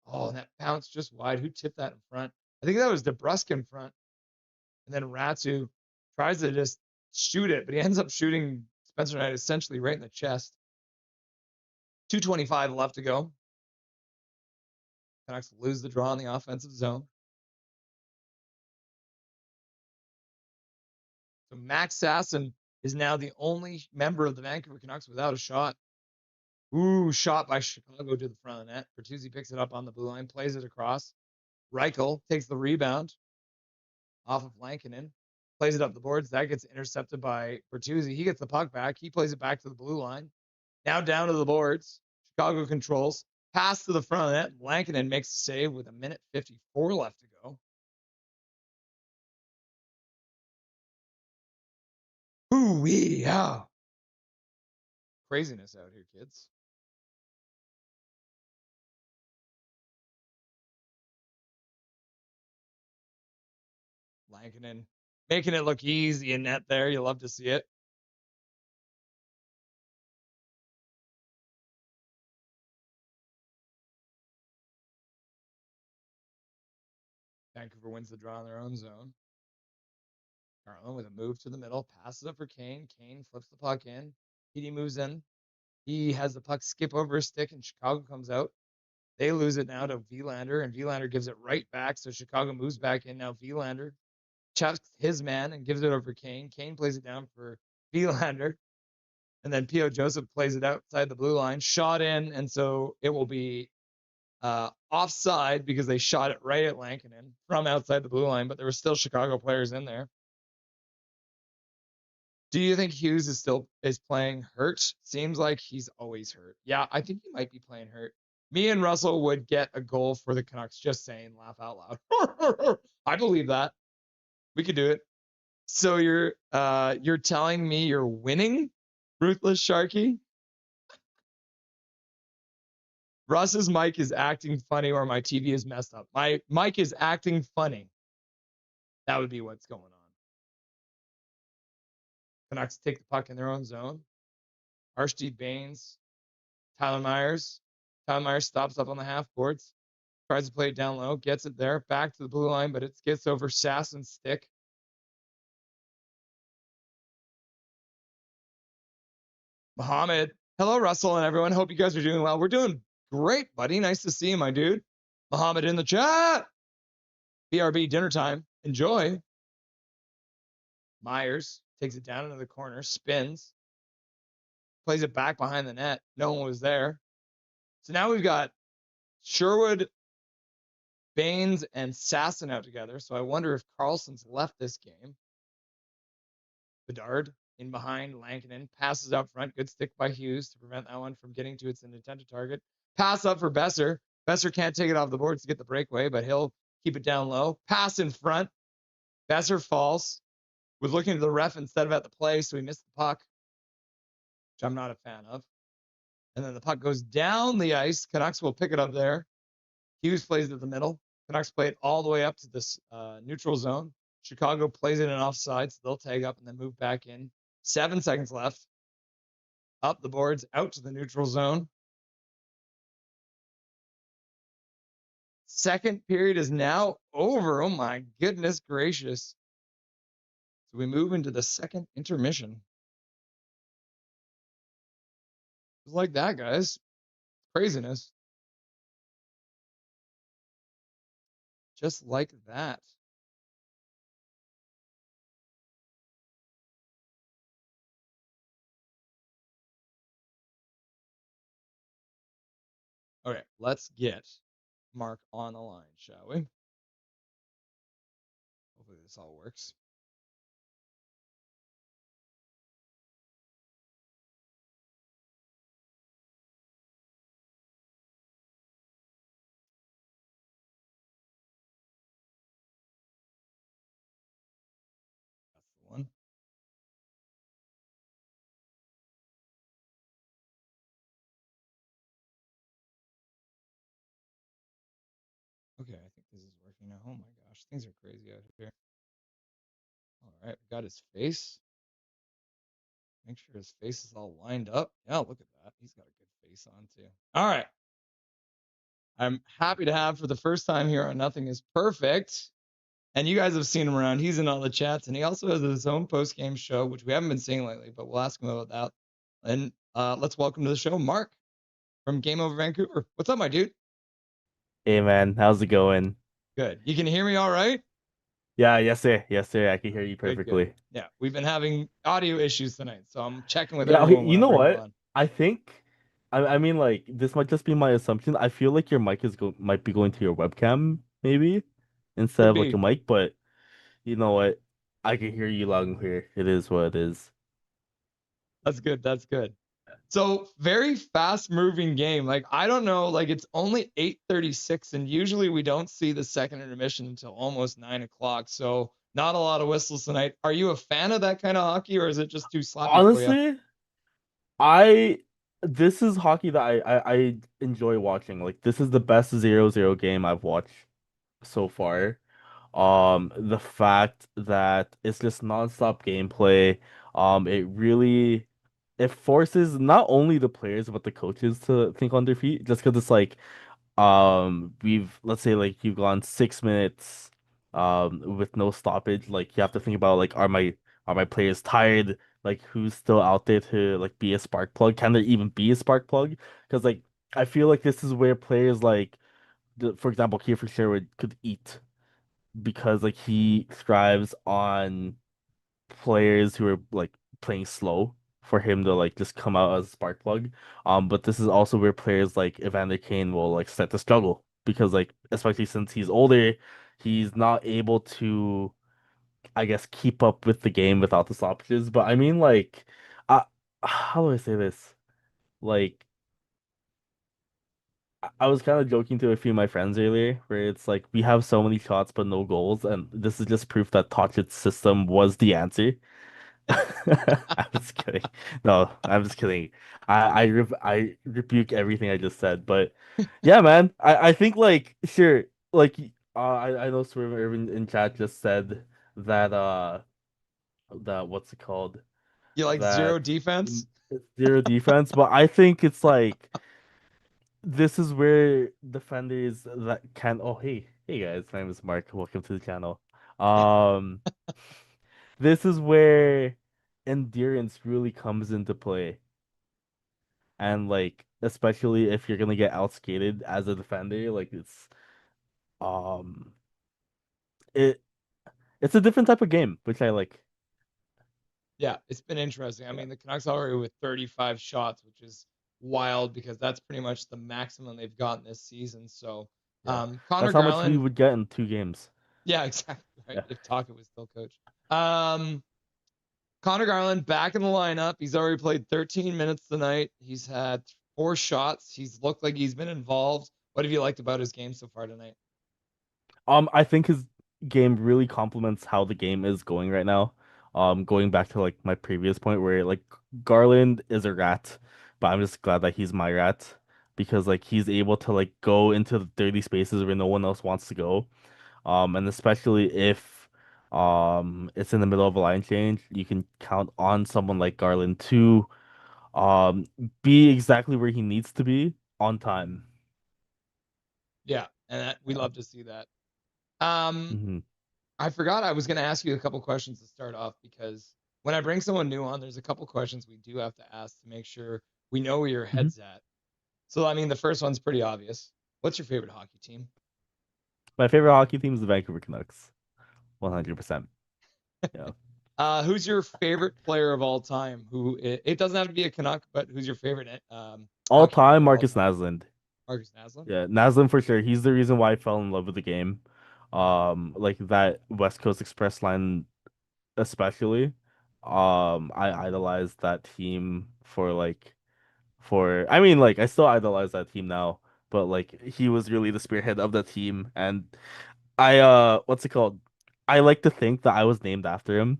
Oh, and that bounced just wide. Who tipped that in front? I think that was DeBrusque in front. And then Ratu tries to just shoot it, but he ends up shooting Spencer Knight essentially right in the chest. 2:25 left to go. Canucks lose the draw in the offensive zone. So Max Sasson is now the only member of the Vancouver Canucks without a shot. Ooh, shot by Chicago to the front of the net. Bertuzzi picks it up on the blue line, plays it across. Reichel takes the rebound off of Lankinen, plays it up the boards. That gets intercepted by Bertuzzi. He gets the puck back. He plays it back to the blue line. Now down to the boards. Chicago controls. Pass to the front of the net. Lankinen makes a save with 1:54 left to go. Ooh-wee, yeah. Craziness out here, kids. Lankinen making it look easy in net there. You love to see it. Vancouver wins the draw in their own zone. Garland with a move to the middle, passes up for Kane. Kane flips the puck in. Petey moves in. He has the puck skip over his stick, and Chicago comes out. They lose it now to Vilander, and Vilander gives it right back. So Chicago moves back in. Now Vilander chucks his man and gives it over Kane. Kane plays it down for Vilander. And then P.O. Joseph plays it outside the blue line. Shot in, and so it will be offside because they shot it right at Lankinen from outside the blue line, but there were still Chicago players in there. Do you think Hughes is playing hurt? Seems like he's always hurt. Yeah, I think he might be playing hurt. Me and Russell would get a goal for the Canucks. Just saying, laugh out loud. I believe that. We could do it. So you're telling me you're winning, Ruthless Sharky? Russ's mic is acting funny, or my TV is messed up. My mic is acting funny. That would be what's going on. Canucks take the puck in their own zone. Archie Baines, Tyler Myers. Tyler Myers stops up on the half boards, tries to play it down low, gets it there, back to the blue line, but it gets over Sasson's stick. Mohammed. Hello, Russell and everyone. Hope you guys are doing well. We're doing great, buddy. Nice to see you, my dude. Mohammed in the chat. BRB dinner time. Enjoy. Myers takes it down into the corner, spins, plays it back behind the net. No one was there. So now we've got Sherwood, Baines, and Sasson out together. So I wonder if Carlson's left this game. Bedard in behind, Lankinen passes out front. Good stick by Hughes to prevent that one from getting to its intended target. Pass up for Besser. Besser can't take it off the boards to get the breakaway, but he'll keep it down low. Pass in front. Besser falls. Was looking to the ref instead of at the play, so he missed the puck, which I'm not a fan of. And then the puck goes down the ice. Canucks will pick it up there. Hughes plays it in the middle. Canucks play it all the way up to this neutral zone. Chicago plays it in offside, so they'll tag up and then move back in. 7 seconds left. Up the boards, out to the neutral zone. Second period is now over. Oh my goodness gracious. So we move into the second intermission. Just like that, guys. Craziness. Just like that. Okay, let's get Mark on the line, shall we? Hopefully this all works. Okay, I think this is working now. Oh my gosh, things are crazy out here. All right, we got his face. Make sure his face is all lined up. Yeah, look at that. He's got a good face on too. All right. I'm happy to have for the first time here on Nothing is Perfect. And you guys have seen him around. He's in all the chats, and he also has his own post-game show, which we haven't been seeing lately, but we'll ask him about that. And let's welcome to the show Mark from Game Over Vancouver. What's up, my dude? Hey man, how's it going? Good. You can hear me all right? Yeah, yes sir. Yes sir. I can hear you Good, perfectly. good. Yeah, we've been having audio issues tonight, so I'm checking with Yeah, everyone. okay, you know whenever I'm what? on. I think I mean like this might just be my assumption. I feel like your mic might be going to your webcam maybe instead Could of like be. a mic, but you know what? I can hear you loud and clear. It is what it is. That's good. That's good. So very fast moving game. Like, I don't know, like it's only 8:36, and usually we don't see the second intermission until almost 9 o'clock. So not a lot of whistles tonight. Are you a fan of that kind of hockey, or is it just too sloppy for you? Honestly, I this is hockey that I enjoy watching. Like this is the best 0-0 game I've watched so far. The fact that it's just nonstop gameplay, it forces not only the players but the coaches to think on their feet just because it's like let's say like you've gone 6 minutes with no stoppage, like you have to think about like are my players tired, like who's still out there to like be a spark plug, can there even be a spark plug? Because like I feel like this is where players like for example Kiefer Sherwood could eat because like he thrives on players who are like playing slow for him to like just come out as a spark plug. But this is also where players like Evander Kane will like start to struggle because like especially since he's older, he's not able to, I guess, keep up with the game without the stoppages. But I mean like how do I say this? Like I was kind of joking to a few of my friends earlier, where it's like we have so many shots but no goals, and this is just proof that Toch's system was the answer. I'm just kidding. No, I'm just kidding. I rebuke everything I just said, but yeah, man. I think like sure, like I know Swerve Irvin in chat just said that that what's it called? You like zero That defense? zero defense, but I think it's like this is where defenders that can hey guys, my name is Mark. Welcome to the channel. Um this is where endurance really comes into play. And like especially if you're gonna get outskated as a defender, like um it it's a different type of game, which I like. Yeah, it's been interesting. I mean, the Canucks already with 35 shots, which is wild because that's pretty much the maximum they've gotten this season. So, Connor That's how much we Garland. would get in 2 games. Yeah, exactly. Right. Yeah. If Taka was still coach. Connor Garland back in the lineup. He's already played 13 minutes tonight. He's had 4 shots. He's looked like he's been involved. What have you liked about his game so far tonight? I think his game really complements how the game is going right now. Going back to like my previous point where like Garland is a rat, but I'm just glad that he's my rat because like he's able to like go into the dirty spaces where no one else wants to go. And especially if it's in the middle of a line change, you can count on someone like Garland to um be exactly where he needs to be on time. Yeah, and we love to see that. Mhm. I forgot I was going to ask you a couple questions to start off because when I bring someone new on, there's a couple questions we do have to ask to make sure we know where your head's at. So, I mean, the first one's pretty obvious. What's your favorite hockey team? My favorite hockey team is the Vancouver Canucks. 100%. Yeah. Who's your favorite player of all time? Who it doesn't have to be a Canuck, but who's your favorite All hockey player time, of Marcus all time? Naslund. Marcus Naslund? Yeah, Naslund for sure. He's the reason why I fell in love with the game. Like that West Coast Express line especially. I idolized that team I mean like I still idolize that team now, but like he was really the spearhead of the team, and what's it called? I like to think that I was named after him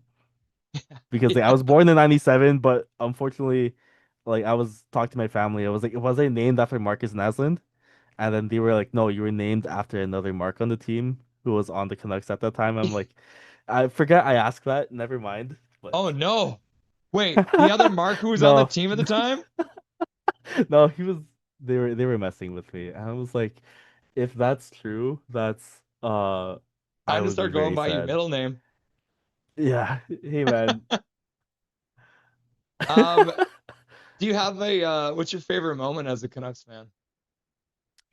because like, I was born in 97, but unfortunately like I was talking to my family. I was like, was I named after Marcus Naslund? And then they were like, no, you were named after another Mark on the team who was on the Canucks at that time. I'm like, I forget I asked that. Never mind. But Oh no. Wait, the other Mark who was on the no, team at the time? no, he was. They were messing with me, and I was like, if that's true, that's I Time to would be start going very by your sad. middle name. Yeah. Hey man. Um, do you have a what's your favorite moment as a Canucks fan?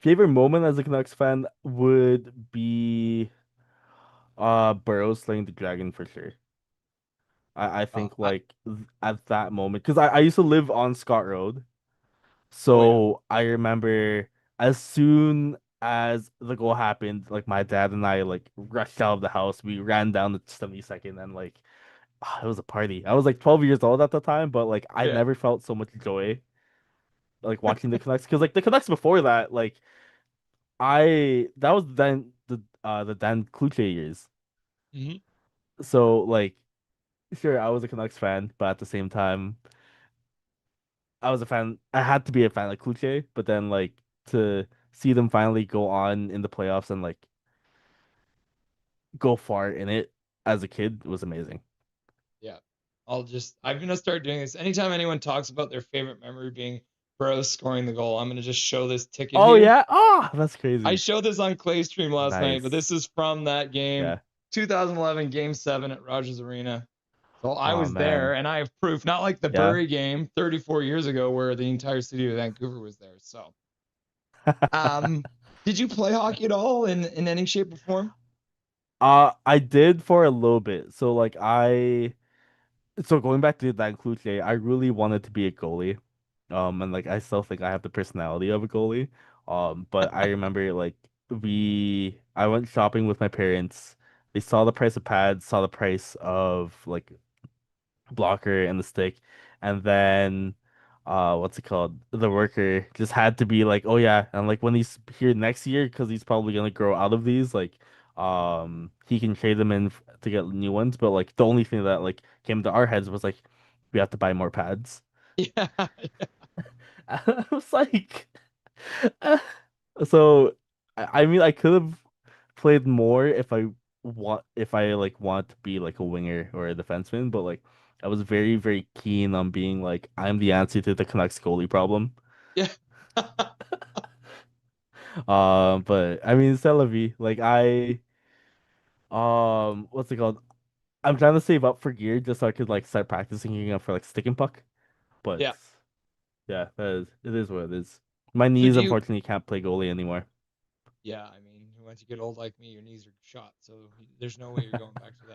Favorite moment as a Canucks fan would be Burrow slaying the dragon for sure. I think like at that moment, because I used to live on Scott Road. So I remember as soon as the goal happened, like my dad and I like rushed out of the house. We ran down the 72nd and like it was a party. I was like 12 years old at the time, but like I Yeah. never felt so much joy like watching the Canucks because like the Canucks before that, like I that was then the Dan Kluche years. Mhm. So like sure I was a Canucks fan, but at the same time I was a fan. I had to be a fan like Kluche, but then like to see them finally go on in the playoffs and like go far in it as a kid was amazing. Yeah. I'm gonna start doing this. Anytime anyone talks about their favorite memory being Burrow scoring the goal, I'm gonna just show this ticket Oh here. yeah, oh that's I crazy. showed this on Clay's stream last night, but this Nice. is from that game, Yeah. 2011 Game 7 at Rogers Arena. So I Oh was there, man. and I have proof, not like the Yeah. Bury game 34 years ago where the entire city of Vancouver was there. So, did you play hockey at all in any shape or form? I did for a little bit. So going back to that Kluche, I really wanted to be a goalie. And like I still think I have the personality of a goalie. But I remember like I went shopping with my parents. They saw the price of pads, saw the price of like blocker and the stick, and then what's it called? The worker just had to be like, oh yeah, and like when he's here next year, because he's probably gonna grow out of these, like he can trade them in to get new ones. But like the only thing that like came to our heads was like we have to buy more pads. Yeah. I was like, so I mean, I could have played more if I like want to be like a winger or a defenseman, but like I was very, very keen on being like I'm the answer to the Canucks goalie problem. Yeah. But I mean, c'est la vie. Like what's it called? I'm trying to save up for gear just so I could like start practicing again for like stick and puck. But Yeah. yeah, it is what it is. My So knees do you? unfortunately can't play goalie anymore. Yeah, I mean, once you get old like me, your knees are shot, so there's no way you're going back to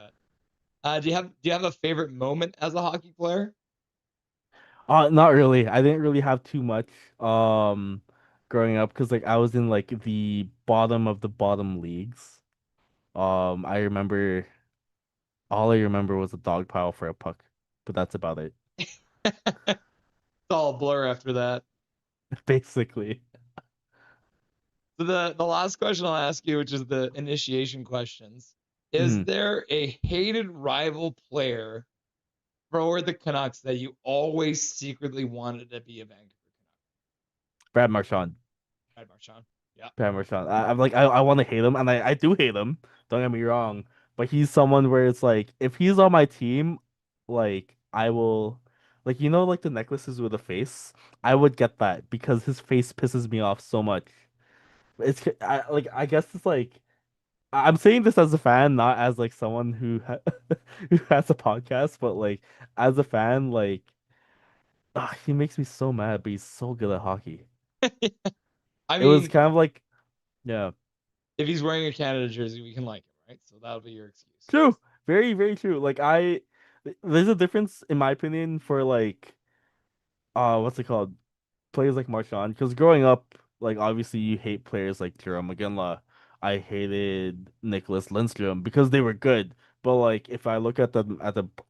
that. Do you have a favorite moment as a hockey player? Not really. I didn't really have too much growing up because like I was in like the bottom of the bottom leagues. I remember all I remember was a dog pile for a puck, but that's about it. It's all a blur after that. Basically. So the last question I'll ask you, which is the initiation questions, is Mhm. there a hated rival player for the Canucks that you always secretly wanted to be a Vancouver Brad Marchand. Canuck? Marchand. Yeah. Brad Marchand. I'm like I want to hate him and I do hate him. Don't get me wrong. But he's someone where it's like if he's on my team, like I will like like the necklaces with a face? I would get that because his face pisses me off so much. I guess it's like I'm saying this as a fan, not as like someone who has a podcast, but like as a fan, like he makes me so mad, but he's so good at hockey. I It was mean, kind of like, yeah, if he's wearing a Canada jersey, we can like him, right? So that'll be your excuse. true, very very true. There's a difference in my opinion for like, what's it called? Players like Marchand, because growing up, like obviously you hate players like Jerome McGinley. I hated Nicholas Lindstrom because they were good. But like if I look at them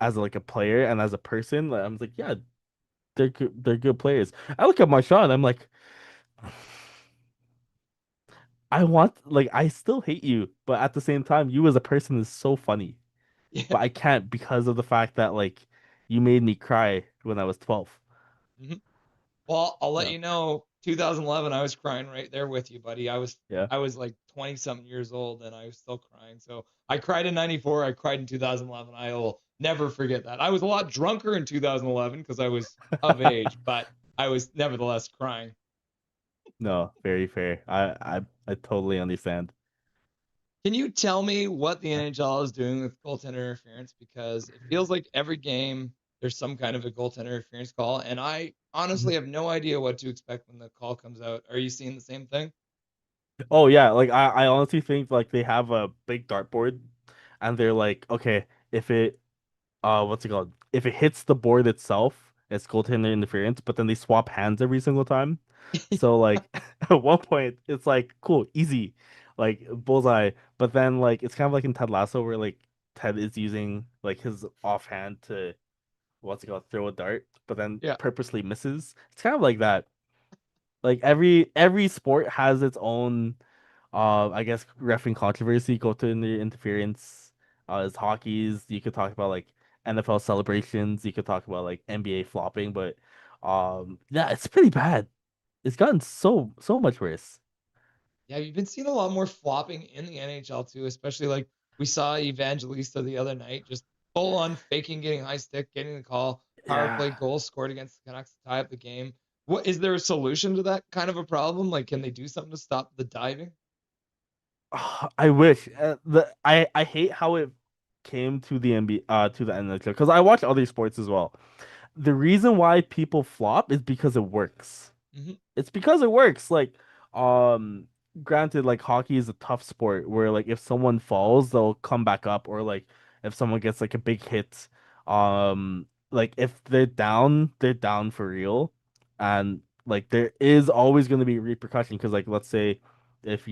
as like a player and as a person, like, I'm like, yeah, they're good players. I look at Marchand, I'm like, I still hate you, but at the same time, you as a person is so funny. Yeah. But I can't because of the fact that like you made me cry when I was 12. Well, I'll let Yeah. you know 2011, I was crying right there with you, buddy. I was Yeah. like 20 something years old and I was still crying. So I cried in 94. I cried in 2011. I will never forget that. I was a lot drunker in 2011 because I was of age, but I was nevertheless crying. No, very fair. I totally understand. Can you tell me what the NHL is doing with goaltender interference? Because it feels like every game there's some kind of a goaltender interference call, and I honestly have no idea what to expect when the call comes out. Are you seeing the same thing? Oh yeah, like I honestly think like they have a big dartboard and they're like, okay, if it what's it called? If it hits the board itself, it's goaltender interference, but then they swap hands every single time. So like at one point it's like cool, easy, like bullseye. But then like it's kind of like in Ted Lasso where like Ted is using like his offhand to what's it called, throw a dart, but then Yeah. purposely misses. It's kind of like that. Like every sport has its own I guess reffing controversy, go to the interference. As hockey's, you could talk about like NFL celebrations, you could talk about like NBA flopping, but yeah, it's pretty bad. It's gotten so much worse. Yeah, you've been seeing a lot more flopping in the NHL too, especially like we saw Evangelista the other night, just full on faking, getting high stick, getting the call, power play Yeah. goal scored against the Canucks to tie up the game. What is there a solution to that kind of a problem? Like, can they do something to stop the diving? I wish I hate how it came to the NBA to the NHL because I watch other sports as well. The reason why people flop is because it works. Mhm. It's because it works. Like, um, granted, like hockey is a tough sport where like if someone falls, they'll come back up, or like if someone gets like a big hit, like if they're down for real, and like there is always going to be repercussion because like let's say if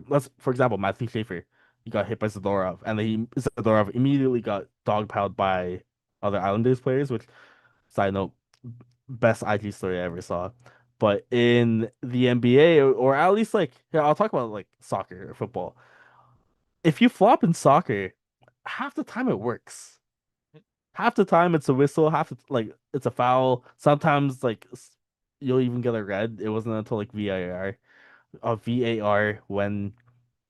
let's for example Matthew Schaefer, he got hit by Zadorov, and Zadorov immediately got dogpiled by other Islanders players, which side note, best IG story I ever saw. But in the NBA, or at least like, yeah, I'll talk about like soccer or football. If you flop in soccer, half the time it works. Half the time it's a whistle, like it's a foul. Sometimes like you'll even get a red. It wasn't until like VAR when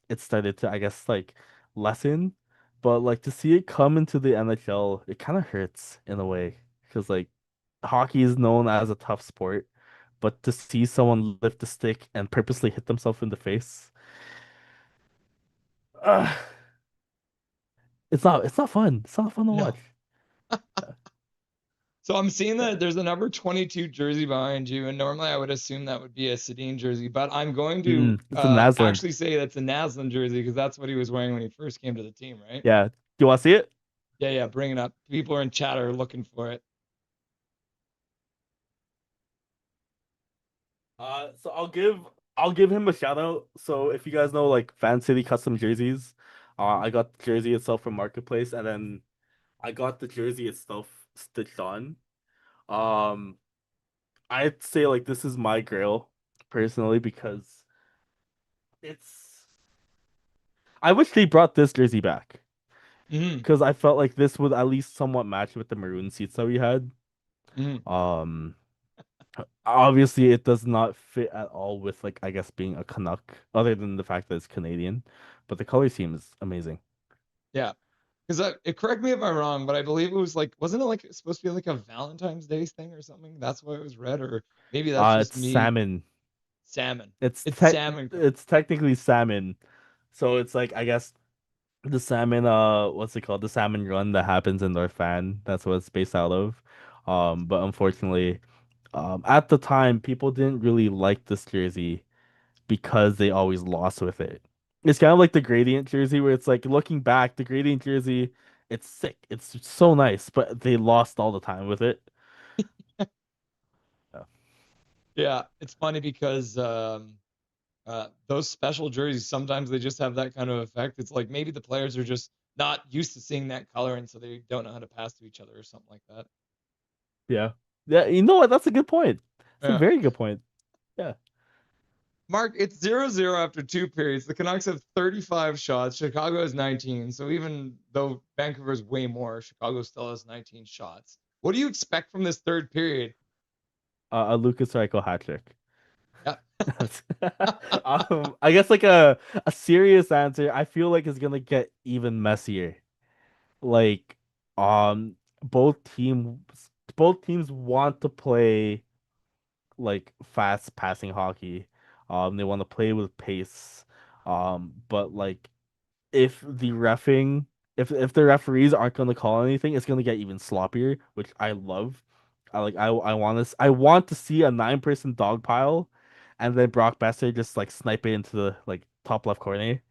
it started to, I guess, like lessen. But like to see it come into the NHL, it kind of hurts in a way because like hockey is known as a tough sport, but to see someone lift a stick and purposely hit themselves in the face, uh, it's not fun. It's not fun to No. watch. So I'm seeing that there's a number 22 jersey behind you, and normally I would assume that would be a Sedin jersey, but I'm going to It's a Naslund. actually say that's a Naslund jersey because that's what he was wearing when he first came to the team, right? Yeah. Do you want to see it? Yeah, bring it up. People are in chat are looking for it. So I'll give him a shout out. So if you guys know like Fan City custom jerseys, I got the jersey itself from Marketplace, and then I got the jersey itself stitched on. I'd say like this is my grail personally because it's. I wish they brought this jersey back because I felt like this would at least somewhat match with the maroon seats that we had. Obviously it does not fit at all with like I guess being a Canuck, other than the fact that it's Canadian, but the color scheme is amazing. Yeah, because correct me if I'm wrong, but I believe it was like, wasn't it like supposed to be like a Valentine's Day thing or something? That's why it was red, or maybe that's just It's me. salmon. Salmon. It's salmon. It's technically salmon, so it's like I guess the salmon what's it called, the salmon run that happens in North Van. That's what it's based out of. But unfortunately, at the time people didn't really like this jersey because they always lost with it. It's kind of like the gradient jersey where it's like looking back, the gradient jersey, it's sick. It's so nice, but they lost all the time with it. Yeah, it's funny because those special jerseys sometimes they just have that kind of effect. It's like maybe the players are just not used to seeing that color, and so they don't know how to pass to each other or something like that. Yeah. Yeah, you know what? That's a good point. It's Yeah. a very good point. Yeah. Mark, it's 0-0 after 2 periods. The Canucks have 35 shots. Chicago has 19. So even though Vancouver's way more, Chicago still has 19 shots. What do you expect from this third period? A Lucas Reichel hat trick. Yeah, I guess like a serious answer. I feel like it's gonna get even messier. Like, um, both teams both teams want to play like fast passing hockey. They want to play with pace. But like if the referees aren't going to call anything, it's going to get even sloppier, which I love. I want to see a 9-person dog pile, and then Brock Besser just like snipe it into the like top left corner.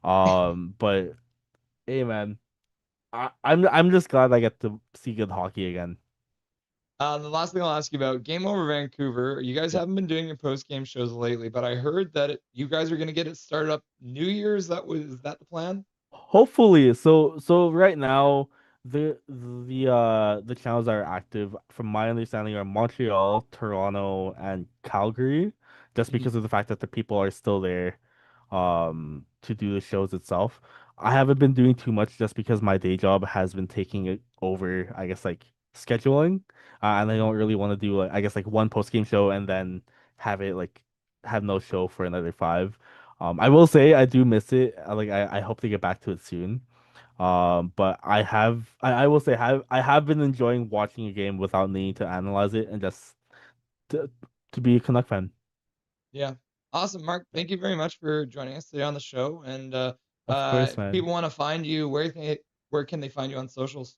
But hey man, I'm just glad I get to see good hockey again. The last thing I'll ask you about Game Over Vancouver. You guys haven't been doing your post game shows lately, but I heard that you guys are going to get it started up New Year's. Is that the plan? Hopefully, so right now the channels that are active, from my understanding, are Montreal, Toronto, and Calgary, just because of the fact that the people are still there, to do the shows itself. I haven't been doing too much just because my day job has been taking it over, I guess, like scheduling, and I don't really want to do like, I guess, like one post game show and then have it like have no show for another 5. I will say I do miss it. I hope to get back to it soon. But I will say I have been enjoying watching a game without needing to analyze it and just to, to be a Canuck fan. Yeah. Awesome, Mark. Thank you very much for joining us today on the show. And Of course, if man. people want to find you, where can they find you on socials?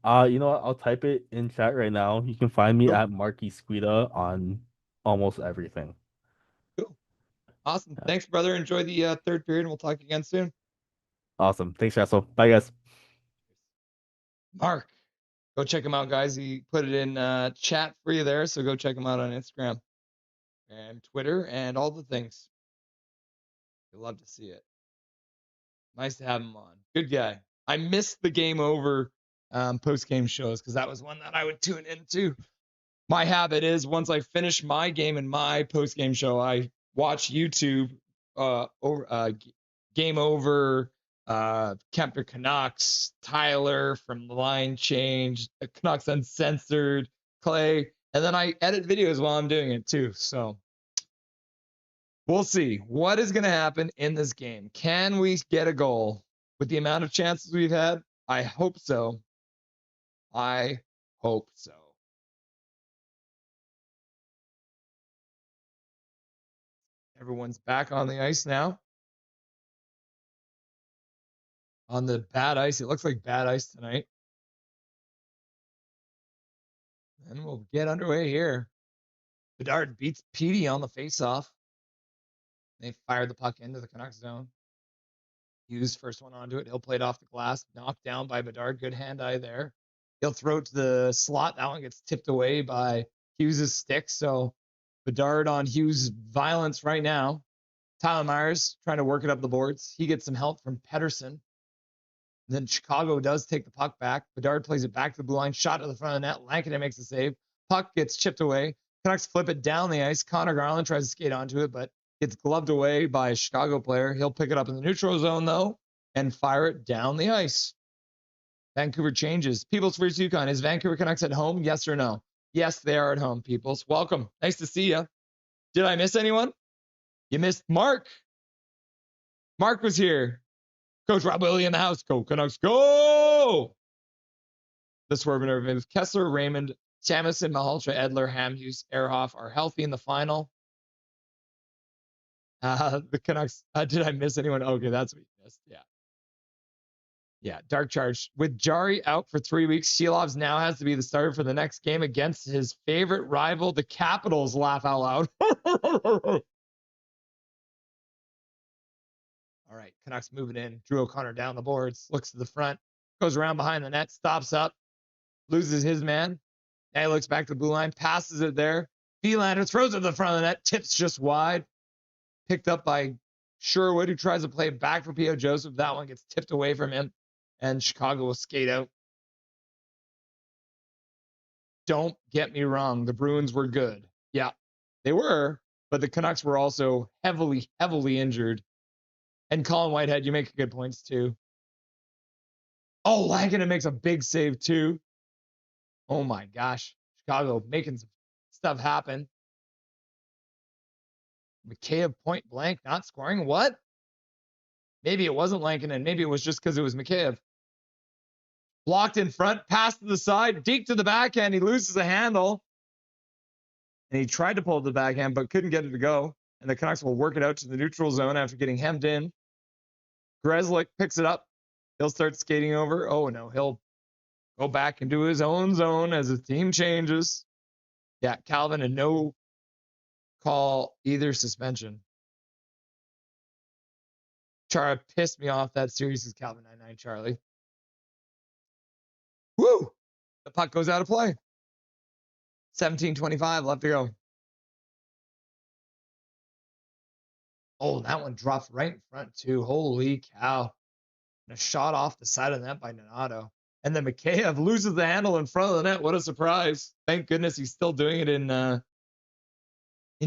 You know what? I'll type it in chat right now. You can find me at Mark Sianquita on almost everything. Cool. Awesome. Thanks, brother. Enjoy the third period, and we'll talk again soon. Awesome. Thanks, Russell. Bye, guys. Mark, go check him out, guys. He put it in chat for you there, so go check him out on Instagram and Twitter and all the things. You'll love to see it. Nice to have him on. Good guy. I missed the Game Over post game shows because that was one that I would tune into. My habit is once I finish my game and my post game show, I watch YouTube Game Over, Kemper Canucks, Tyler from the Line Change, the Canucks Uncensored, Clay, and then I edit videos while I'm doing it too. So we'll see what is going to happen in this game. Can we get a goal with the amount of chances we've had? I hope so. I hope so. Everyone's back on the ice now. On the bad ice. It looks like bad ice tonight. And we'll get underway here. Bedard beats Petey on the faceoff. They fired the puck into the Canucks zone. Hughes first one onto it. He'll play it off the glass. Knocked down by Bedard. Good hand-eye there. He'll throw it to the slot. That one gets tipped away by Hughes' stick. So Bedard on Hughes' violence right now. Tyler Myers trying to work it up the boards. He gets some help from Pedersen. Then Chicago does take the puck back. Bedard plays it back to the blue line. Shot to the front of the net. Lankinen makes the save. Puck gets chipped away. Canucks flip it down the ice. Connor Garland tries to skate onto it, but gets gloved away by a Chicago player. He'll pick it up in the neutral zone, though, and fire it down the ice. Vancouver changes. Peoples versus Yukon. Is Vancouver Canucks at home? Yes or no? Yes, they are at home, Peoples. Welcome. Nice to see you. Did I miss anyone? You missed Mark. Mark was here. Coach Rob Willie in the house. Go Canucks, go! The swerve interviews. Kessler, Raymond, Jamison, Mahalcha, Edler, Hamhuis, Ehrhoff are healthy in the final. The Canucks. Did I miss anyone? Okay, that's what you missed. Yeah. Yeah, Dark Charge. With Jari out for 3 weeks, Shilovs now has to be the starter for the next game against his favorite rival, the Capitals. Laugh out loud. All right, Canucks moving in. Drew O'Connor down the boards, looks to the front, goes around behind the net, stops up, loses his man. Now he looks back to the blue line, passes it there. Vilander throws it to the front of the net, tips just wide. Picked up by Sherwood, who tries to play back for P.O. Joseph. That one gets tipped away from him, and Chicago will skate out. Don't get me wrong, the Bruins were good. Yeah, they were, but the Canucks were also heavily, heavily injured. And Colin Whitehead, you make good points too. Oh, Lankinen makes a big save too. Oh my gosh. Chicago making some stuff happen. Mikheyev point blank, not scoring. What? Maybe it wasn't Lankinen. Maybe it was just because it was Mikheyev. Blocked in front, pass to the side, deep to the backhand. He loses the handle. And he tried to pull the backhand, but couldn't get it to go. And the Canucks will work it out to the neutral zone after getting hemmed in. Grzelcyk picks it up. He'll start skating over. Oh, no. He'll go back into his own zone as his team changes. Yeah, Calvin, and no call either suspension. Chara pissed me off that series is Calvin 99 Charlie. Woo! The puck goes out of play. 17:25 left to go. Oh, that one dropped right in front too. Holy cow. And a shot off the side of the net by Donato. And then Mikheyev loses the handle in front of the net. What a surprise. Thank goodness he's still doing it in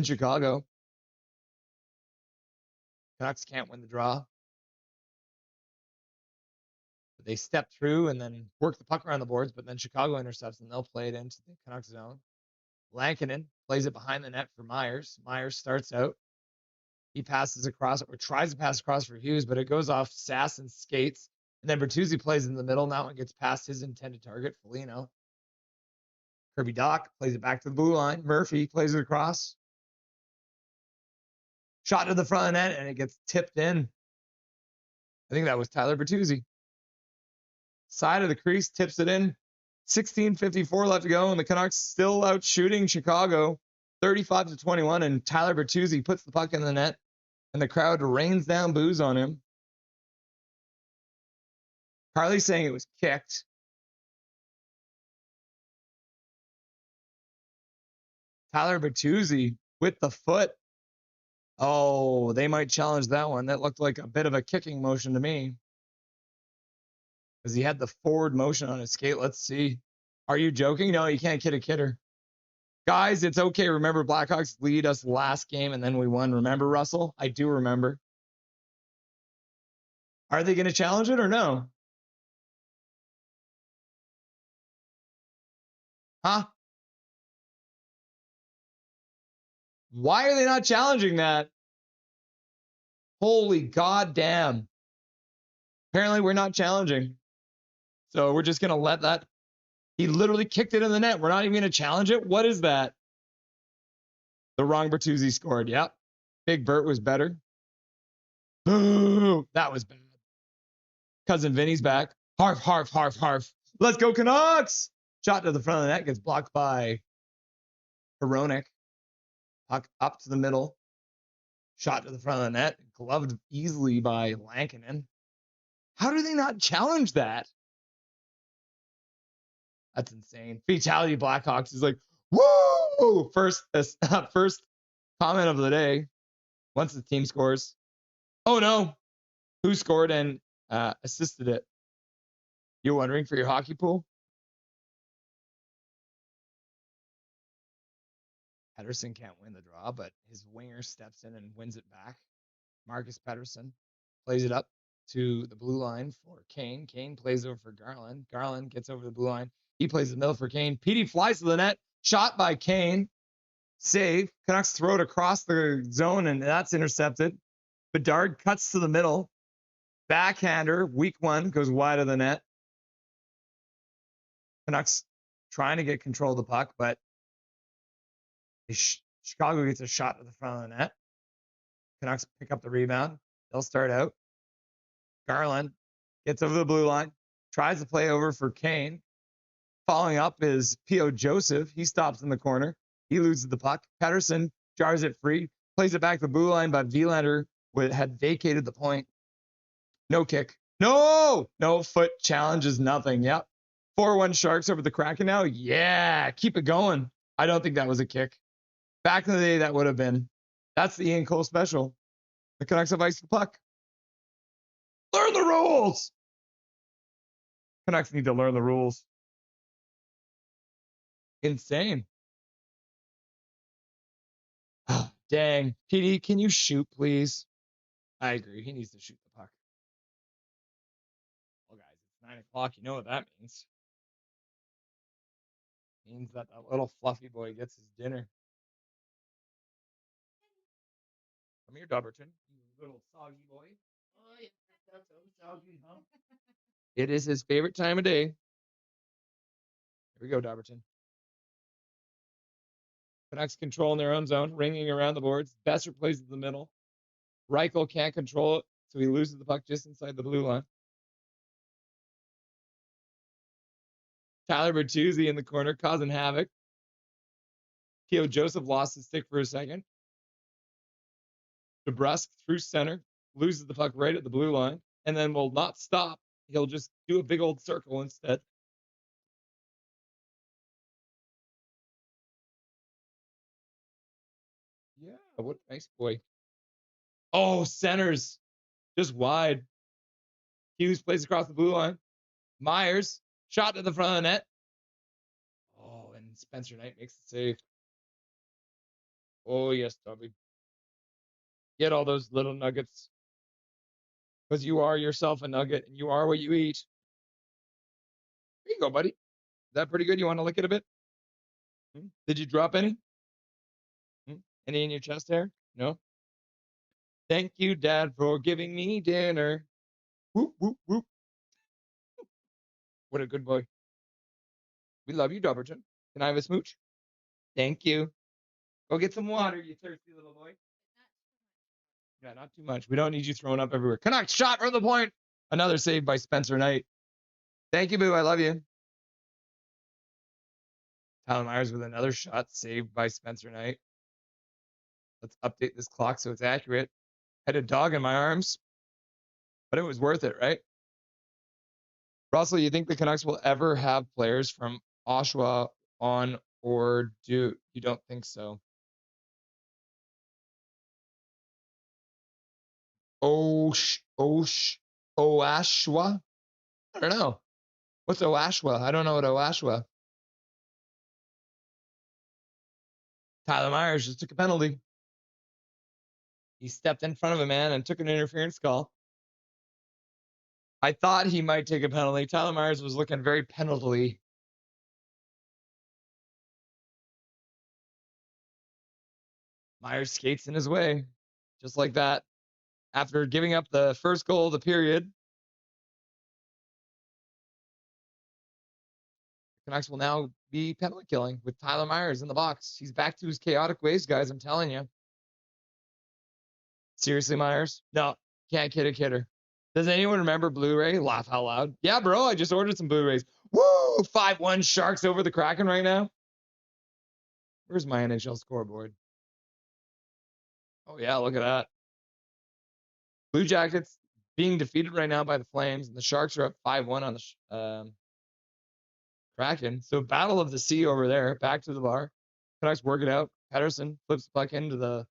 Chicago. Canucks can't win the draw. But they step through and then work the puck around the boards, but then Chicago intercepts and they'll play it into the Canucks zone. Lankinen plays it behind the net for Myers. Myers starts out. He passes across, or tries to pass across for Hughes, but it goes off Sass and skates. And then Bertuzzi plays in the middle. Now it gets past his intended target, Foligno. Kirby Doc plays it back to the blue line. Murphy plays it across. Shot to the front of the net, and it gets tipped in. I think that was Tyler Bertuzzi. Side of the crease, tips it in. 16:54 left to go, and the Canucks still out shooting Chicago 35-21, and Tyler Bertuzzi puts the puck in the net, and the crowd rains down boos on him. Carly's saying it was kicked. Tyler Bertuzzi with the foot. Oh, they might challenge that one. That looked like a bit of a kicking motion to me. Because he had the forward motion on his skate. Let's see. Are you joking? No, you can't kid a kidder. Guys, it's okay. Remember, Blackhawks lead us last game and then we won. Remember, Russell? I do remember. Are they going to challenge it or no? Huh? Why are they not challenging that? Holy goddamn. Apparently, we're not challenging. So we're just going to let that. He literally kicked it in the net. We're not even going to challenge it. What is that? The wrong Bertuzzi scored. Yep. Big Bert was better. Boo! That was bad. Cousin Vinny's back. Harf, harf, harf, harf. Let's go, Canucks! Shot to the front of the net gets blocked by Hronek. Puck up to the middle. Shot to the front of the net. Gloved easily by Lankinen. How do they not challenge that? That's insane. Fatality Blackhawks is like, woo! First comment of the day. Once the team scores. Oh no. Who scored and assisted it? You're wondering for your hockey pool? Pettersson can't win the draw, but his winger steps in and wins it back. Marcus Pettersson plays it up to the blue line for Kane. Kane plays over for Garland. Garland gets over the blue line. He plays the middle for Kane. Petey flies to the net. Shot by Kane. Save. Canucks throw it across the zone, and that's intercepted. Bedard cuts to the middle. Backhander, weak one, goes wide of the net. Canucks trying to get control of the puck, but Chicago gets a shot to the front of the net. Canucks pick up the rebound. They'll start out. Garland gets over the blue line, tries to play over for Kane. Following up is P.O. Joseph. He stops in the corner. He loses the puck. Pettersson jars it free, plays it back to the blue line, but Vilander had vacated the point. No kick. No foot challenges, nothing. Yep. 4-1 Sharks over the Kraken now. Yeah, keep it going. I don't think that was a kick. Back in the day, that would have been. That's the Ian Cole special. The Canucks have iced the puck. Learn the rules. Canucks need to learn the rules. Insane. Oh, dang. PD, can you shoot, please? I agree. He needs to shoot the puck. Well, guys, it's 9 o'clock. You know what that means. It means that little fluffy boy gets his dinner. Come here, Dobberton. You little soggy boy. Oh, yeah, that's so soggy, huh? It is his favorite time of day. Here we go, Dobberton. Canucks controlling their own zone, ringing around the boards. Besser plays in the middle. Reichel can't control it, so he loses the puck just inside the blue line. Tyler Bertuzzi in the corner, causing havoc. Theo Joseph lost his stick for a second. DeBrusque through center, loses the puck right at the blue line, and then will not stop. He'll just do a big old circle instead. Yeah, what a nice boy. Oh, centers. Just wide. Hughes plays across the blue line. Myers, shot to the front of the net. Oh, and Spencer Knight makes the save. Oh, yes, Dobby. Get all those little nuggets. Because you are yourself a nugget, and you are what you eat. There you go, buddy. Is that pretty good? You want to lick it a bit? Did you drop any? Any in your chest hair? No? Thank you, Dad, for giving me dinner. Whoop, whoop, whoop. What a good boy. We love you, Dobberton. Can I have a smooch? Thank you. Go get some water, you thirsty little boy. Yeah, not too much. We don't need you throwing up everywhere. Canucks shot from the point. Another save by Spencer Knight. Thank you, Boo. I love you. Tyler Myers with another shot saved by Spencer Knight. Let's update this clock so it's accurate. Had a dog in my arms, but it was worth it, right? Russell, you think the Canucks will ever have players from Oshawa on, or do you don't think so? Oashwa? I don't know. What's Oashwa? I don't know what Oashwa. Tyler Myers just took a penalty. He stepped in front of a man and took an interference call. I thought he might take a penalty. Tyler Myers was looking very penalty. Myers skates in his way, just like that. After giving up the first goal of the period, the Canucks will now be penalty killing with Tyler Myers in the box. He's back to his chaotic ways, guys. I'm telling you. Seriously, Myers? No, can't kid a kidder. Does anyone remember Blu-ray? Laugh out loud. Yeah, bro, I just ordered some Blu-rays. Woo! 5-1 Sharks over the Kraken right now. Where's my NHL scoreboard? Oh, yeah, look at that. Blue Jackets being defeated right now by the Flames, and the Sharks are up 5-1 on the Kraken. So battle of the sea over there. Back to the bar. Canucks work it out. Pettersson flips the puck into the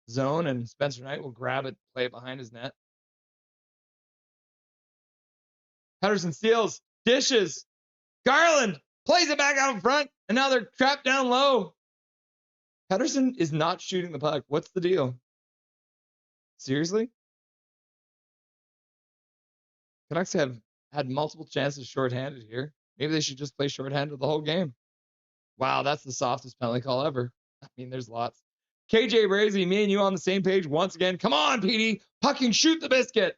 zone, and Spencer Knight will grab it, play it behind his net. Pettersson steals, dishes. Garland plays it back out in front, and now they're trapped down low. Pettersson is not shooting the puck. What's the deal? Seriously? Canucks have had multiple chances shorthanded here. Maybe they should just play shorthanded the whole game. Wow, that's the softest penalty call ever. I mean, there's lots. KJ Brazy, me and you on the same page once again. Come on, PD. Pucking shoot the biscuit.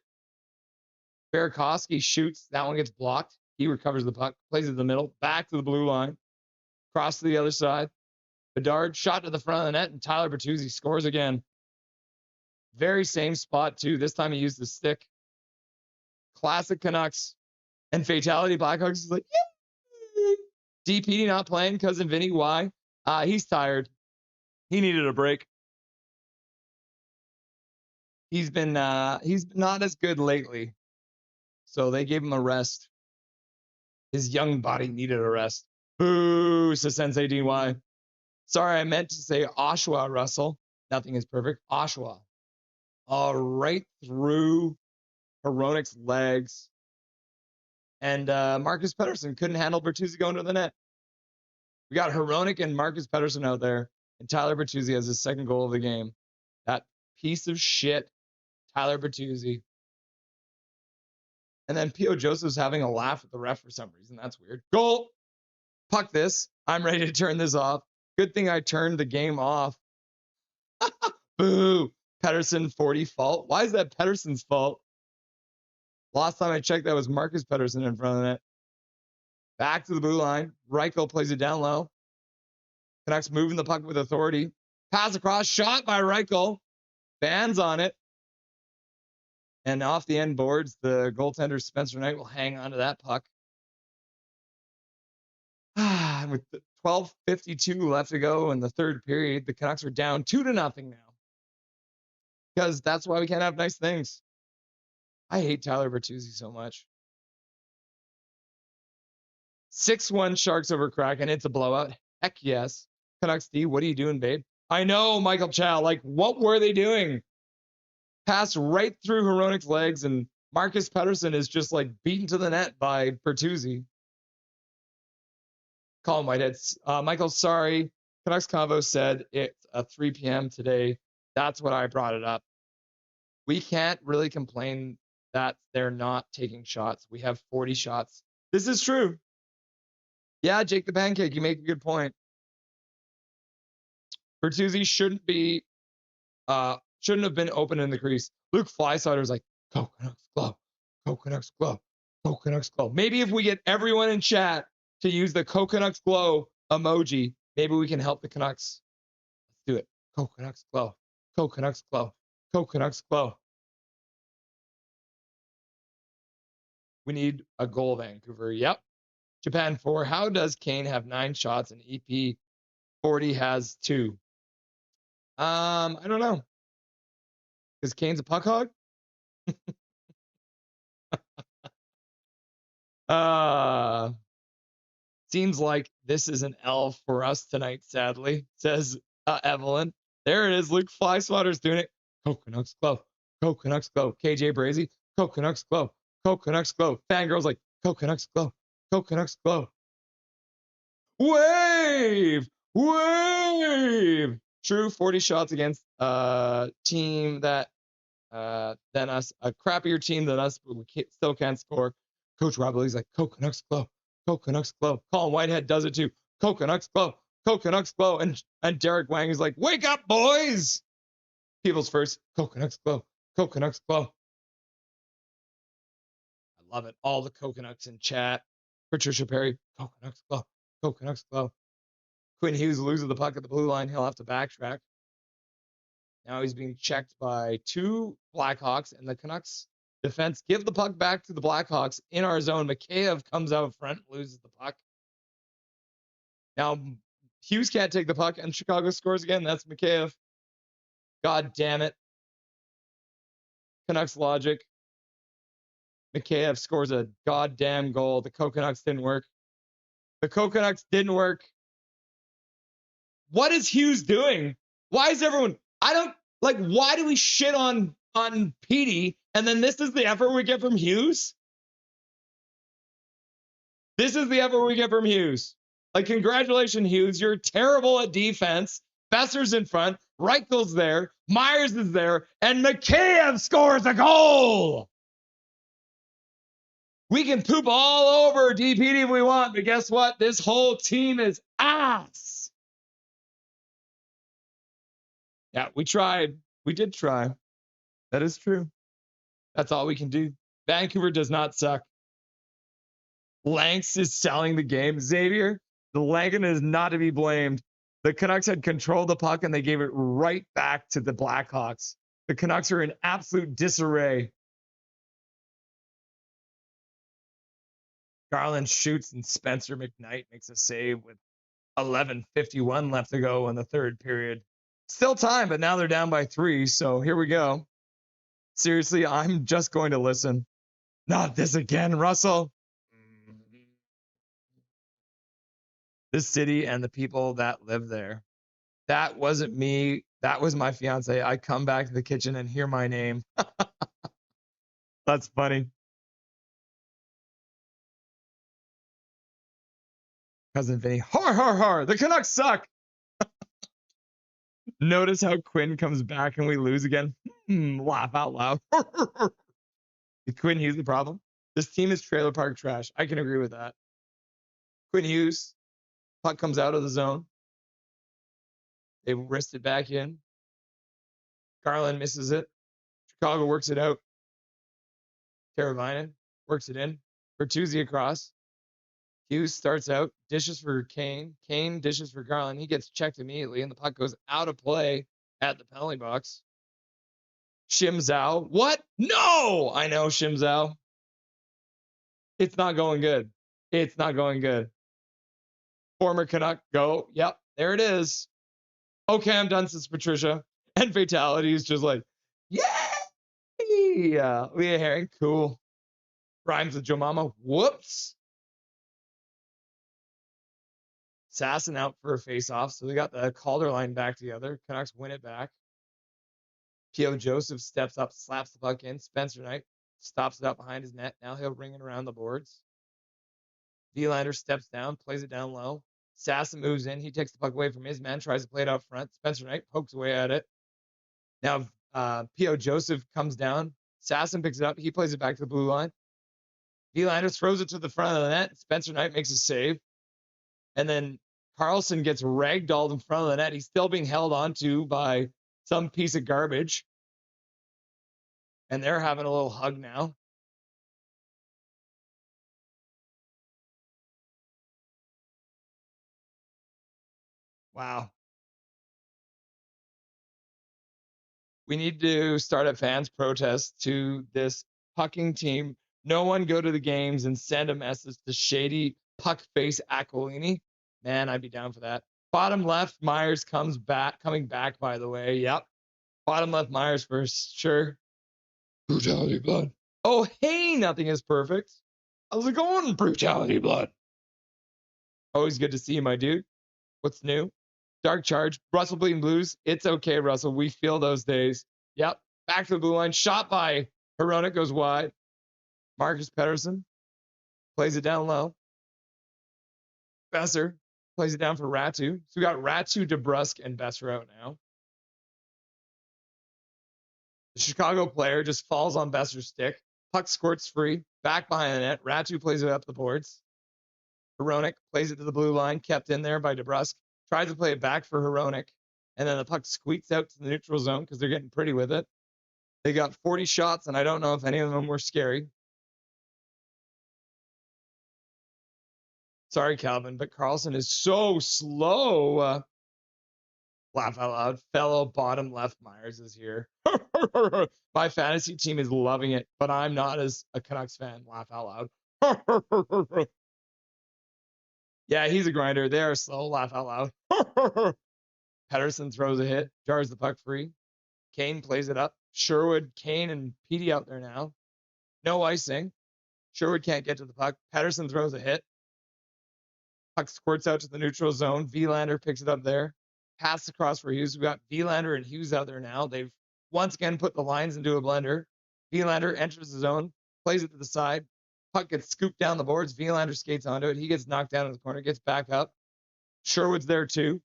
Burakovsky shoots. That one gets blocked. He recovers the puck, plays it in the middle, back to the blue line, cross to the other side. Bedard shot to the front of the net, and Tyler Bertuzzi scores again. Very same spot, too. This time he used the stick. Classic Canucks. And fatality Blackhawks is like, yay! DPD not playing, cousin Vinny. Why? He's tired. He needed a break. He's been not as good lately. So they gave him a rest. His young body needed a rest. Boo, says Sensei DY. Sorry, I meant to say Oshawa, Russell. Nothing is perfect. Oshawa. Right through Hronik's legs. And Marcus Pettersson couldn't handle Bertuzzi going to the net. We got Hronik and Marcus Pettersson out there. And Tyler Bertuzzi has his second goal of the game. That piece of shit, Tyler Bertuzzi. And then P.O. Joseph's having a laugh at the ref for some reason. That's weird. Goal. Puck this. I'm ready to turn this off. Good thing I turned the game off. Boo. Pedersen 40 fault. Why is that Pedersen's fault? Last time I checked, that was Marcus Pedersen in front of the net. Back to the blue line. Reichel plays it down low. Canucks moving the puck with authority. Pass across, shot by Reichel. Fans on it. And off the end boards, the goaltender Spencer Knight will hang on to that puck. With 12:52 left to go in the third period, the Canucks are down 2-0 now. Because that's why we can't have nice things. I hate Tyler Bertuzzi so much. 6-1 Sharks over Kraken. It's a blowout. Heck yes. Canucks D, what are you doing, babe? I know, Michael Chow. Like, what were they doing? Pass right through Hronik's legs, and Marcus Pedersen is just like beaten to the net by Bertuzzi. Colin Whitehead. Michael, sorry. Canucks Convo said it's a 3 p.m. today. That's what I brought it up. We can't really complain that they're not taking shots. We have 40 shots. This is true. Yeah, Jake the Pancake, you make a good point. Bertuzzi shouldn't have been open in the crease. Luke Fleischauer's like, go Canucks glow, go Canucks glow, go Canucks glow. Maybe if we get everyone in chat to use the Go Canucks glow emoji, maybe we can help the Canucks. Let's do it. Go Canucks glow, go Canucks glow, go Canucks glow. We need a goal, Vancouver. Yep. Japan 4. How does Kane have 9 shots and EP 40 has 2? I don't know. Because Kane's a puck hog? Seems like this is an L for us tonight, sadly, says Evelyn. There it is. Luke Fleischauer's doing it. Go Canucks glow. Go Canucks glow. KJ Brazy. Go Canucks glow. Go Canucks glow. Fangirls like, go Canucks glow. Go Canucks glow. Wave! Wave! True, 40 shots against a team that than us, a crappier team than us, but we still can't score. Coach Rob Lee's like, go Canucks glow. Go Canucks glow. Colin Whitehead does it too. Go Canucks glow. Go Canucks glow. And Derek Wang is like, wake up, boys! People's first. Go Canucks glow. Go Canucks glow. I love it. All the Coconuts in chat. Patricia Perry. Go Canucks glow. Go Canucks glow. Quinn Hughes loses the puck at the blue line. He'll have to backtrack. Now he's being checked by 2 Blackhawks, and the Canucks defense give the puck back to the Blackhawks in our zone. Mikheyev comes out front, loses the puck. Now Hughes can't take the puck, and Chicago scores again. That's Mikheyev. God damn it. Canucks logic. Mikheyev scores a goddamn goal. The Coconuts didn't work. The Coconuts didn't work. What is Hughes doing? Why is everyone... why do we shit on Petey, and then this is the effort we get from Hughes? This is the effort we get from Hughes. Like, congratulations, Hughes. You're terrible at defense. Besser's in front. Reichel's there. Myers is there. And Mikheyev scores a goal! We can poop all over DPD if we want, but guess what? This whole team is ass. Yeah, we tried. We did try. That is true. That's all we can do. Vancouver does not suck. Lanks is selling the game. Xavier, the Lankin is not to be blamed. The Canucks had controlled the puck and they gave it right back to the Blackhawks. The Canucks are in absolute disarray. Garland shoots and Spencer McKnight makes a save with 11:51 left to go in the third period. Still time, but now they're down by 3, so here we go. Seriously, I'm just going to listen. Not this again, Russell. This city and the people that live there. That wasn't me. That was my fiance. I come back to the kitchen and hear my name. That's funny. Cousin Vinny. Har, har, har. The Canucks suck. Notice how Quinn comes back and we lose again. Laugh out loud. Is Quinn Hughes the problem? This team is trailer park trash. I can agree with that. Quinn Hughes. Puck comes out of the zone. They wrist it back in. Garland misses it. Chicago works it out. Teravainen works it in. Bertuzzi across. Hughes starts out, dishes for Kane. Kane dishes for Garland. He gets checked immediately, and the puck goes out of play at the penalty box. Shim Zhao. What? No! I know, Shim Zhao. It's not going good. It's not going good. Former Canuck, go. Yep, there it is. Okay, I'm done, says Patricia. And Fatality is just like, yay! Yeah, Leah Herring, cool. Rhymes with Joe Mama. Whoops. Sasson out for a face-off, so they got the Calder line back together. Canucks win it back. P.O. Joseph steps up, slaps the puck in. Spencer Knight stops it up behind his net. Now he'll ring it around the boards. Vilander steps down, plays it down low. Sasson moves in. He takes the puck away from his man, tries to play it out front. Spencer Knight pokes away at it. Now P.O. Joseph comes down. Sasson picks it up. He plays it back to the blue line. Vilander throws it to the front of the net. Spencer Knight makes a save. And then Carlson gets ragdolled in front of the net. He's still being held onto by some piece of garbage. And they're having a little hug now. Wow. We need to start a fans protest to this pucking team. No one go to the games and send a message to shady puck face Aquilini. Man, I'd be down for that. Bottom left, Myers coming back, by the way. Yep. Bottom left, Myers for sure. Brutality blood. Oh, hey, nothing is perfect. How's it going, Brutality blood? Always good to see you, my dude. What's new? Dark Charge. Russell bleeding blues. It's okay, Russell. We feel those days. Yep. Back to the blue line. Shot by Hronek goes wide. Marcus Pettersson plays it down low. Besser plays it down for Ratu. So we got Ratu, DeBrusk, and Besser out now. The Chicago player just falls on Besser's stick. Puck squirts free. Back behind the net. Ratu plays it up the boards. Hronek plays it to the blue line. Kept in there by DeBrusk. Tries to play it back for Hronek. And then the puck squeaks out to the neutral zone because they're getting pretty with it. They got 40 shots, and I don't know if any of them were scary. Sorry, Calvin, but Carlson is so slow. Laugh out loud. Fellow bottom left Myers is here. My fantasy team is loving it, but I'm not as a Canucks fan. Laugh out loud. Yeah, he's a grinder. They are slow. Laugh out loud. Pettersson throws a hit, jars the puck free. Kane plays it up. Sherwood, Kane, and Petey out there now. No icing. Sherwood can't get to the puck. Pettersson throws a hit. Puck squirts out to the neutral zone. Vilander picks it up there. Pass across for Hughes. We've got Vilander and Hughes out there now. They've once again put the lines into a blender. Vilander enters the zone, plays it to the side. Puck gets scooped down the boards. Vilander skates onto it. He gets knocked down in the corner, gets back up. Sherwood's there too.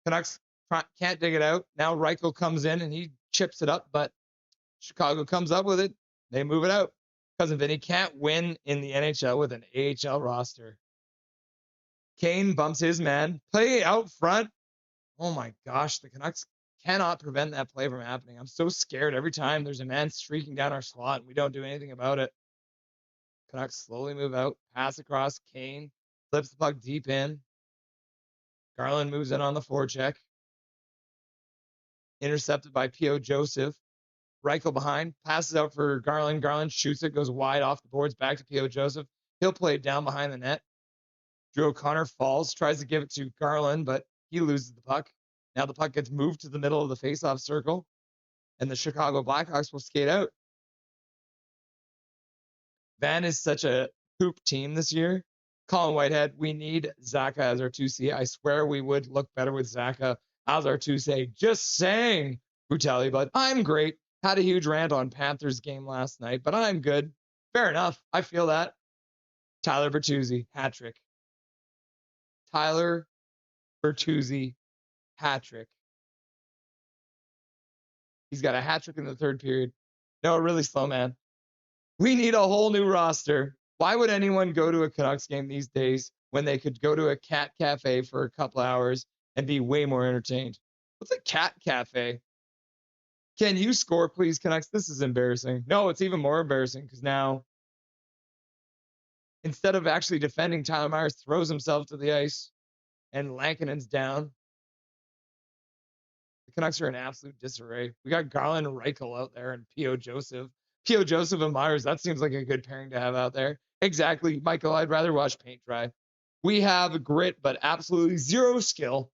Canucks can't dig it out. Now Reichel comes in and he chips it up, but Chicago comes up with it. They move it out. Cousin Vinny can't win in the NHL with an AHL roster. Kane bumps his man. Play out front. Oh my gosh, the Canucks cannot prevent that play from happening. I'm so scared every time there's a man streaking down our slot and we don't do anything about it. Canucks slowly move out. Pass across. Kane flips the puck deep in. Garland moves in on the forecheck. Intercepted by P.O. Joseph. Reichel behind. Passes out for Garland. Garland shoots it. Goes wide off the boards. Back to P.O. Joseph. He'll play it down behind the net. Drew O'Connor falls. Tries to give it to Garland, but he loses the puck. Now the puck gets moved to the middle of the faceoff circle. And the Chicago Blackhawks will skate out. Van is such a hoop team this year. Colin Whitehead, we need Zaka as our 2C. I swear we would look better with Zaka as our 2C. Just saying, Brutality, but I'm great. Had a huge rant on Panthers game last night, but I'm good. Fair enough. I feel that. Tyler Bertuzzi, hat trick. Tyler Bertuzzi, hat trick. He's got a hat trick in the third period. No, really slow, man. We need a whole new roster. Why would anyone go to a Canucks game these days when they could go to a cat cafe for a couple hours and be way more entertained? What's a cat cafe? Can you score, please, Canucks? This is embarrassing. No, it's even more embarrassing because now, instead of actually defending, Tyler Myers throws himself to the ice and Lankinen's down. The Canucks are in absolute disarray. We got Garland and Reichel out there and P.O. Joseph. P.O. Joseph and Myers, that seems like a good pairing to have out there. Exactly, Michael, I'd rather watch paint dry. We have grit, but absolutely zero skill.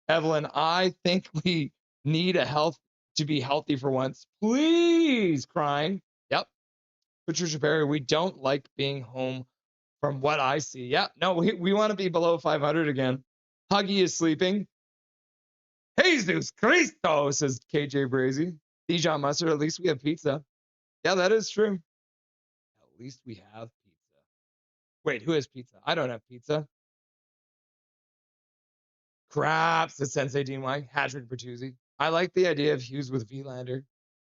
Evelyn, I think we need to be healthy for once. Please, crying. Yep. Patricia Perry, we don't like being home from what I see. Yeah, no, we want to be below 500 again. Huggy is sleeping. Jesus Cristo, says KJ Brazy. Dijon Mustard, at least we have pizza. Yeah, that is true. At least we have pizza. Wait, who has pizza? I don't have pizza. Crap, says Sensei Dean White. Hadrick Bertuzzi. I like the idea of Hughes with Vilander.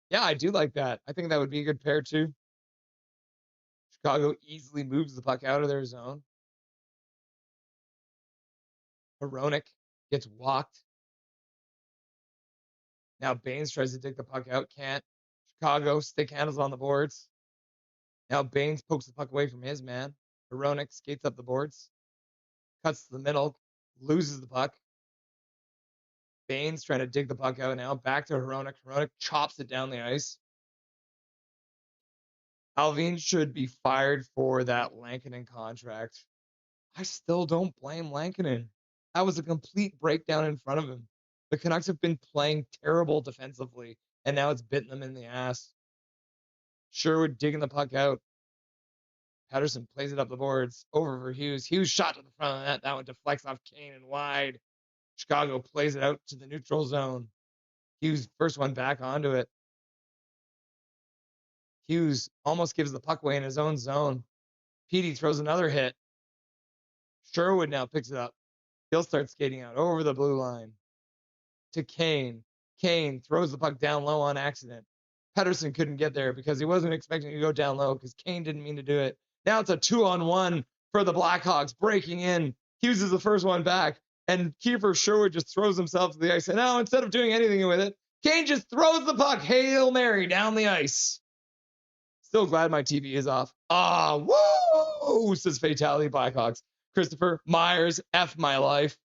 Yeah, I do like that. I think that would be a good pair too. Chicago easily moves the puck out of their zone. Hronek gets walked. Now Baines tries to dig the puck out. Can't. Chicago stick handles on the boards. Now Baines pokes the puck away from his man. Hronek skates up the boards. Cuts to the middle. Loses the puck. Baines trying to dig the puck out now. Back to Hronek. Hronek chops it down the ice. Alvin should be fired for that Lankinen contract. I still don't blame Lankinen. That was a complete breakdown in front of him. The Canucks have been playing terrible defensively, and now it's bitten them in the ass. Sherwood digging the puck out. Patterson plays it up the boards. Over for Hughes. Hughes shot to the front of the net. That one deflects off Kane and wide. Chicago plays it out to the neutral zone. Hughes first one back onto it. Hughes almost gives the puck away in his own zone. Petey throws another hit. Sherwood now picks it up. He'll start skating out over the blue line to Kane. Kane throws the puck down low on accident. Pedersen couldn't get there because he wasn't expecting to go down low because Kane didn't mean to do it. Now it's a 2-on-1 for the Blackhawks breaking in. Hughes is the first one back, and Kiefer Sherwood just throws himself to the ice. And now instead of doing anything with it, Kane just throws the puck Hail Mary down the ice. Still glad my TV is off. Ah, woo, says Fatality Blackhawks. Christopher Myers, F my life.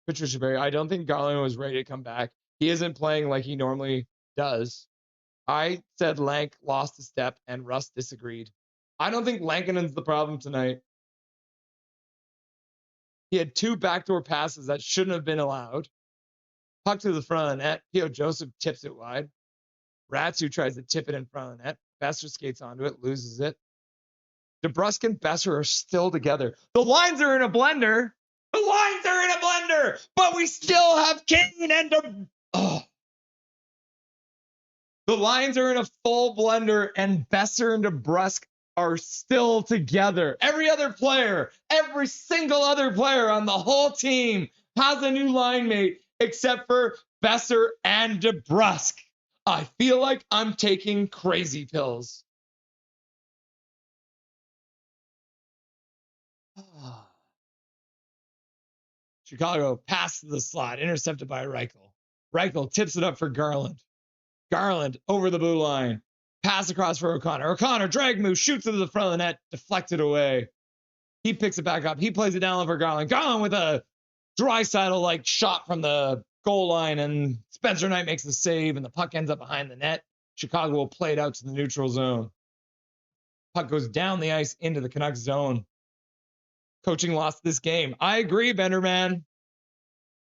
Patricia Berry, I don't think Garland was ready to come back. He isn't playing like he normally does. I said Lank lost a step, and Russ disagreed. I don't think Lankinen's the problem tonight. He had 2 backdoor passes that shouldn't have been allowed. Puck to the front of the net. P.O. Joseph tips it wide. Ratsu tries to tip it in front of the net. Besser skates onto it, loses it. DeBrusk and Besser are still together. The lines are in a blender. The lines are in a blender, but we still have Kane and the lines are in a full blender, and Besser and DeBrusk are still together. Every single other player on the whole team has a new line mate except for Besser and DeBrusk. I feel like I'm taking crazy pills. Chicago passes the slot, intercepted by Reichel. Reichel tips it up for Garland. Garland over the blue line. Pass across for O'Connor. O'Connor drag move, shoots it to the front of the net, deflected away. He picks it back up. He plays it down for Garland. Garland with a Draisaitl-like shot from the goal line, and Spencer Knight makes the save, and the puck ends up behind the net. Chicago will play it out to the neutral zone. Puck goes down the ice into the Canucks zone. Coaching lost this game. I agree, Benderman.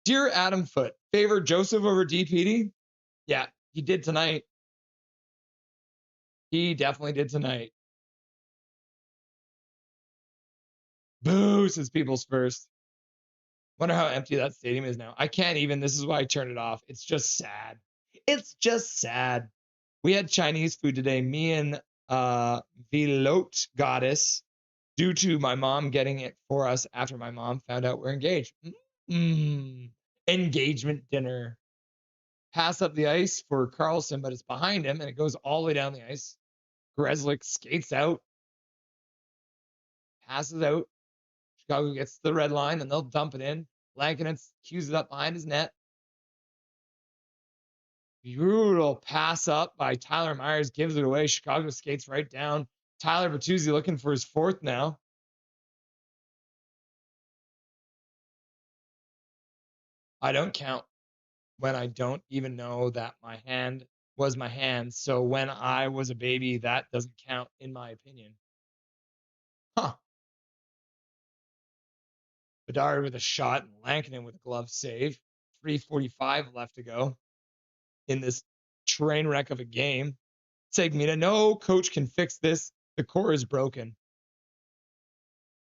Dear Adam Foote, favor Joseph over DPD? Yeah, he did tonight. He definitely did tonight. Boo, says People's First. Wonder how empty that stadium is now. I can't even. This is why I turned it off. It's just sad. It's just sad. We had Chinese food today. Me and Velote Goddess, due to my mom getting it for us after my mom found out we're engaged. Engagement dinner. Pass up the ice for Carlson, but it's behind him, and it goes all the way down the ice. Grzelcyk skates out. Passes out. Chicago gets to the red line, and they'll dump it in. Lankinen cues it up behind his net. Brutal pass up by Tyler Myers, gives it away. Chicago skates right down. Tyler Bertuzzi looking for his fourth now. I don't count when I don't even know that my hand was my hand. So when I was a baby, that doesn't count in my opinion. Huh. Bedard with a shot and Lankinen with a glove save. 3:45 left to go in this train wreck of a game. Segmina, no coach can fix this. The core is broken.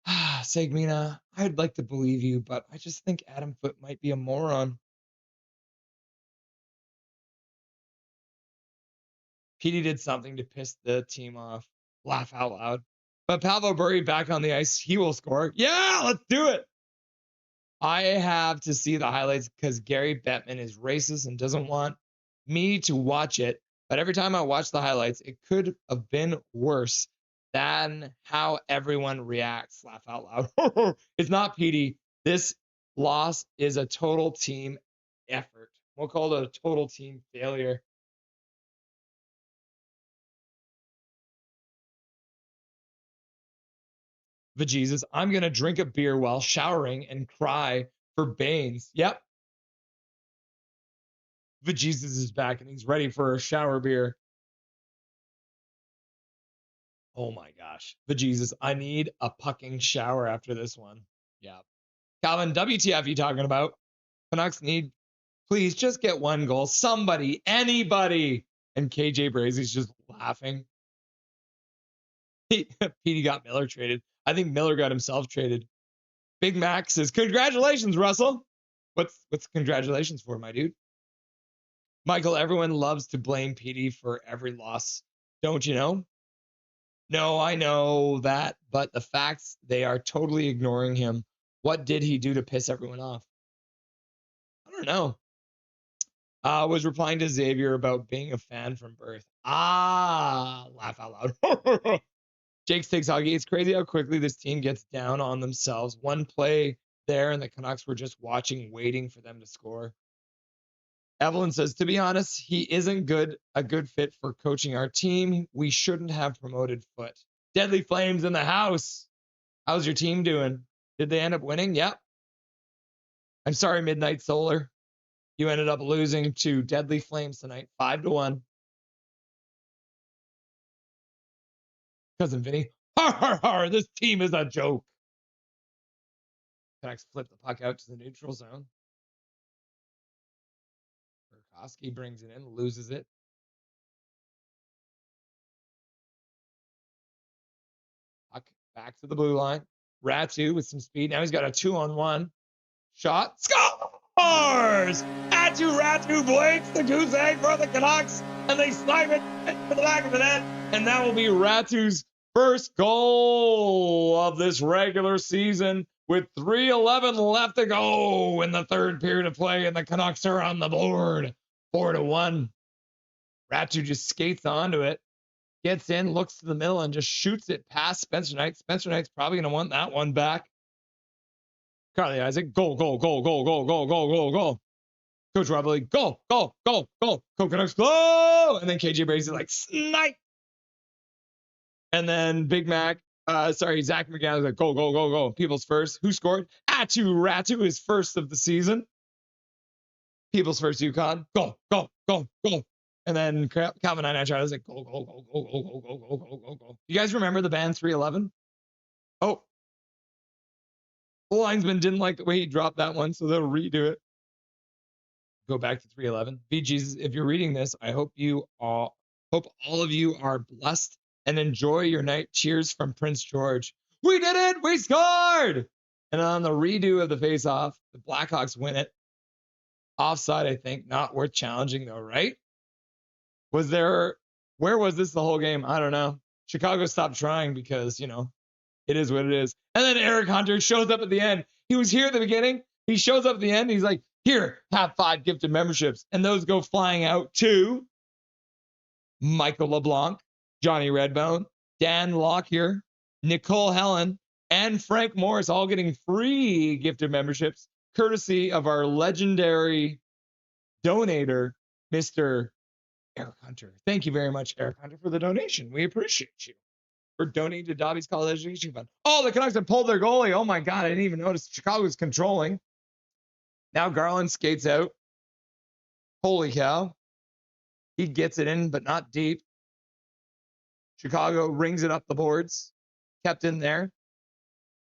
Segmina, I'd like to believe you, but I just think Adam Foote might be a moron. Petey did something to piss the team off. Laugh out loud. But Pavel Bure back on the ice. He will score. Yeah, let's do it. I have to see the highlights because Gary Bettman is racist and doesn't want me to watch it. But every time I watch the highlights, it could have been worse than how everyone reacts. Laugh out loud. It's not Petey. This loss is a total team effort. We'll call it a total team failure. Bejesus, I'm going to drink a beer while showering and cry for Baines. Yep. Bejesus is back and he's ready for a shower beer. Oh my gosh. Bejesus, I need a pucking shower after this one. Yeah. Calvin, WTF you talking about? Canucks need, please just get one goal. Somebody, anybody. And KJ Brazy's just laughing. Petey got Miller traded. I think Miller got himself traded. Big Mac says, congratulations, Russell. What's congratulations for, my dude? Michael, everyone loves to blame Petey for every loss. Don't you know? No, I know that, but the facts, they are totally ignoring him. What did he do to piss everyone off? I don't know. Was replying to Xavier about being a fan from birth. Laugh out loud. Jake's takes hockey. It's crazy how quickly this team gets down on themselves. One play there, and the Canucks were just watching, waiting for them to score. Evelyn says, to be honest, he isn't a good fit for coaching our team. We shouldn't have promoted Foote. Deadly Flames in the house. How's your team doing? Did they end up winning? Yep. I'm sorry, Midnight Solar. You ended up losing to Deadly Flames tonight, 5-1. Cousin Vinny, har, har, har, this team is a joke. Canucks flip the puck out to the neutral zone. Burkowski brings it in, loses it. Puck back to the blue line. Ratu with some speed. Now he's got a 2-on-1. Shot. Scores! Ratu blinks the goose egg for the Canucks, and they snipe it to the back of the net. And that will be Ratu's first goal of this regular season with 3:11 left to go in the third period of play, and the Canucks are on the board, 4-1. Ratu just skates onto it, gets in, looks to the middle, and just shoots it past Spencer Knight. Spencer Knight's probably going to want that one back. Carly Isaac, goal, goal, goal, goal, goal, goal, goal, goal, goal. Coach Robley, go, go, go, go. Canucks, go! And then KJ Brazy like, snipe! And then Big Mac, Zach McGann was like, go, go, go, go. People's first. Who scored? Ratu, his first of the season. People's first UConn. Go, go, go, go. And then Calvin Einachar was like, go, go, go, go, go, go, go, go, go, go, go. You guys remember the band 311? Oh. The linesman didn't like the way he dropped that one, so they'll redo it. Go back to 311. VGs, if you're reading this, I hope all of you are blessed and enjoy your night. Cheers from Prince George. We did it! We scored! And on the redo of the face-off, the Blackhawks win it. Offside, I think. Not worth challenging, though, right? Where was this the whole game? I don't know. Chicago stopped trying because, it is what it is. And then Eric Hunter shows up at the end. He was here at the beginning. He shows up at the end. He's like, here, have 5 gifted memberships. And those go flying out to Michael LeBlanc, Johnny Redbone, Dan Lockyer, Nicole Helen, and Frank Morris, all getting free gifted memberships, courtesy of our legendary donator, Mr. Eric Hunter. Thank you very much, Eric Hunter, for the donation. We appreciate you for donating to Dobby's College Education Fund. Oh, the Canucks have pulled their goalie. Oh my God, I didn't even notice. Chicago was controlling. Now Garland skates out. Holy cow. He gets it in, but not deep. Chicago rings it up the boards. Kept in there.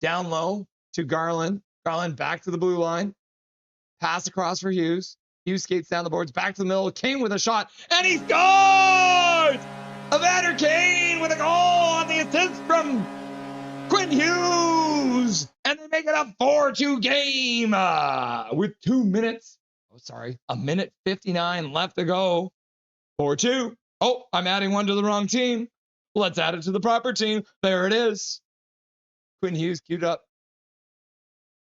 Down low to Garland. Garland back to the blue line. Pass across for Hughes. Hughes skates down the boards. Back to the middle. Kane with a shot. And he scores! Evander Kane with a goal on the assist from Quinn Hughes. And they make it a 4-2 game with 2 minutes. Oh, sorry. A minute 59 left to go. 4-2. Oh, I'm adding one to the wrong team. Let's add it to the proper team. There it is. Quinn Hughes queued up.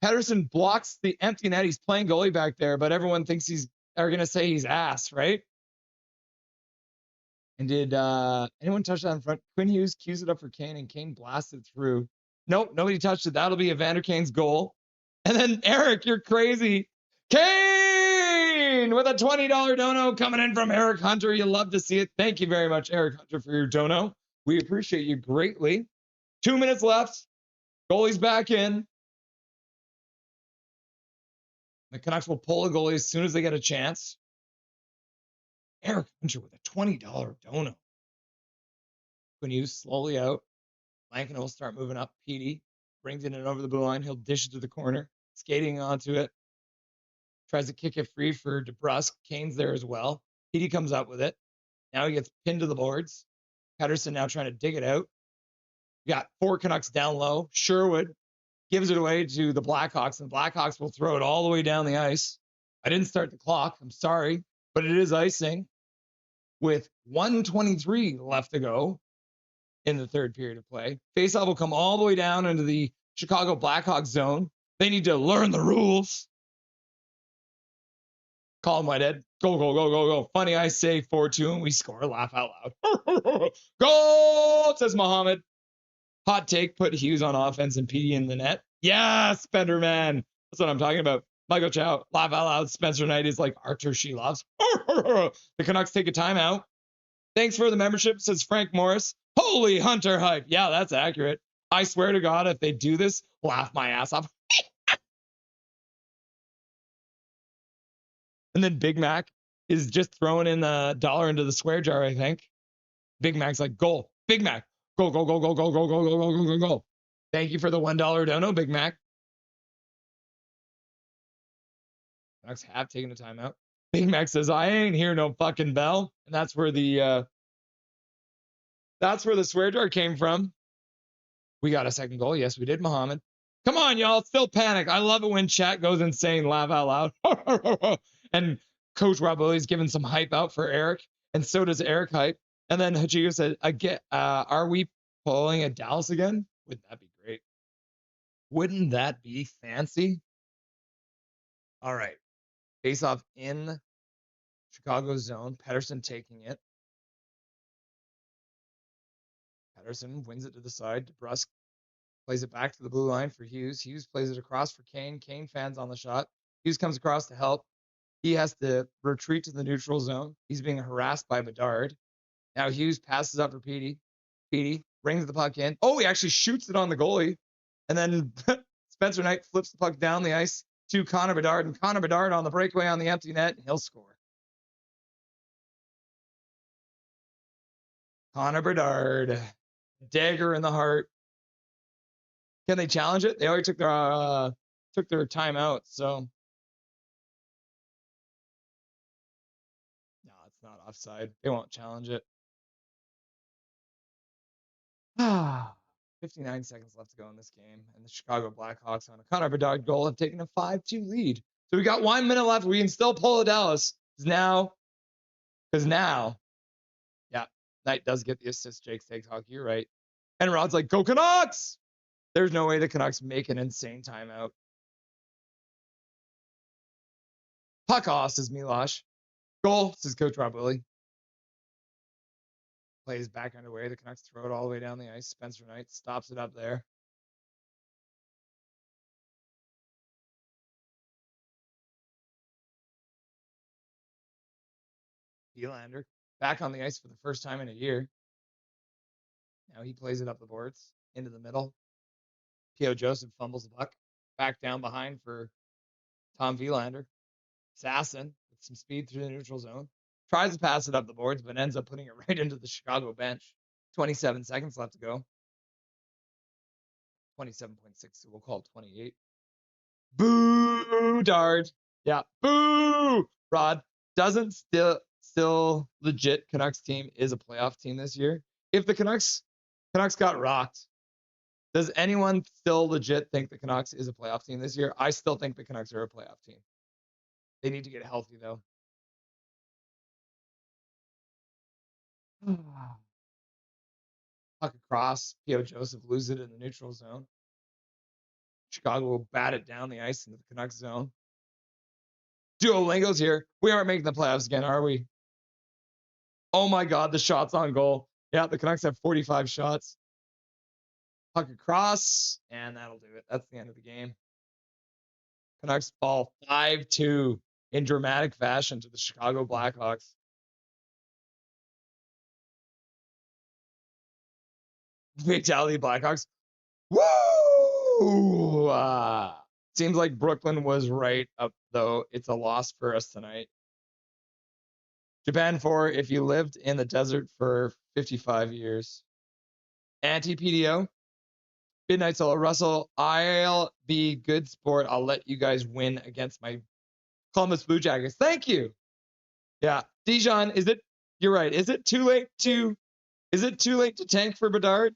Pedersen blocks the empty net. He's playing goalie back there, but everyone thinks are going to say he's ass, right? And did anyone touch that in front? Quinn Hughes cues it up for Kane, and Kane blasted through. Nope, nobody touched it. That'll be Evander Kane's goal. And then Eric, you're crazy. Kane with a $20 dono coming in from Eric Hunter. You love to see it. Thank you very much, Eric Hunter, for your dono. We appreciate you greatly. 2 minutes left. Goalie's back in. The Canucks will pull a goalie as soon as they get a chance. Eric Hunter with a $20 dono. Quinn Hughes slowly out. Lankin will start moving up. Petey brings it in over the blue line. He'll dish it to the corner. Skating onto it. Tries to kick it free for DeBrusque. Kane's there as well. Petey comes up with it. Now he gets pinned to the boards. Pedersen now trying to dig it out. We got 4 Canucks down low. Sherwood gives it away to the Blackhawks, and the Blackhawks will throw it all the way down the ice. I didn't start the clock. I'm sorry, but it is icing with 1:23 left to go in the third period of play. Faceoff will come all the way down into the Chicago Blackhawks zone. They need to learn the rules. Colin Whitehead, go, go, go, go, go. Funny, I say 4-2, and we score. Laugh out loud. Goal, says Mohammed. Hot take, put Hughes on offense and Petey in the net. Yes, Spenderman. That's what I'm talking about. Michael Chow, laugh out loud. Spencer Knight is like Archer Sheloffs. The Canucks take a timeout. Thanks for the membership, says Frank Morris. Holy Hunter hype. Yeah, that's accurate. I swear to God, if they do this, laugh my ass off. And then Big Mac is just throwing in the dollar into the swear jar, I think. Big Mac's like, goal. Big Mac. Go, go, go, go, go, go, go, go, go, go, go, go. Thank you for the $1 dono, Big Mac. Canucks have taken a timeout. Big Mac says, I ain't hear no fucking bell. And that's where the swear jar came from. We got a second goal. Yes, we did, Mohammed. Come on, y'all. Still panic. I love it when chat goes insane. Laugh out loud. And Coach Rob Willie's giving some hype out for Eric. And so does Eric hype. And then Hachigo said, are we pulling at Dallas again? Wouldn't that be great? Wouldn't that be fancy? All right. Face off in Chicago zone. Pedersen taking it. Pedersen wins it to the side. DeBrusque plays it back to the blue line for Hughes. Hughes plays it across for Kane. Kane fans on the shot. Hughes comes across to help. He has to retreat to the neutral zone. He's being harassed by Bedard. Now Hughes passes up for Petey. Petey brings the puck in. Oh, he actually shoots it on the goalie. And then Spencer Knight flips the puck down the ice to Connor Bedard. And Connor Bedard on the breakaway on the empty net. And he'll score. Connor Bedard. Dagger in the heart. Can they challenge it? They already took their timeout, so. No, it's not offside. They won't challenge it. 59 seconds left to go in this game, and the Chicago Blackhawks on a Connor Bedard goal have taken a 5-2 lead. So we got 1 minute left. We can still pull a Dallas. Because now, yeah, Knight does get the assist. Jake takes hockey. You're right. And Rod's like, go Canucks! There's no way the Canucks make an insane timeout. Puck off, says Milosh. Goal, says Coach Rob Willie. Plays back underway. The Canucks throw it all the way down the ice. Spencer Knight stops it up there. Villander back on the ice for the first time in a year. Now he plays it up the boards into the middle. P.O. Joseph fumbles the puck back down behind for Tom Villander. Assassin with some speed through the neutral zone. Tries to pass it up the boards, but ends up putting it right into the Chicago bench. 27 seconds left to go. 27.6, so we'll call it 28. Boo, Dard. Yeah, boo. Rod, doesn't still legit Canucks team is a playoff team this year. If the Canucks got rocked, does anyone still legit think the Canucks is a playoff team this year? I still think the Canucks are a playoff team. They need to get healthy, though. Puck across. P.O. Joseph loses it in the neutral zone. Chicago will bat it down the ice into the Canucks zone. Duolingo's here. We aren't making the playoffs again, are we? Oh my God, the shots on goal. Yeah, the Canucks have 45 shots. Puck across, and that'll do it. That's the end of the game. Canucks fall 5-2 in dramatic fashion to the Chicago Blackhawks. Fatality Blackhawks. Woo! Seems like Brooklyn was right up, though. It's a loss for us tonight. Japan 4, if you lived in the desert for 55 years. Anti-PDO. Midnight Solo. Russell, I'll be good sport. I'll let you guys win against my Columbus Blue Jackets. Thank you. Yeah. Dijon, you're right. Is it too late to tank for Bedard?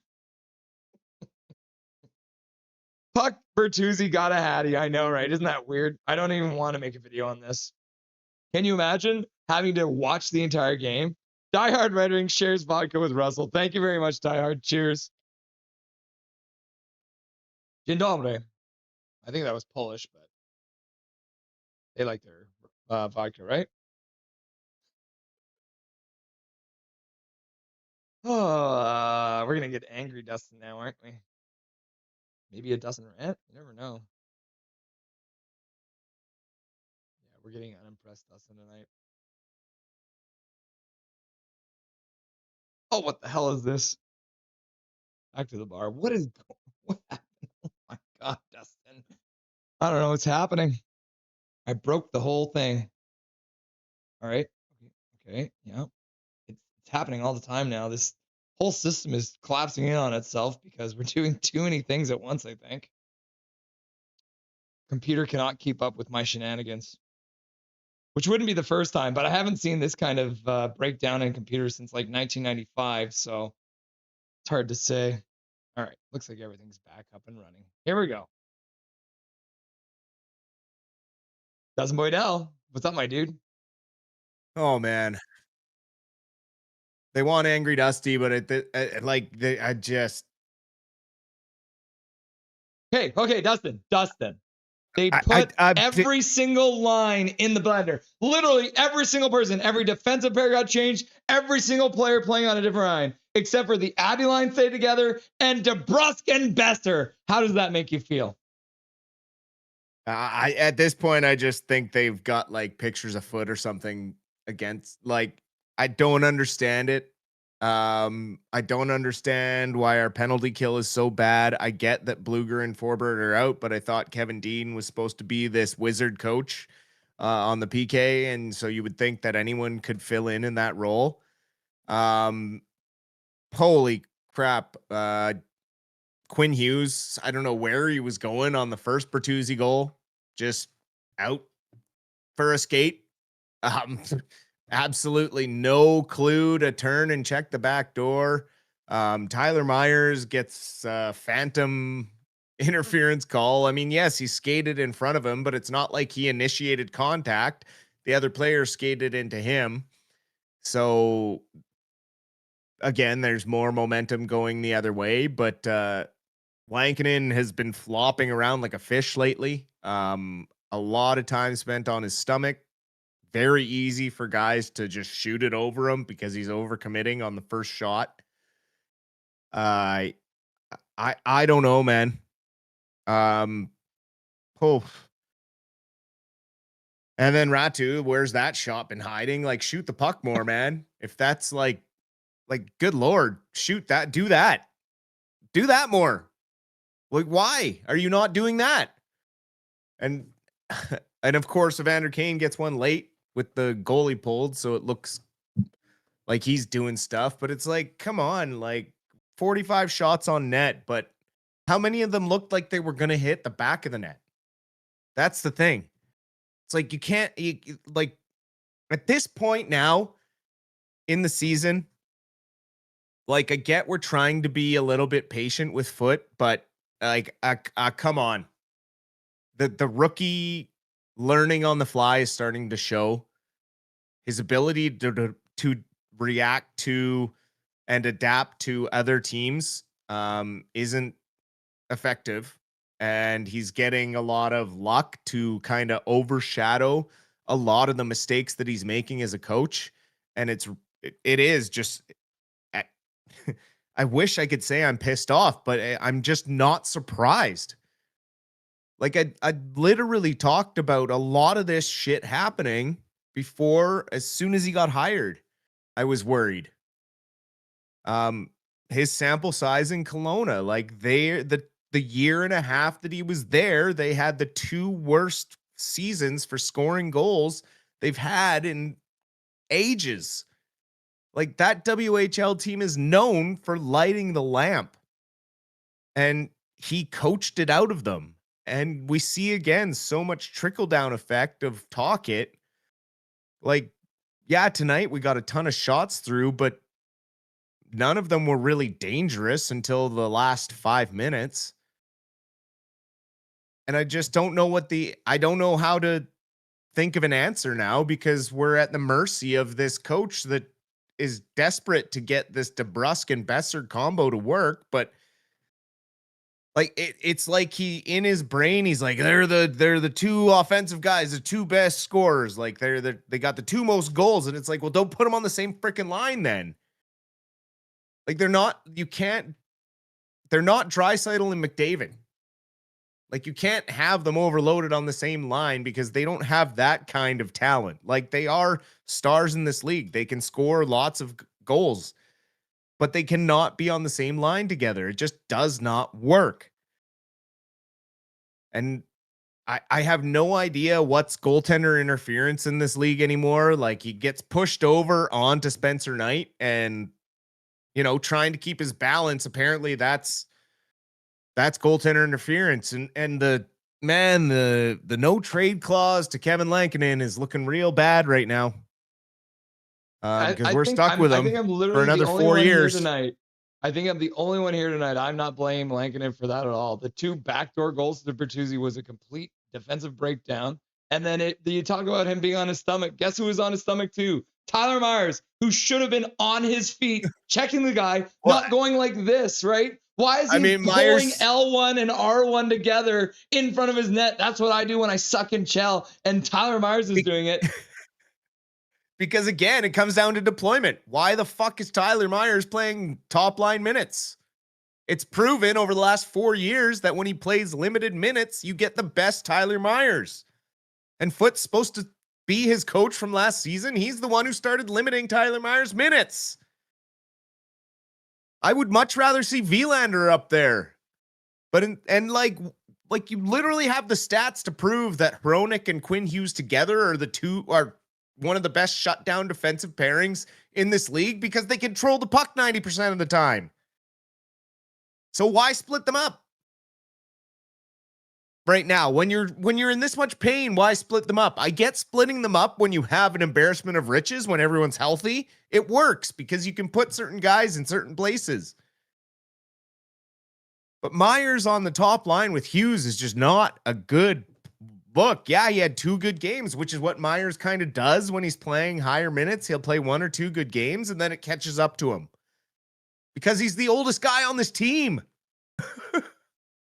Puck Bertuzzi got a Hattie. I know, right? Isn't that weird? I don't even want to make a video on this. Can you imagine having to watch the entire game? Diehard Red Ring shares vodka with Russell. Thank you very much, Diehard. Cheers. Dzień dobry. I think that was Polish, but they like their vodka, right? Oh, we're going to get angry Dustin now, aren't we? Maybe a Dustin rant? You never know. Yeah, we're getting unimpressed Dustin tonight. Oh, what the hell is this? Back to the bar. What happened? Oh my God, Dustin. I don't know what's happening. I broke the whole thing. All right. Okay. Yeah. It's happening all the time now. This whole system is collapsing in on itself because we're doing too many things at once, I think. Computer cannot keep up with my shenanigans. Which wouldn't be the first time, but I haven't seen this kind of breakdown in computers since like 1995, so it's hard to say. All right, looks like everything's back up and running. Here we go. Dustin Boydell, what's up, my dude? Oh man, they want Angry Dusty, but I just. Okay, Dustin. They put every single line in the blender. Literally every single person, every defensive pair got changed. Every single player playing on a different line, except for the Abby line stayed together and DeBrusk and Besser. How does that make you feel? At this point, I just think they've got like pictures of foot or something against. Like, I don't understand it. I don't understand why our penalty kill is so bad. I get that Bluger and Forbert are out, but I thought Kevin Dean was supposed to be this wizard coach on the PK, and so you would think that anyone could fill in that role. Holy crap. Quinn Hughes, I don't know where he was going on the first Bertuzzi goal. Just out for a skate. Absolutely no clue to turn and check the back door. Tyler Myers gets a phantom interference call. I mean, yes, he skated in front of him, but it's not like he initiated contact. The other player skated into him. So again, there's more momentum going the other way, but Lankinen has been flopping around like a fish lately. A lot of time spent on his stomach. Very easy for guys to just shoot it over him because he's overcommitting on the first shot. I don't know, man. And And then Ratu, where's that shot been hiding? Like, shoot the puck more, man. If that's like, good Lord, shoot that, do that more. Like, why are you not doing that? And of course, Evander Kane gets one late with the goalie pulled, so it looks like he's doing stuff, but it's like, come on, like 45 shots on net, but how many of them looked like they were going to hit the back of the net? That's the thing. It's like, you can't, like, at this point now in the season, like, I get we're trying to be a little bit patient with Foot, but like, come on. The rookie learning on the fly is starting to show. His ability to react to and adapt to other teams isn't effective. And he's getting a lot of luck to kind of overshadow a lot of the mistakes that he's making as a coach. And it is just, I wish I could say I'm pissed off, but I'm just not surprised. Like, I literally talked about a lot of this shit happening before, as soon as he got hired, I was worried. His sample size in Kelowna, like, the year and a half that he was there, they had the 2 worst seasons for scoring goals they've had in ages. Like, that WHL team is known for lighting the lamp, and he coached it out of them. And we see again so much trickle down effect of Talkit. Like, yeah, tonight we got a ton of shots through, but none of them were really dangerous until the last 5 minutes. And I just don't know I don't know how to think of an answer now, because we're at the mercy of this coach that is desperate to get this DeBrusk and Besser combo to work. But like, it's like he, in his brain, he's like, they're the 2 offensive guys, the 2 best scorers. Like, they got the 2 most goals. And it's like, well, don't put them on the same freaking line then. Like, they're not Draisaitl and McDavid. Like, you can't have them overloaded on the same line, because they don't have that kind of talent. Like, they are stars in this league. They can score lots of goals, but they cannot be on the same line together. It just does not work. And I have no idea what's goaltender interference in this league anymore. Like, he gets pushed over onto Spencer Knight and, trying to keep his balance. Apparently that's goaltender interference. And the no trade clause to Kevin Lankinen is looking real bad right now. Because we're stuck with him for another 4 years. I think I'm the only one here tonight. I'm not blaming Lankinen for that at all. The 2 backdoor goals to Bertuzzi was a complete defensive breakdown. And then you talk about him being on his stomach. Guess who was on his stomach too? Tyler Myers, who should have been on his feet, checking the guy, not going like this, right? Why is he going L1 and R1 together in front of his net? That's what I do when I suck and shell, and Tyler Myers is doing it. Because again, it comes down to deployment. Why the fuck is Tyler Myers playing top line minutes? It's proven over the last 4 years that when he plays limited minutes, you get the best Tyler Myers. And Foot's supposed to be his coach from last season. He's the one who started limiting Tyler Myers' minutes. I would much rather see Vilander up there. But like you literally have the stats to prove that Hronik and Quinn Hughes together are one of the best shutdown defensive pairings in this league, because they control the puck 90% of the time. So why split them up? Right now, when you're in this much pain, why split them up? I get splitting them up when you have an embarrassment of riches, when everyone's healthy. It works because you can put certain guys in certain places. But Myers on the top line with Hughes is just not a good look. Yeah, he had 2 good games, which is what Myers kind of does when he's playing higher minutes. He'll play 1 or 2 good games, and then it catches up to him. Because he's the oldest guy on this team.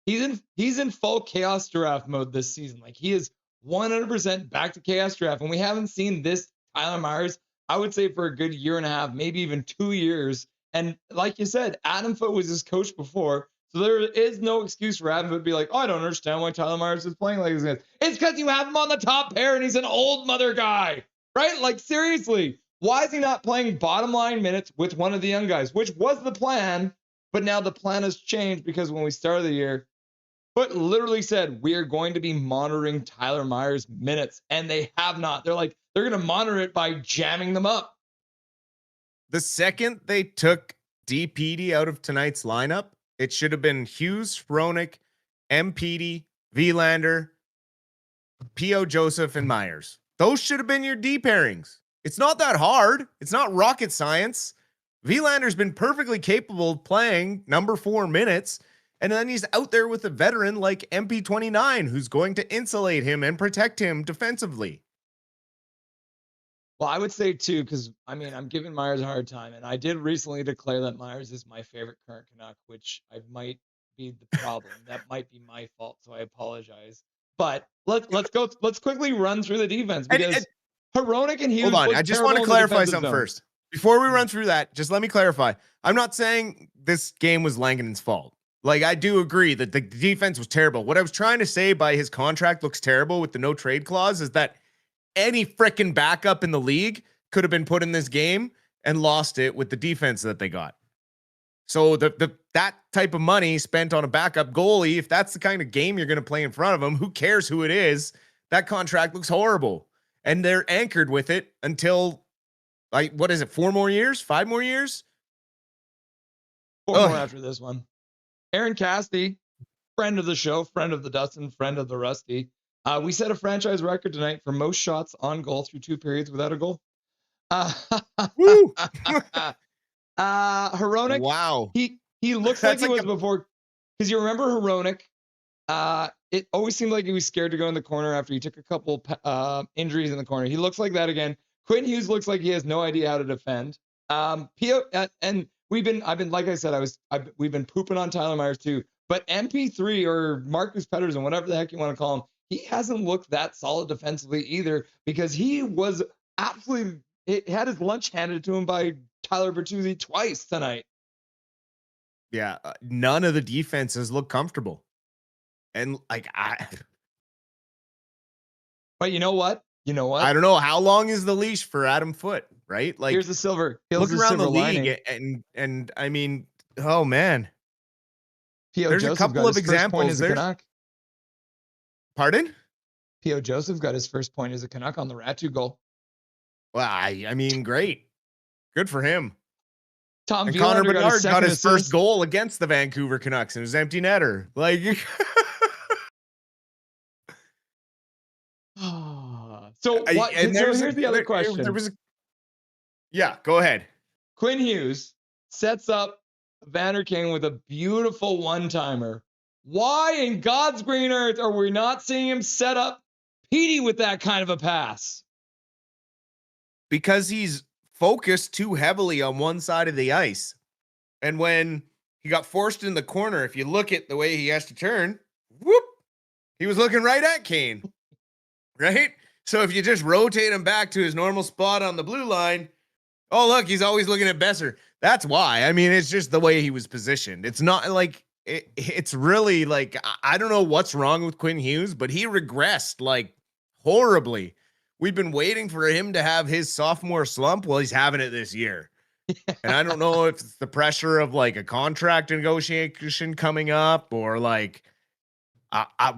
He's in full chaos giraffe mode this season. Like, he is 100% back to chaos giraffe, and we haven't seen this Tyler Myers, I would say, for a good year and a half, maybe even 2 years. And like you said, Adam Foote was his coach before, So there is no excuse for Adam to be like, oh, I don't understand why Tyler Myers is playing like this. It's because you have him on the top pair and he's an old mother guy, right? Like, seriously, why is he not playing bottom line minutes with one of the young guys, which was the plan, but now the plan has changed because when we started the year, Foot literally said, we are going to be monitoring Tyler Myers' minutes, and they have not. They're like, they're going to monitor it by jamming them up. The second they took DPD out of tonight's lineup, it should have been Hughes, Hronik, MPD, Vilander, P.O. Joseph, and Myers. Those should have been your D pairings. It's not that hard. It's not rocket science. Vilander's been perfectly capable of playing number 4 minutes, and then he's out there with a veteran like MP29 who's going to insulate him and protect him defensively. Well, I would say too, because I mean, I'm giving Myers a hard time, and I did recently declare that Myers is my favorite current Canuck, which I might be the problem. That might be my fault, so I apologize. But let's quickly run through the defense because Hronik and Hughes. Hold on, I just want to clarify something first. Before we run through that, just let me clarify. I'm not saying this game was Langenen's fault. Like, I do agree that the defense was terrible. What I was trying to say by his contract looks terrible with the no trade clause is that any freaking backup in the league could have been put in this game and lost it with the defense that they got. So that type of money spent on a backup goalie, if that's the kind of game you're going to play in front of him, who cares who it is? That contract looks horrible. And they're anchored with it until, like, what is it, 4 more years? 5 more years? 4 more after this one. Aaron Cassidy, friend of the show, friend of the Dustin, friend of the Rusty. We set a franchise record tonight for most shots on goal through 2 periods without a goal. Woo! Hronik. Wow. He looks like he was before, because you remember Hronik. It always seemed like he was scared to go in the corner after he took a couple injuries in the corner. He looks like that again. Quinn Hughes looks like he has no idea how to defend. And we've been pooping on Tyler Myers too. But MP3 or Marcus Pettersson, whatever the heck you want to call him, he hasn't looked that solid defensively either, because he was absolutely, it had his lunch handed to him by Tyler Bertuzzi twice tonight. Yeah, none of the defenses look comfortable. And but you know what? I don't know, how long is the leash for Adam Foote, right? Like, here's the silver. Look around the league and I mean, oh man. There's Joseph a couple of examples. Pardon? P.O. Joseph got his first point as a Canuck on the Ratu goal. Well, I mean, great. Good for him. Tom and Connor Bedard got his assist. first goal against the Vancouver Canucks, and it was empty netter. Like, so what? Here's the other question. Yeah, go ahead. Quinn Hughes sets up Vander King with a beautiful one-timer. Why in God's green earth are we not seeing him set up Petey with that kind of a pass? Because he's focused too heavily on one side of the ice. And when he got forced in the corner, if you look at the way he has to turn, whoop, he was looking right at Kane. Right? So if you just rotate him back to his normal spot on the blue line, oh, look, he's always looking at Besser. That's why. I mean, it's just the way he was positioned. It's not like, it's really like, I don't know what's wrong with Quinn Hughes, but he regressed like horribly. We've been waiting for him to have his sophomore slump. Well, he's having it this year. And I don't know if it's the pressure of like a contract negotiation coming up, or like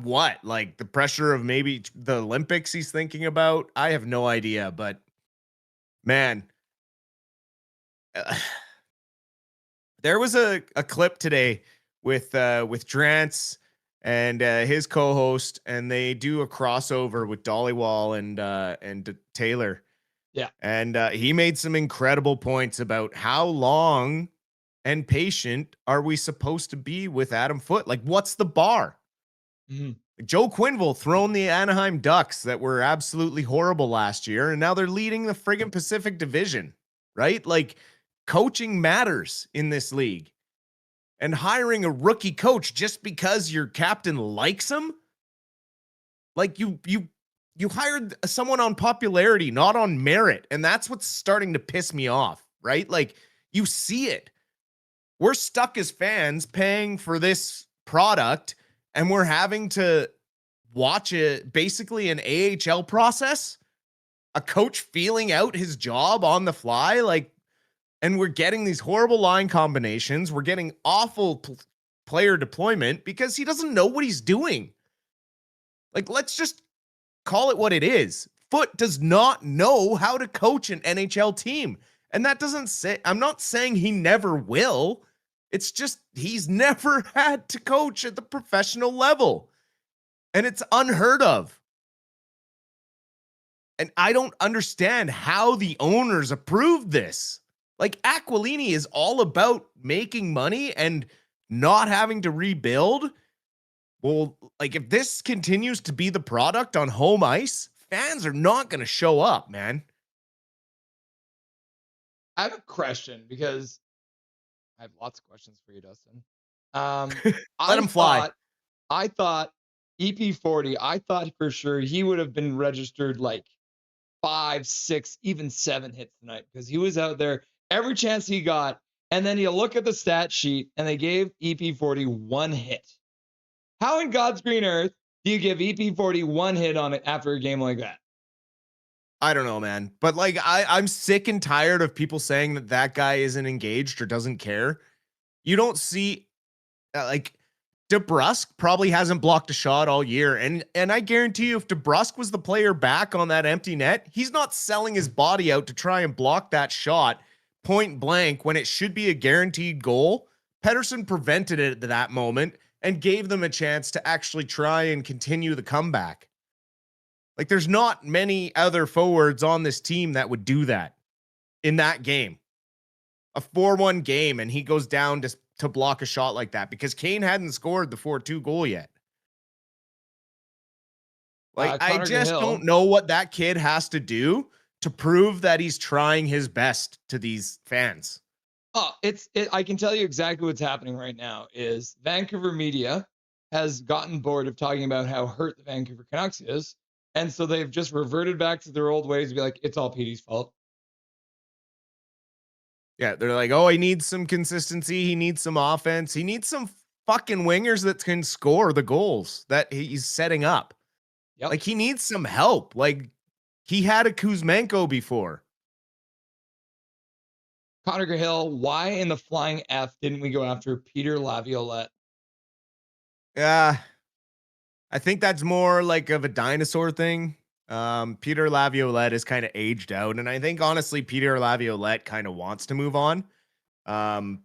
what, like the pressure of maybe the Olympics he's thinking about. I have no idea, but man, there was a clip today with Drance and his co-host, and they do a crossover with Dollywall and Taylor. Yeah. And he made some incredible points about how long and patient are we supposed to be with Adam Foote? Like, what's the bar? Mm-hmm. Joe Quenneville thrown the Anaheim Ducks that were absolutely horrible last year, and now they're leading the friggin' Pacific Division, right? Like, coaching matters in this league. And hiring a rookie coach just because your captain likes him? Like, you hired someone on popularity, not on merit. And that's what's starting to piss me off, right? Like, you see it. We're stuck as fans paying for this product, and we're having to watch it basically an AHL process, a coach feeling out his job on the fly, like, and we're getting these horrible line combinations. We're getting awful player deployment because he doesn't know what he's doing. Like, let's just call it what it is. Foot does not know how to coach an NHL team. And that doesn't say, I'm not saying he never will. It's just he's never had to coach at the professional level. And it's unheard of. And I don't understand how the owners approved this. Like, Aquilini is all about making money and not having to rebuild. Well, like, if this continues to be the product on home ice, fans are not going to show up, man. I have a question because I have lots of questions for you, Dustin. Let him fly. I thought EP40, I thought for sure he would have been registered like 5, 6, even 7 hits tonight because he was out there every chance he got. And then you look at the stat sheet and they gave EP40 1 hit. How in God's green earth do you give EP40 1 hit on it after a game like that? I don't know, man. But like, I'm sick and tired of people saying that that guy isn't engaged or doesn't care. You don't see, like, DeBrusk probably hasn't blocked a shot all year. And I guarantee you, if DeBrusk was the player back on that empty net, he's not selling his body out to try and block that shot point blank when it should be a guaranteed goal. Pettersson prevented it at that moment and gave them a chance to actually try and continue the comeback. Like, there's not many other forwards on this team that would do that in that game. A 4-1 game, and he goes down to block a shot like that because Kane hadn't scored the 4-2 goal yet. Like, I just don't know what that kid has to do to prove that he's trying his best to these fans. Oh, I can tell you exactly what's happening right now is Vancouver media has gotten bored of talking about how hurt the Vancouver Canucks is. And so they've just reverted back to their old ways to be like, it's all Petey's fault. Yeah, they're like, oh, he needs some consistency. He needs some offense. He needs some fucking wingers that can score the goals that he's setting up. Yep. Like, he needs some help. Like, he had a Kuzmenko before. Connor Cahill, why in the flying F didn't we go after Peter Laviolette? Yeah, I think that's more like of a dinosaur thing. Peter Laviolette is kind of aged out, and I think honestly Peter Laviolette kind of wants to move on. You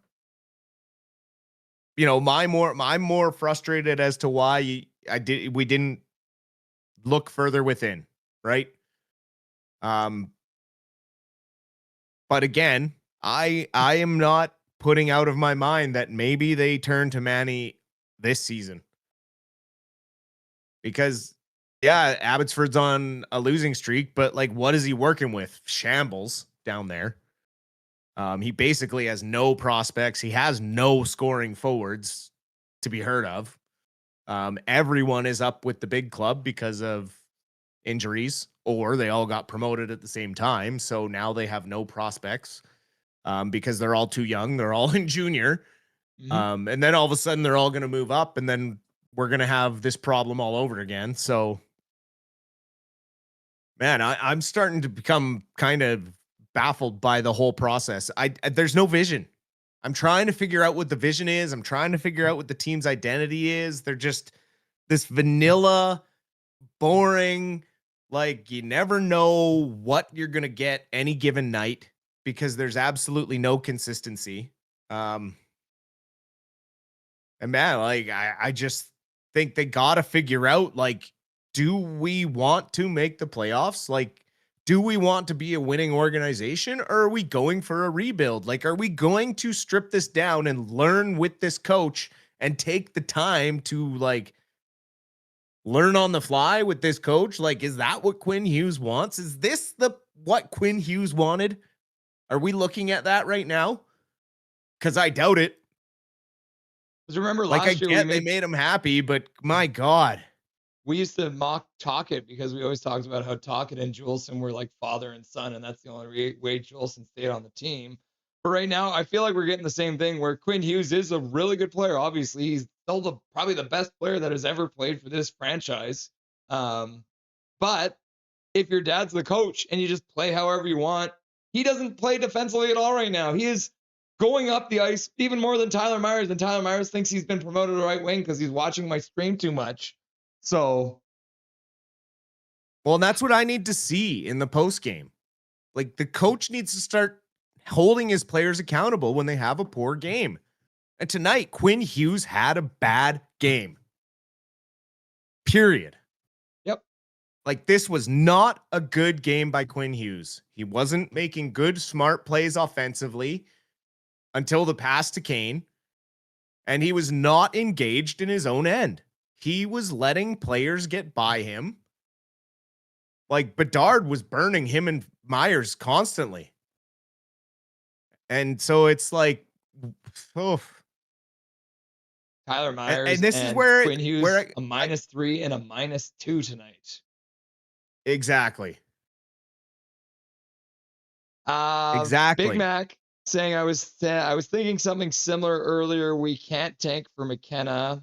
know, I'm more frustrated as to why we didn't look further within, right? But again, I am not putting out of my mind that maybe they turn to Manny this season. Because, yeah, Abbotsford's on a losing streak, but, like, what is he working with? Shambles down there. He basically has no prospects. He has no scoring forwards to be heard of. Everyone is up with the big club because of injuries, or they all got promoted at the same time. So now they have no prospects because they're all too young. They're all in junior. Mm-hmm. And then all of a sudden they're all going to move up, and then we're going to have this problem all over again. So, man, I'm starting to become kind of baffled by the whole process. There's no vision. I'm trying to figure out what the vision is. I'm trying to figure out what the team's identity is. They're just this vanilla, boring, like, you never know what you're going to get any given night because there's absolutely no consistency. And man, like, I just think they got to figure out, like, do we want to make the playoffs? Like, do we want to be a winning organization, or are we going for a rebuild? Like, are we going to strip this down and learn with this coach and take the time to, like, learn on the fly with this coach? Like, is that what Quinn Hughes wants? Is this what Quinn Hughes wanted? Are we looking at that right now? Because I doubt it. Because remember like, last year they made him happy, but my God. We used to mock Tocchet because we always talked about how Tocchet and Juleson were like father and son, and that's the only way Juleson stayed on the team. But right now, I feel like we're getting the same thing where Quinn Hughes is a really good player. Obviously, he's still probably the best player that has ever played for this franchise. But if your dad's the coach and you just play however you want, he doesn't play defensively at all right now. He is going up the ice even more than Tyler Myers, and Tyler Myers thinks he's been promoted to right wing because he's watching my stream too much. So, well, that's what I need to see in the post game. Like, the coach needs to start holding his players accountable when they have a poor game. And tonight, Quinn Hughes had a bad game. Period. Yep. Like, this was not a good game by Quinn Hughes. He wasn't making good, smart plays offensively until the pass to Kane. And he was not engaged in his own end. He was letting players get by him. Like, Bedard was burning him and Myers constantly. And so it's like, oh. Tyler Myers and this is where Quinn Hughes, where a -3 and a -2 tonight. Exactly. Exactly. Big Mac saying I was thinking something similar earlier. We can't tank for McKenna.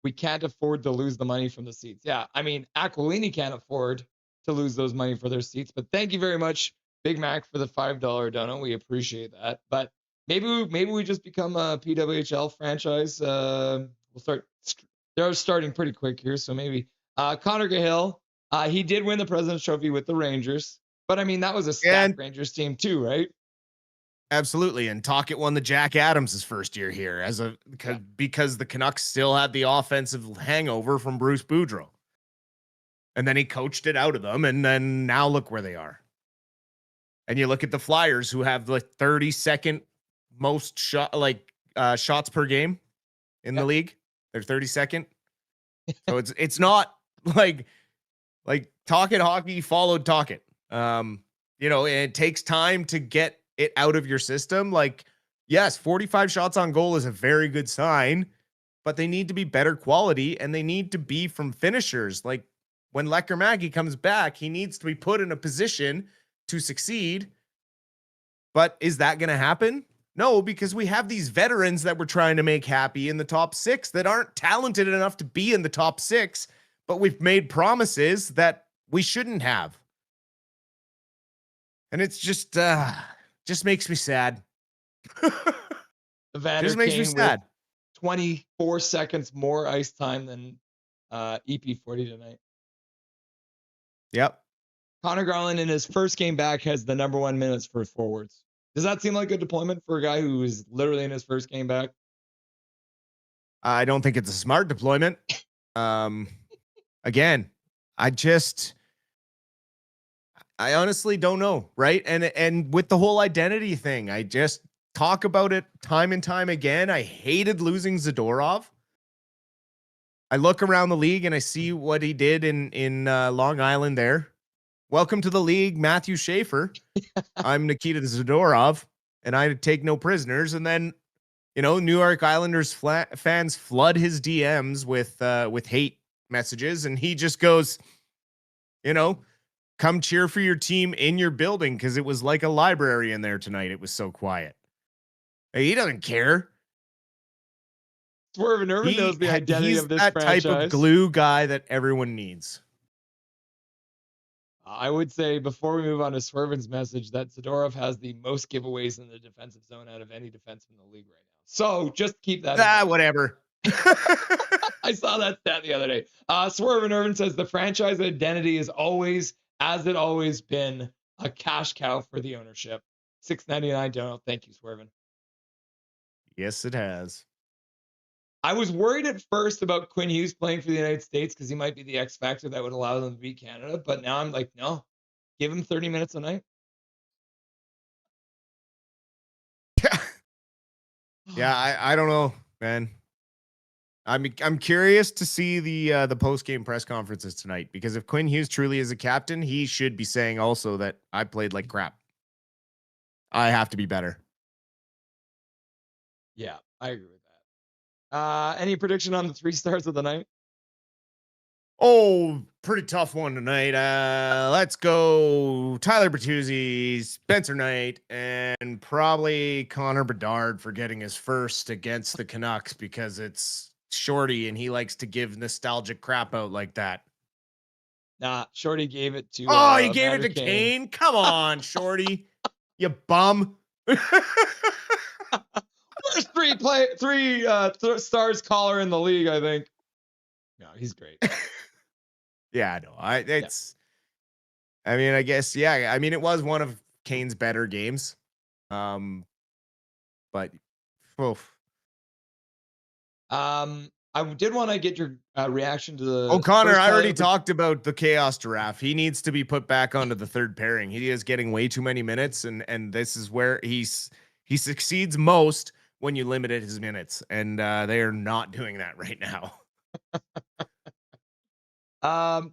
We can't afford to lose the money from the seats. Yeah, I mean, Aquilini can't afford to lose those money for their seats. But thank you very much, Big Mac, for the $5 dono. We appreciate that. But maybe we just become a PWHL franchise. We'll start. They're starting pretty quick here, so maybe Connor Cahill. He did win the President's Trophy with the Rangers, but I mean that was a stacked Rangers team too, right? Absolutely. And Tocchet won the Jack Adams' first year here because the Canucks still had the offensive hangover from Bruce Boudreau. And then he coached it out of them, and then now look where they are. And you look at the Flyers, who have the 32nd most shots per game in the league. They're 32nd. So it's not like Tocchet hockey followed Tocchet. It takes time to get it out of your system. Like, yes, 45 shots on goal is a very good sign, but they need to be better quality, and they need to be from finishers. Like, when Lecker-Maggie comes back, he needs to be put in a position to succeed. But is that going to happen? No, because we have these veterans that we're trying to make happy in the top 6 that aren't talented enough to be in the top 6, but we've made promises that we shouldn't have. And it's just makes me sad. Evander Just makes me Kane sad. with 24 seconds more ice time than EP40 tonight. Yep. Connor Garland in his first game back has the #1 minutes for forwards. Does that seem like a deployment for a guy who is literally in his first game back? I don't think it's a smart deployment. Again, I honestly don't know, right? And with the whole identity thing, I just talk about it time and time again. I hated losing Zadorov. I look around the league and I see what he did in Long Island there. Welcome to the league, Matthew Schaefer. I'm Nikita Zadorov, and I take no prisoners. And then, New York Islanders fans flood his DMs with hate messages, and he just goes, come cheer for your team in your building because it was like a library in there tonight. It was so quiet. Hey, he doesn't care. Swerve and Irvin knows the identity of this franchise. He's that type of glue guy that everyone needs. I would say before we move on to Swervin's message that Zadorov has the most giveaways in the defensive zone out of any defenseman in the league right now. So just keep that in mind. Whatever. I saw that stat the other day. Swerve and Irvin says the franchise identity is always, as it always been, a cash cow for the ownership. $6.99 dono. Thank you, Swervin. Yes, it has. I was worried at first about Quinn Hughes playing for the United States because he might be the X factor that would allow them to beat Canada. But now I'm like, no, give him 30 minutes a night. Yeah, I don't know, man. I'm curious to see the post-game press conferences tonight, because if Quinn Hughes truly is a captain, he should be saying also that I played like crap. I have to be better. Yeah, I agree with that. Any prediction on the 3 stars of the night? Oh, pretty tough one tonight. Let's go Tyler Bertuzzi, Spencer Knight, and probably Connor Bedard for getting his first against the Canucks because it's Shorty and he likes to give nostalgic crap out like that. Nah, Shorty gave it to. He gave it to Kane. Come on, Shorty, you bum. First three stars caller in the league, I think. No, he's great. Yeah, I know. I mean, I guess, yeah. I mean, it was one of Kane's better games. But oof. I did want to get your reaction to the. Oh, Connor, I already talked about the Chaos Giraffe. He needs to be put back onto the third pairing. He is getting way too many minutes, and this is where he succeeds most when you limit his minutes, and they are not doing that right now.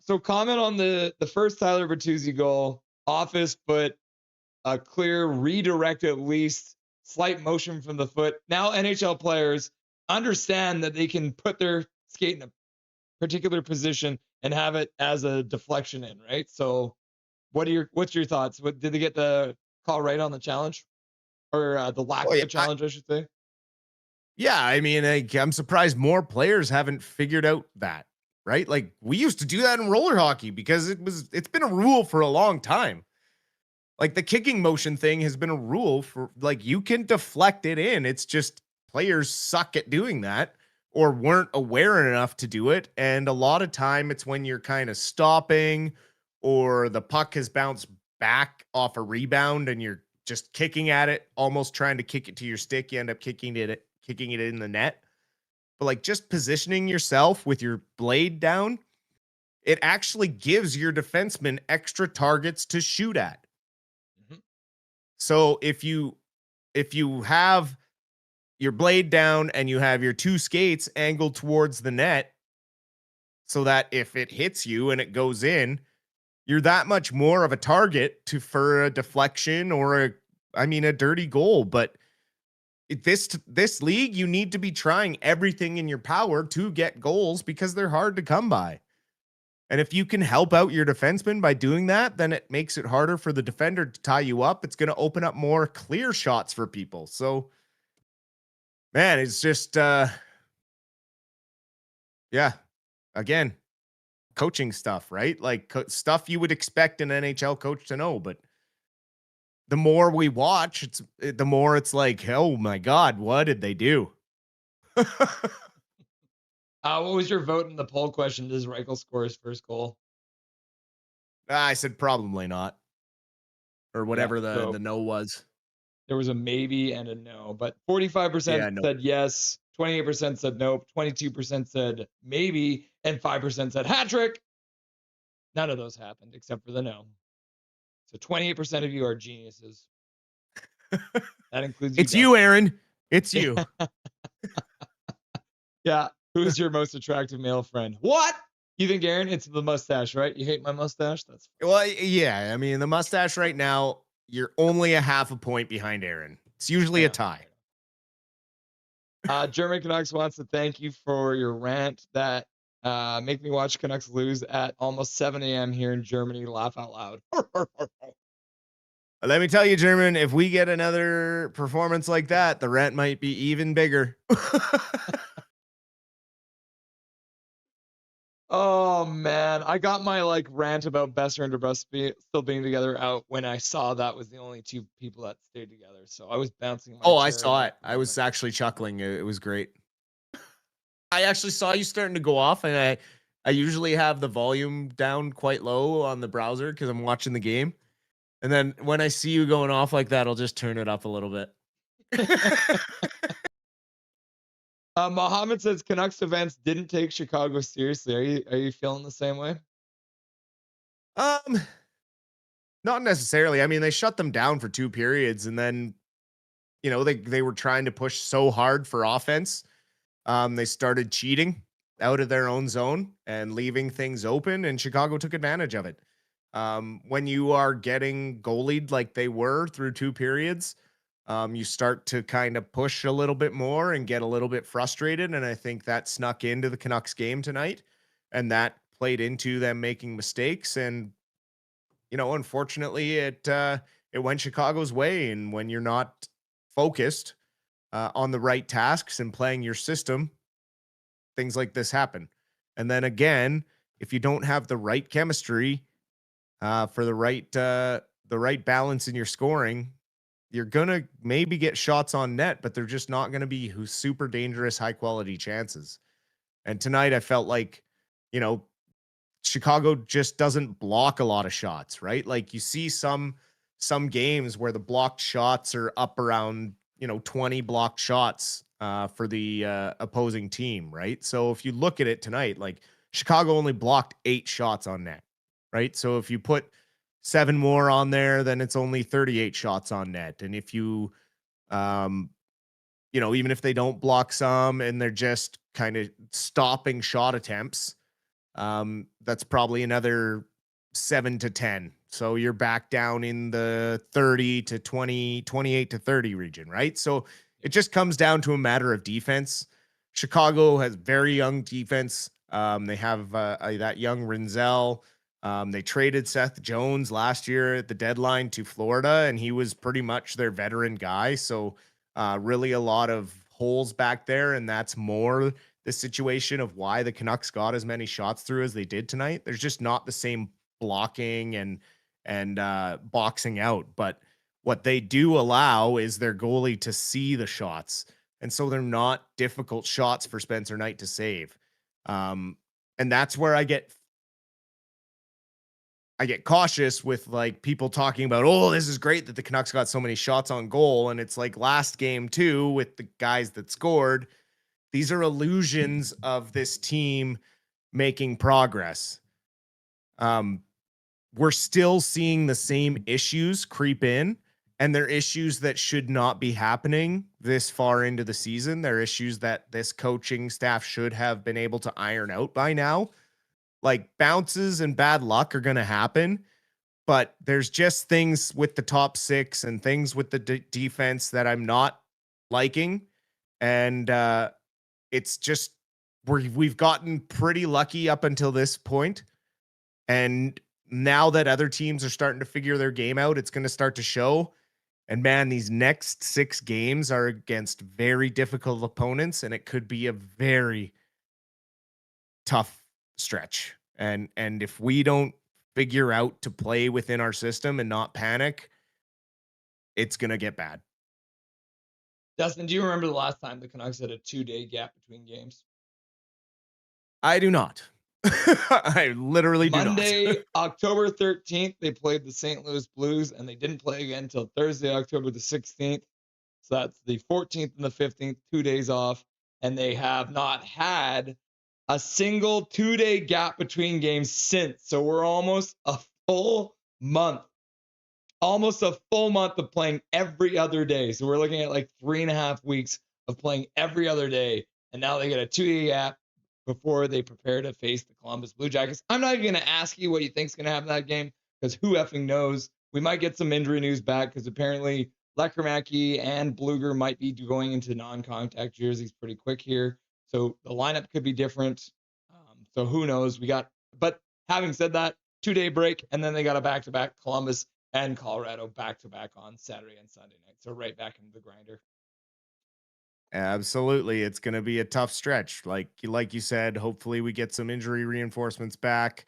So comment on the first Tyler Bertuzzi goal. Office, but a clear redirect, at least slight motion from the foot. Now NHL players understand that they can put their skate in a particular position and have it as a deflection in, right? So what's your thoughts? Did they get the call right on the challenge, or the lack of the challenge, I should say? Yeah, I mean, I'm surprised more players haven't figured out that, right? Like, we used to do that in roller hockey because it's been a rule for a long time. Like, the kicking motion thing has been a rule for, like, you can deflect it in. It's just players suck at doing that or weren't aware enough to do it. And a lot of time it's when you're kind of stopping or the puck has bounced back off a rebound and you're just kicking at it, almost trying to kick it to your stick. You end up kicking it in the net. But like, just positioning yourself with your blade down, it actually gives your defenseman extra targets to shoot at. Mm-hmm. So if you have your blade down and you have your two skates angled towards the net so that if it hits you and it goes in, you're that much more of a target for a deflection or a dirty goal. But this league, you need to be trying everything in your power to get goals because they're hard to come by. And if you can help out your defenseman by doing that, then it makes it harder for the defender to tie you up. It's going to open up more clear shots for people. So, man, it's just, again, coaching stuff, right? Like stuff you would expect an NHL coach to know, but the more we watch, the more it's like, oh my God, what did they do? What was your vote in the poll question? Does Reichel score his first goal? I said probably not, or whatever the no was. There was a maybe and a no, but 45% said yes, 28% said nope, 22% said maybe, and 5% said hat trick. None of those happened except for the no. So 28% of you are geniuses. That includes you. It's you, Aaron. It's you. Yeah. Who's your most attractive male friend? What? You think, Aaron? It's the mustache, right? You hate my mustache? That's fine. Well, yeah. I mean, the mustache right now, you're only a half a point behind Aaron. It's usually a tie. German Canucks wants to thank you for your rant that make me watch Canucks lose at almost 7 a.m. here in Germany. Laugh out loud. Let me tell you, German, if we get another performance like that, the rant might be even bigger. Oh man, I got my rant about Besser and DeBrusque still being together out when I saw that was the only two people that stayed together. So I was bouncing. I saw it. I was actually chuckling. It was great. I actually saw you starting to go off, and I usually have the volume down quite low on the browser because I'm watching the game. And then when I see you going off like that, I'll just turn it up a little bit. Mohammed says Canucks events didn't take Chicago seriously. Are you feeling the same way? Not necessarily. I mean, they shut them down for 2 periods, and then, they were trying to push so hard for offense. They started cheating out of their own zone and leaving things open, and Chicago took advantage of it. When you are getting goalied like they were through 2 periods, you start to kind of push a little bit more and get a little bit frustrated. And I think that snuck into the Canucks game tonight. And that played into them making mistakes. And, unfortunately it went Chicago's way. And when you're not focused on the right tasks and playing your system, things like this happen. And then again, if you don't have the right chemistry for the right balance in your scoring, you're gonna maybe get shots on net, but they're just not gonna be super dangerous, high quality chances. And tonight I felt like, Chicago just doesn't block a lot of shots, right? Like you see some games where the blocked shots are up around 20 blocked shots for the opposing team, right? So if you look at it tonight, like Chicago only blocked 8 shots on net, right? So if you put 7 more on there, then it's only 38 shots on net. And if you, even if they don't block some and they're just kind of stopping shot attempts, that's probably another 7 to 10. So you're back down in the 30 to 20, 28 to 30 region, right? So it just comes down to a matter of defense. Chicago has very young defense. They have that young Rinzel. They traded Seth Jones last year at the deadline to Florida, and he was pretty much their veteran guy. So really a lot of holes back there, and that's more the situation of why the Canucks got as many shots through as they did tonight. There's just not the same blocking and boxing out. But what they do allow is their goalie to see the shots. And so they're not difficult shots for Spencer Knight to save. And that's where I get cautious with like people talking about, oh, this is great that the Canucks got so many shots on goal. And it's like last game too, with the guys that scored. These are illusions of this team making progress. We're still seeing the same issues creep in, and they're issues that should not be happening this far into the season. They're issues that this coaching staff should have been able to iron out by now. Like bounces and bad luck are going to happen, but there's just things with the top 6 and things with the defense that I'm not liking. And it's just we've gotten pretty lucky up until this point. And now that other teams are starting to figure their game out, it's going to start to show. And man, these next 6 games are against very difficult opponents, and it could be a very tough stretch. And if we don't figure out to play within our system and not panic, it's going to get bad. Dustin, do you remember the last time the Canucks had a 2-day gap between games? I do not. I literally do Monday, not. October 13th, they played the St. Louis Blues, and they didn't play again until Thursday, October the 16th. So that's the 14th and the 15th, 2 days off. And they have not had a single 2-day gap between games since. So we're almost a full month. Almost a full month of playing every other day. So we're looking at like 3.5 weeks of playing every other day. And now they get a 2-day gap before they prepare to face the Columbus Blue Jackets. I'm not even going to ask you what you think is going to happen in that game, because who effing knows? We might get some injury news back, because apparently Lekermacki and Bluger might be going into non-contact jerseys pretty quick here. So the lineup could be different. So who knows? But having said that, 2-day break, and then they got a back-to-back Columbus and Colorado back-to-back on Saturday and Sunday night. So right back into the grinder. Absolutely. It's going to be a tough stretch. Like you said, hopefully we get some injury reinforcements back.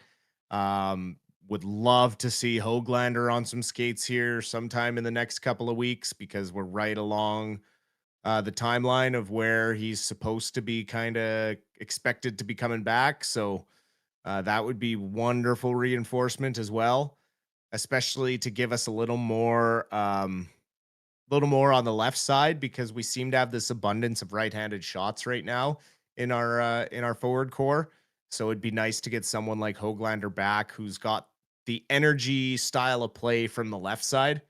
Would love to see Höglander on some skates here sometime in the next couple of weeks, because we're right along the timeline of where he's supposed to be kind of expected to be coming back. So that would be wonderful reinforcement as well, especially to give us a little more on the left side, because we seem to have this abundance of right-handed shots right now in our forward core. So it'd be nice to get someone like Höglander back, who's got the energy style of play from the left side,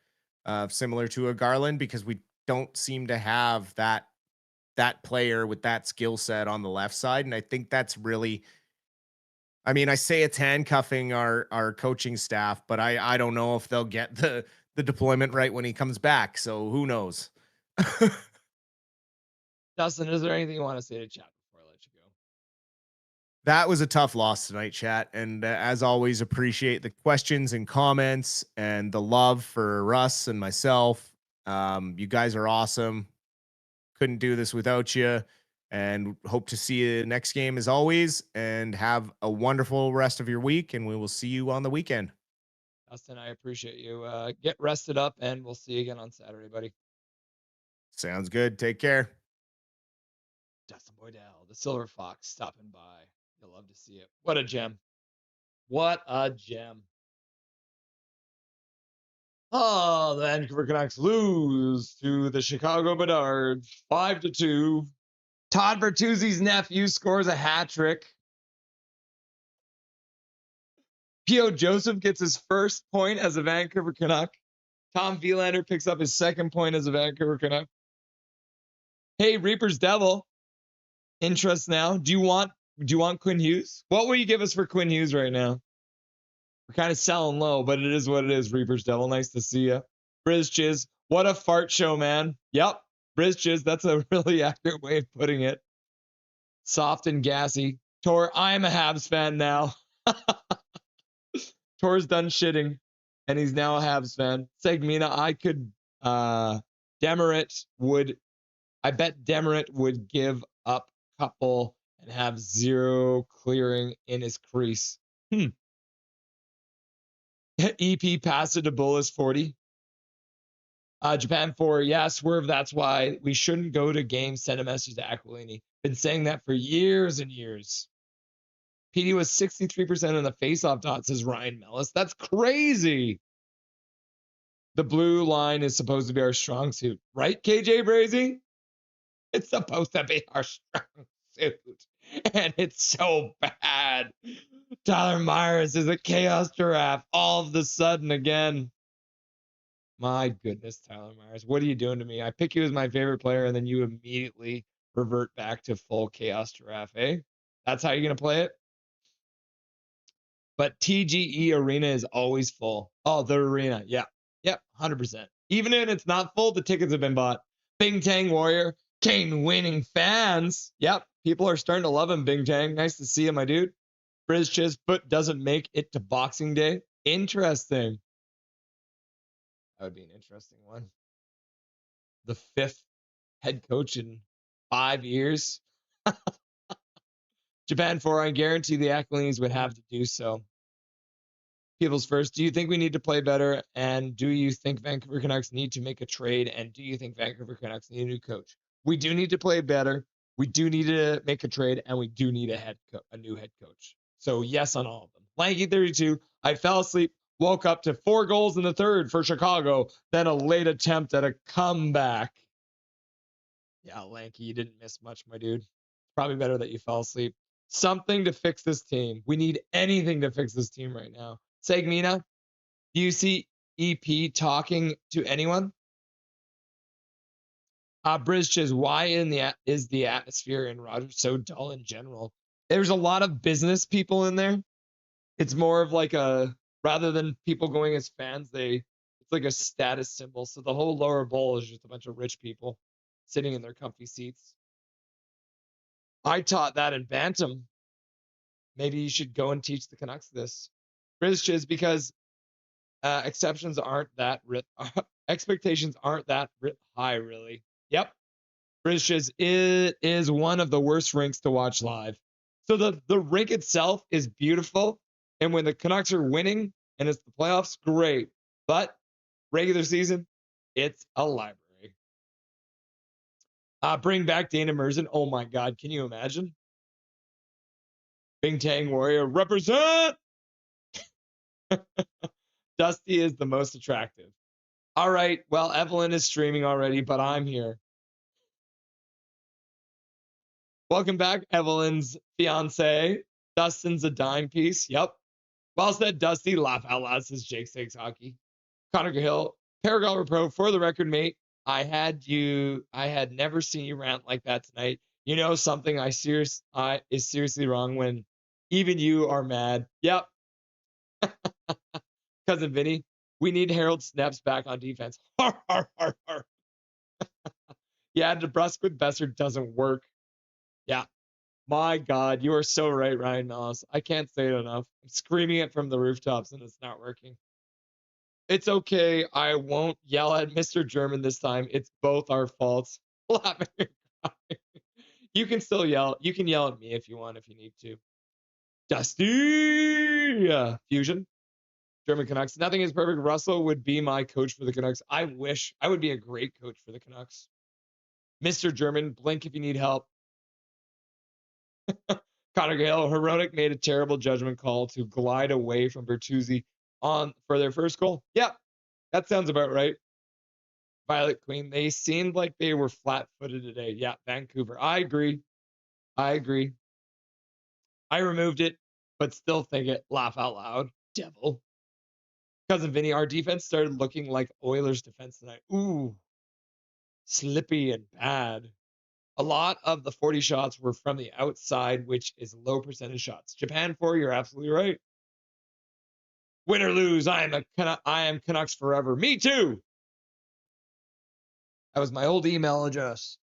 similar to a Garland, because we don't seem to have that player with that skill set on the left side. And I think that's really, I mean, I say it's handcuffing our coaching staff, but I don't know if they'll get the deployment right when he comes back. So who knows? Dustin, is there anything you want to say to chat before I let you go? That was a tough loss tonight, chat. And as always, appreciate the questions and comments and the love for Russ and myself. You guys are awesome. Couldn't do this without you. And hope to see you next game as always. And have a wonderful rest of your week. And we will see you on the weekend. Dustin, I appreciate you. Get rested up, and we'll see you again on Saturday, buddy. Sounds good. Take care. Dustin Boydell, the Silver Fox, stopping by. You'll love to see it. What a gem. What a gem. Oh, the Vancouver Canucks lose to the Chicago Bedards 5-2. Todd Bertuzzi's nephew scores a hat trick. P.O. Joseph gets his first point as a Vancouver Canuck. Tom Vielander picks up his second point as a Vancouver Canuck. Hey, Reaper's Devil. Interest now. Do you want Quinn Hughes? What will you give us for Quinn Hughes right now? We're kind of selling low, but it is what it is, Reaper's Devil. Nice to see you. Briz Chiz. What a fart show, man. Yep. Briz Chiz. That's a really accurate way of putting it. Soft and gassy. Tor, I am a Habs fan now. Tor's done shitting, and he's now a Habs fan. Segmina, I bet Demerit would give up couple and have zero clearing in his crease. EP pass it to Bullis 40. Japan 4, yeah, Swerve, that's why we shouldn't go to games, send a message to Aquilini. Been saying that for years and years. PD was 63% on the faceoff dot, says Ryan Mellis. That's crazy. The blue line is supposed to be our strong suit, right, KJ Brazy? It's supposed to be our strong suit. And it's so bad. Tyler Myers is a chaos giraffe all of a sudden again. My goodness, Tyler Myers. What are you doing to me? I pick you as my favorite player, and then you immediately revert back to full chaos giraffe, eh? That's how you're going to play it? But TGE Arena is always full. Oh, the arena. Yeah. Yep. 100%. Even if it's not full, the tickets have been bought. Bing Tang Warrior. Kane winning fans. Yep. People are starting to love him, Bing Tang. Nice to see him, my dude. Briz Chiz, but doesn't make it to Boxing Day. Interesting. That would be an interesting one. The 5th head coach in 5 years. Japan 4, I guarantee the Aquilinis would have to do so. People's First, do you think we need to play better? And do you think Vancouver Canucks need to make a trade? And do you think Vancouver Canucks need a new coach? We do need to play better. We do need to make a trade, and we do need a new head coach. So yes on all of them. Lanky32, I fell asleep, woke up to 4 goals in the third for Chicago, then a late attempt at a comeback. Yeah, Lanky, you didn't miss much, my dude. Probably better that you fell asleep. Something to fix this team. We need anything to fix this team right now. Segmina, do you see EP talking to anyone? Briz Chiz, why is the atmosphere in Rogers so dull in general? There's a lot of business people in there. It's more of like rather than people going as fans, it's like a status symbol. So the whole lower bowl is just a bunch of rich people sitting in their comfy seats. I taught that in Bantam. Maybe you should go and teach the Canucks this. Briz Chiz, because expectations aren't that high, really. Yep. Briz Chiz, it is one of the worst rinks to watch live. So the rink itself is beautiful, and when the Canucks are winning and it's the playoffs, great. But regular season, it's a library. Bring back Dana Merzen. Oh my God, can you imagine? Bing Tang Warrior, represent! Dusty is the most attractive. All right, well, Evelyn is streaming already, but I'm here. Welcome back, Evelyn's fiance. Dustin's a dime piece. Yep. Well said, Dusty. Laugh out loud, says Jake Stakes Hockey. Connor Hill, Paragon Pro, for the record, mate. I had never seen you rant like that tonight. You know something is seriously wrong when even you are mad. Yep. Cousin Vinny, we need Harold Snaps back on defense. Yeah, DeBrusque with Besser doesn't work. Yeah. My God, you are so right, Ryan Moss. I can't say it enough. I'm screaming it from the rooftops and it's not working. It's okay. I won't yell at Mr. German this time. It's both our faults. You can still yell. You can yell at me if you want, if you need to. Dusty Fusion. German Canucks. Nothing is perfect. Russell would be my coach for the Canucks. I wish I would be a great coach for the Canucks. Mr. German, blink if you need help. Connor Gale, Heroic made a terrible judgment call to glide away from Bertuzzi for their first goal. Yep, that sounds about right. Violet Queen, they seemed like they were flat-footed today. Yeah, Vancouver. I agree. I removed it, but still think it. Laugh out loud. Devil. Cousin Vinny, our defense started looking like Oilers' defense tonight. Ooh, slippy and bad. A lot of the 40 shots were from the outside, which is low percentage shots. Japan 4, you're absolutely right. Win or lose, I am Canucks forever. Me too. That was my old email address.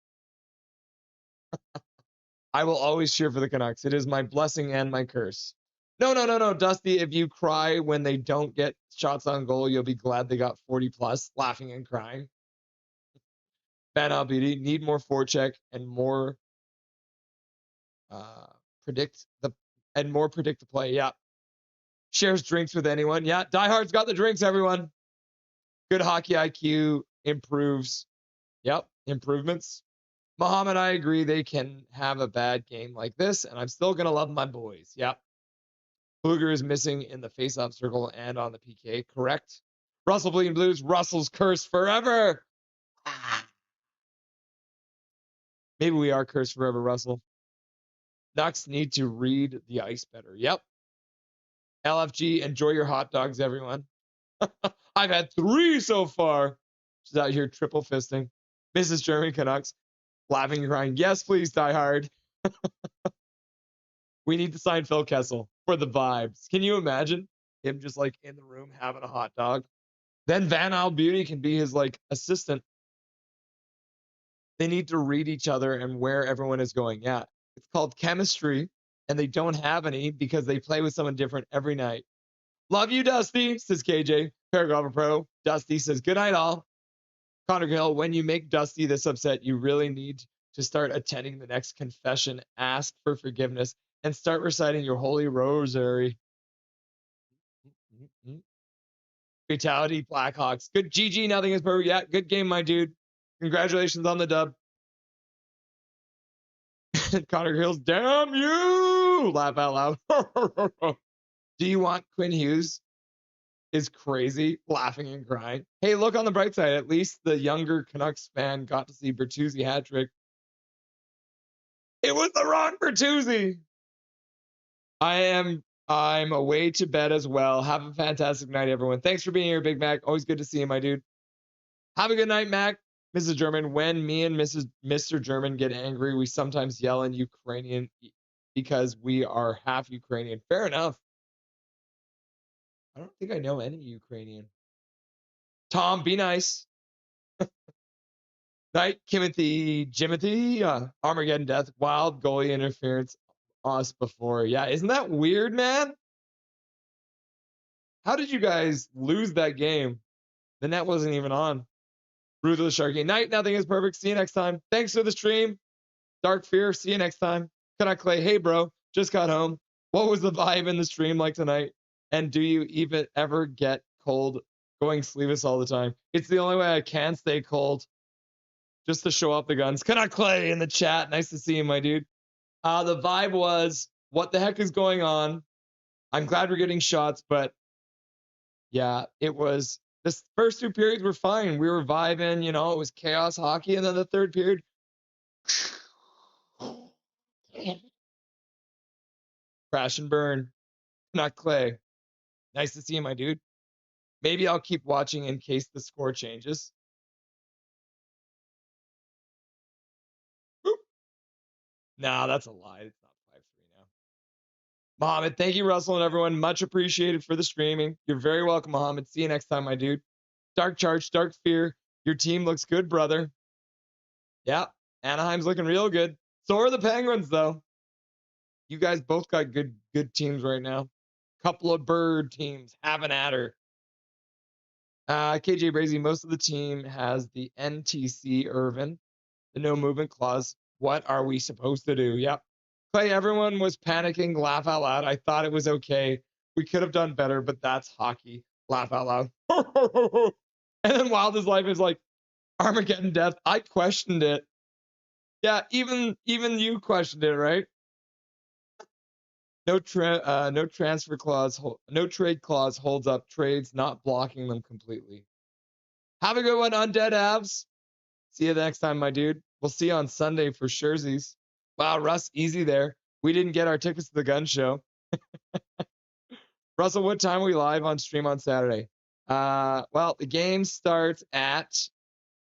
I will always cheer for the Canucks. It is my blessing and my curse. No, Dusty. If you cry when they don't get shots on goal, you'll be glad they got 40 plus, laughing and crying. Van Beauty, need more forecheck and more predict the play. Yeah. Shares drinks with anyone. Yeah. Diehard's got the drinks, everyone. Good hockey IQ improves. Yep. Improvements. Muhammad, I agree. They can have a bad game like this, and I'm still going to love my boys. Yep. Bluger is missing in the face-off circle and on the PK. Correct. Russell Bleeding Blues. Russell's curse forever. Maybe we are cursed forever, Russell. Ducks need to read the ice better. Yep. LFG, enjoy your hot dogs, everyone. I've had 3 so far. She's out here triple fisting. Mrs. German Canucks, laughing and crying. Yes, please, die hard. We need to sign Phil Kessel for the vibes. Can you imagine him just like in the room having a hot dog? Then Van Al Beauty can be his like assistant. They need to read each other and where everyone is going. Yeah, it's called chemistry, and they don't have any because they play with someone different every night. Love you, Dusty, says KJ. Paragrapher Pro. Dusty says, good night, all. Connor Gill, when you make Dusty this upset, you really need to start attending the next confession, ask for forgiveness, and start reciting your holy rosary. Fatality, Blackhawks. Good GG, nothing is perfect. Yeah, good game, my dude. Congratulations on the dub. Connor Hills, damn you! Laugh out loud. Do you want Quinn Hughes? Is crazy, laughing and crying. Hey, look on the bright side. At least the younger Canucks fan got to see Bertuzzi hat trick. It was the wrong Bertuzzi. I'm away to bed as well. Have a fantastic night, everyone. Thanks for being here, Big Mac. Always good to see you, my dude. Have a good night, Mac. Mrs. German, when me and Mr. German get angry, we sometimes yell in Ukrainian because we are half Ukrainian. Fair enough. I don't think I know any Ukrainian. Tom, be nice. Night, Jimothy, Armageddon Death, wild goalie interference, us before. Yeah, isn't that weird, man? How did you guys lose that game? The net wasn't even on. Ruthless Sharky. Night, nothing is perfect. See you next time. Thanks for the stream. Dark Fear, see you next time. Canuck Clay, hey bro, just got home. What was the vibe in the stream like tonight? And do you even ever get cold going sleeveless all the time? It's the only way I can stay cold. Just to show off the guns. Canuck Clay in the chat. Nice to see you, my dude. The vibe was, what the heck is going on? I'm glad we're getting shots, but yeah, it was, this first 2 periods were fine. We were vibing, it was chaos hockey. And then the third period, crash and burn. Canuck Clay. Nice to see you, my dude. Maybe I'll keep watching in case the score changes. Boop. Nah, that's a lie. It's not 5-3 now. Mohammed, thank you, Russell, and everyone. Much appreciated for the streaming. You're very welcome, Mohammed. See you next time, my dude. Dark Charge, Dark Fear. Your team looks good, brother. Yeah, Anaheim's looking real good. So are the Penguins, though. You guys both got good teams right now. Couple of bird teams having at her. KJ Brazy, most of the team has the NTC Irvin, the no movement clause. What are we supposed to do? Yep. Clay, everyone was panicking. Laugh out loud. I thought it was okay. We could have done better, but that's hockey. Laugh out loud. And then Wild as Life is like, Armageddon Death. I questioned it. Yeah, even you questioned it, right? No transfer clause, no trade clause holds up trades, not blocking them completely. Have a good one, Undead Avs. See you next time, my dude. We'll see you on Sunday for Scherzies. Wow, Russ, easy there. We didn't get our tickets to the gun show. Russell, what time are we live on stream on Saturday? Well, the game starts at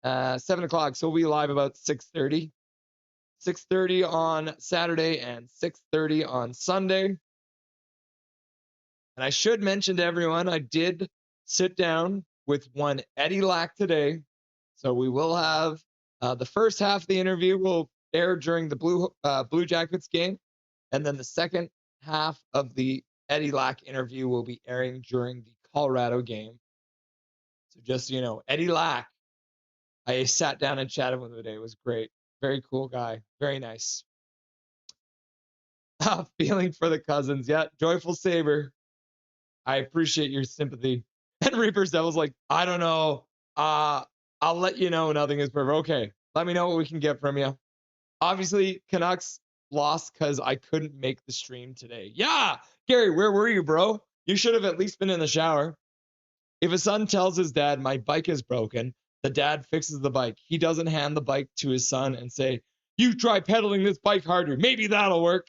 7 o'clock, so we'll be live about 6:30. 6:30 on Saturday and 6:30 on Sunday. And I should mention to everyone, I did sit down with one Eddie Lack today. So we will have the first half of the interview will air during the Blue Jackets game. And then the second half of the Eddie Lack interview will be airing during the Colorado game. So just so you know, Eddie Lack, I sat down and chatted with him today. It was great. Very cool guy. Very nice. Feeling for the Cousins. Yeah, Joyful Saber. I appreciate your sympathy. And Reaper's Devil's like, I don't know. I'll let you know. Nothing is perfect. Okay, let me know what we can get from you. Obviously, Canucks lost because I couldn't make the stream today. Yeah, Gary, where were you, bro? You should have at least been in the shower. If a son tells his dad, my bike is broken, the dad fixes the bike. He doesn't hand the bike to his son and say, you try pedaling this bike harder. Maybe that'll work.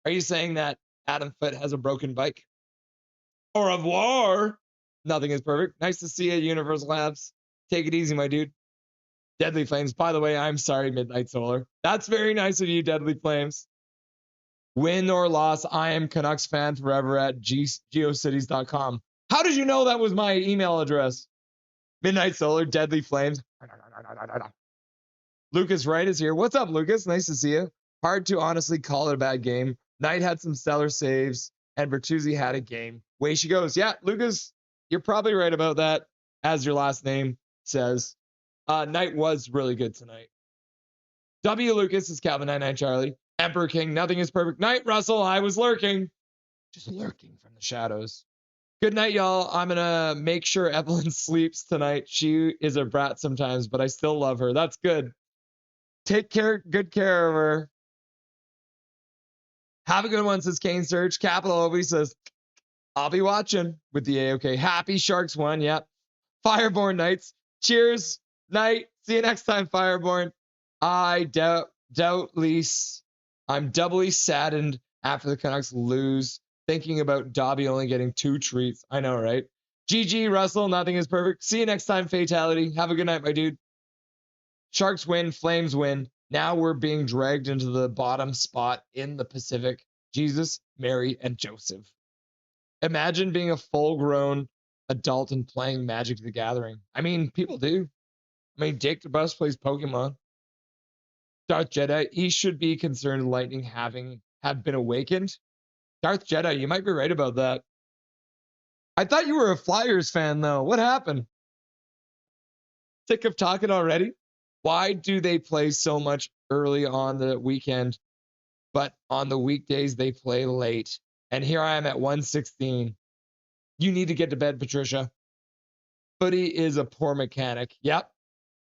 Are you saying that Adam Foote has a broken bike? Au revoir. Nothing is perfect. Nice to see you, Universal Labs. Take it easy, my dude. Deadly Flames. By the way, I'm sorry, Midnight Solar. That's very nice of you, Deadly Flames. Win or loss, I am Canucks fan forever at geocities.com. How did you know that was my email address? Midnight Solar, Deadly Flames. Lucas Wright is here. What's up, Lucas? Nice to see you. Hard to honestly call it a bad game. Knight had some stellar saves, and Bertuzzi had a game. Way she goes. Yeah, Lucas, you're probably right about that, as your last name says. Knight was really good tonight. W. Lucas is Calvin 99 Charlie. Emperor King, nothing is perfect. Night, Russell, I was lurking. Just lurking from the shadows. Good night, y'all. I'm going to make sure Evelyn sleeps tonight. She is a brat sometimes, but I still love her. That's good. Take care. Good care of her. Have a good one, says Kane Surge. Capital always says, I'll be watching with the AOK. Happy Sharks won. Yep. Fireborn Knights. Cheers. Night. See you next time, Fireborn. I'm doubly saddened after the Canucks lose. Thinking about Dobby only getting 2 treats. I know, right? GG, Russell. Nothing is perfect. See you next time, Fatality. Have a good night, my dude. Sharks win. Flames win. Now we're being dragged into the bottom spot in the Pacific. Jesus, Mary, and Joseph. Imagine being a full-grown adult and playing Magic the Gathering. I mean, people do. I mean, Jake DeBus plays Pokemon. Darth Jedi, he should be concerned Lightning have been awakened. Darth Jedi, you might be right about that. I thought you were a Flyers fan, though. What happened? Sick of talking already? Why do they play so much early on the weekend, but on the weekdays they play late? And here I am at 1:16. You need to get to bed, Patricia. Footy is a poor mechanic. Yep.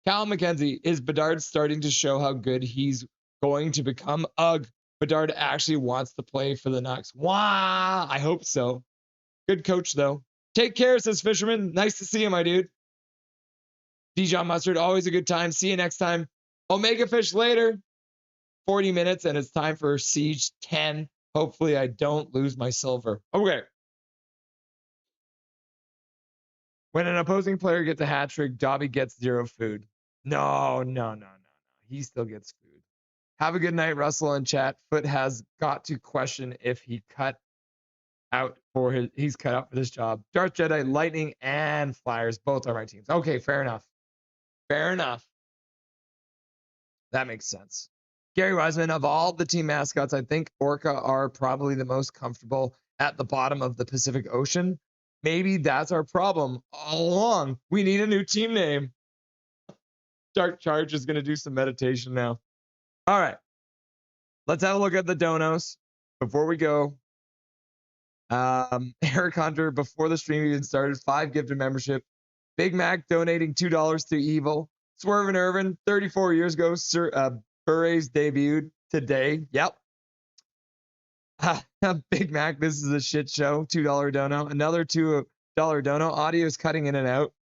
Cal McKenzie, is Bedard starting to show how good he's going to become? Ugh. Bedard actually wants to play for the Canucks. Wow. I hope so. Good coach, though. Take care, says Fisherman. Nice to see you, my dude. Dijon Mustard, always a good time. See you next time. Omega Fish later. 40 minutes, and it's time for Siege 10. Hopefully, I don't lose my silver. Okay. When an opposing player gets a hat trick, Dobby gets 0 food. No. He still gets food. Have a good night, Russell and chat. Foot has got to question if he's cut out for this job. Darth Jedi, Lightning, and Flyers both are my teams. Okay, fair enough. Fair enough. That makes sense. Gary Wiseman, of all the team mascots, I think Orca are probably the most comfortable at the bottom of the Pacific Ocean. Maybe that's our problem all along. We need a new team name. Dark Charge is going to do some meditation now. All right. Let's have a look at the donos before we go. Eric Hunter, before the stream even started, 5 gifted membership. Big Mac donating $2 to Evil. Swerve and Irvin, 34 years ago, Buray's debuted today. Yep. Big Mac, this is a shit show. $2 dono. Another $2 dono. Audio is cutting in and out.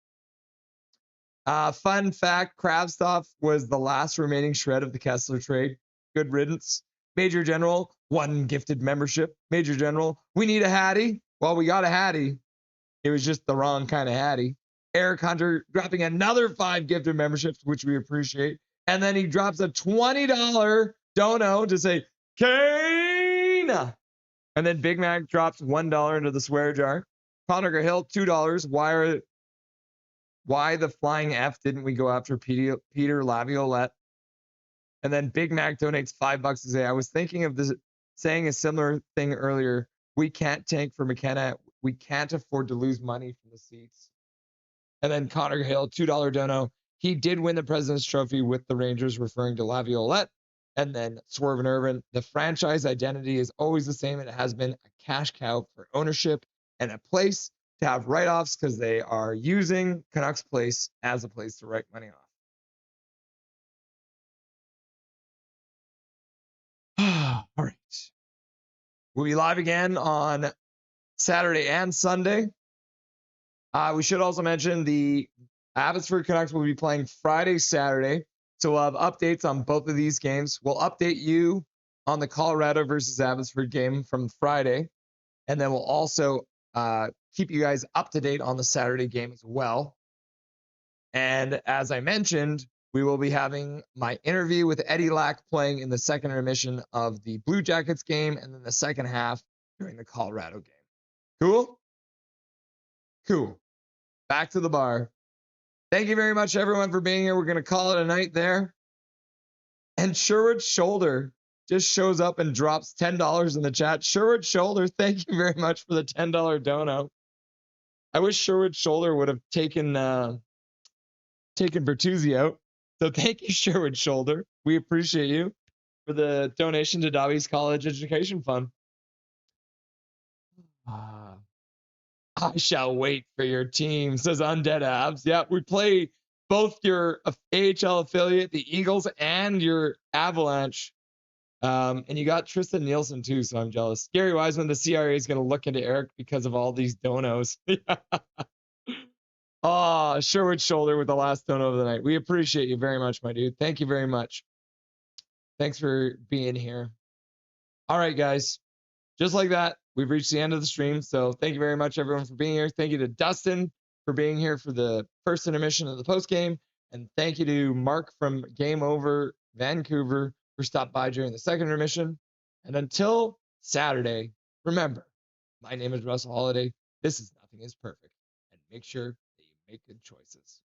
Fun fact, Crabstuff was the last remaining shred of the Kessler trade. Good riddance. Major General, 1 gifted membership. Major General, we need a Hattie. Well, we got a Hattie. It was just the wrong kind of Hattie. Eric Hunter dropping another 5 gifted memberships, which we appreciate. And then he drops a $20 dono to say, Kane. And then Big Mac drops $1 into the swear jar. Connor Hill, $2. Why the flying F didn't we go after Peter Laviolette? And then Big Mac donates $5 to say, I was thinking of this, saying a similar thing earlier. We can't tank for McKenna. We can't afford to lose money from the seats. And then Connor Hill, $2 dono. He did win the President's Trophy with the Rangers, referring to Laviolette. And then Swerve and Irvin, the franchise identity is always the same. It has been a cash cow for ownership and a place to have write-offs because they are using Canucks Place as a place to write money off. All right. We'll be live again on Saturday and Sunday. We should also mention the Abbotsford Canucks will be playing Friday, Saturday. So we'll have updates on both of these games. We'll update you on the Colorado versus Abbotsford game from Friday. And then we'll also keep you guys up to date on the Saturday game as well. And as I mentioned, we will be having my interview with Eddie Lack playing in the second intermission of the Blue Jackets game and then the second half during the Colorado game. Cool? Cool. Back to the bar. Thank you very much, everyone, for being here. We're going to call it a night there. And Sherwood Shoulder just shows up and drops $10 in the chat. Sherwood Shoulder, thank you very much for the $10 dono. I wish Sherwood Shoulder would have taken Bertuzzi out. So thank you, Sherwood Shoulder. We appreciate you for the donation to Dobby's College Education Fund. I shall wait for your team, says Undead Abs. Yeah, we play both your AHL affiliate, the Eagles, and your Avalanche. And you got Tristan Nielsen too, so I'm jealous. Gary Wiseman, the CRA is going to look into Eric because of all these donos. Oh, Sherwood Shoulder with the last dono of the night. We appreciate you very much, my dude. Thank you very much. Thanks for being here. All right, guys. Just like that, we've reached the end of the stream. So thank you very much, everyone, for being here. Thank you to Dustin for being here for the first intermission of the postgame. And thank you to Mark from Game Over Vancouver for stopping by during the second intermission. And until Saturday, remember, my name is Russell Holiday. This is Nothing is Perfect. And make sure that you make good choices.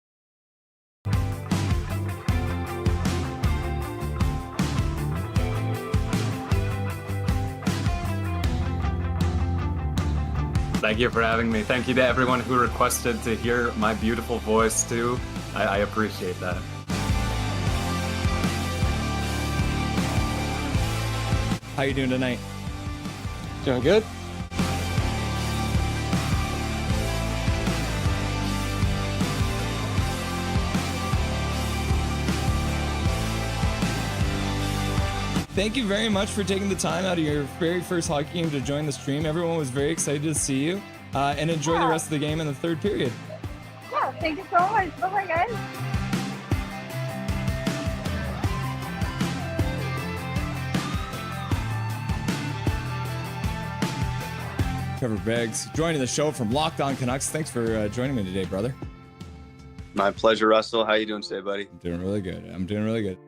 Thank you for having me. Thank you to everyone who requested to hear my beautiful voice too. I appreciate that. How you doing tonight? Doing good? Thank you very much for taking the time out of your very first hockey game to join the stream. Everyone was very excited to see you, and enjoy the rest of the game in the third period. Yeah, thank you so much. Bye-bye, guys. Trevor Beggs joining the show from Locked On Canucks. Thanks for joining me today, brother. My pleasure, Russell. How you doing today, buddy? I'm doing really good. I'm doing really good.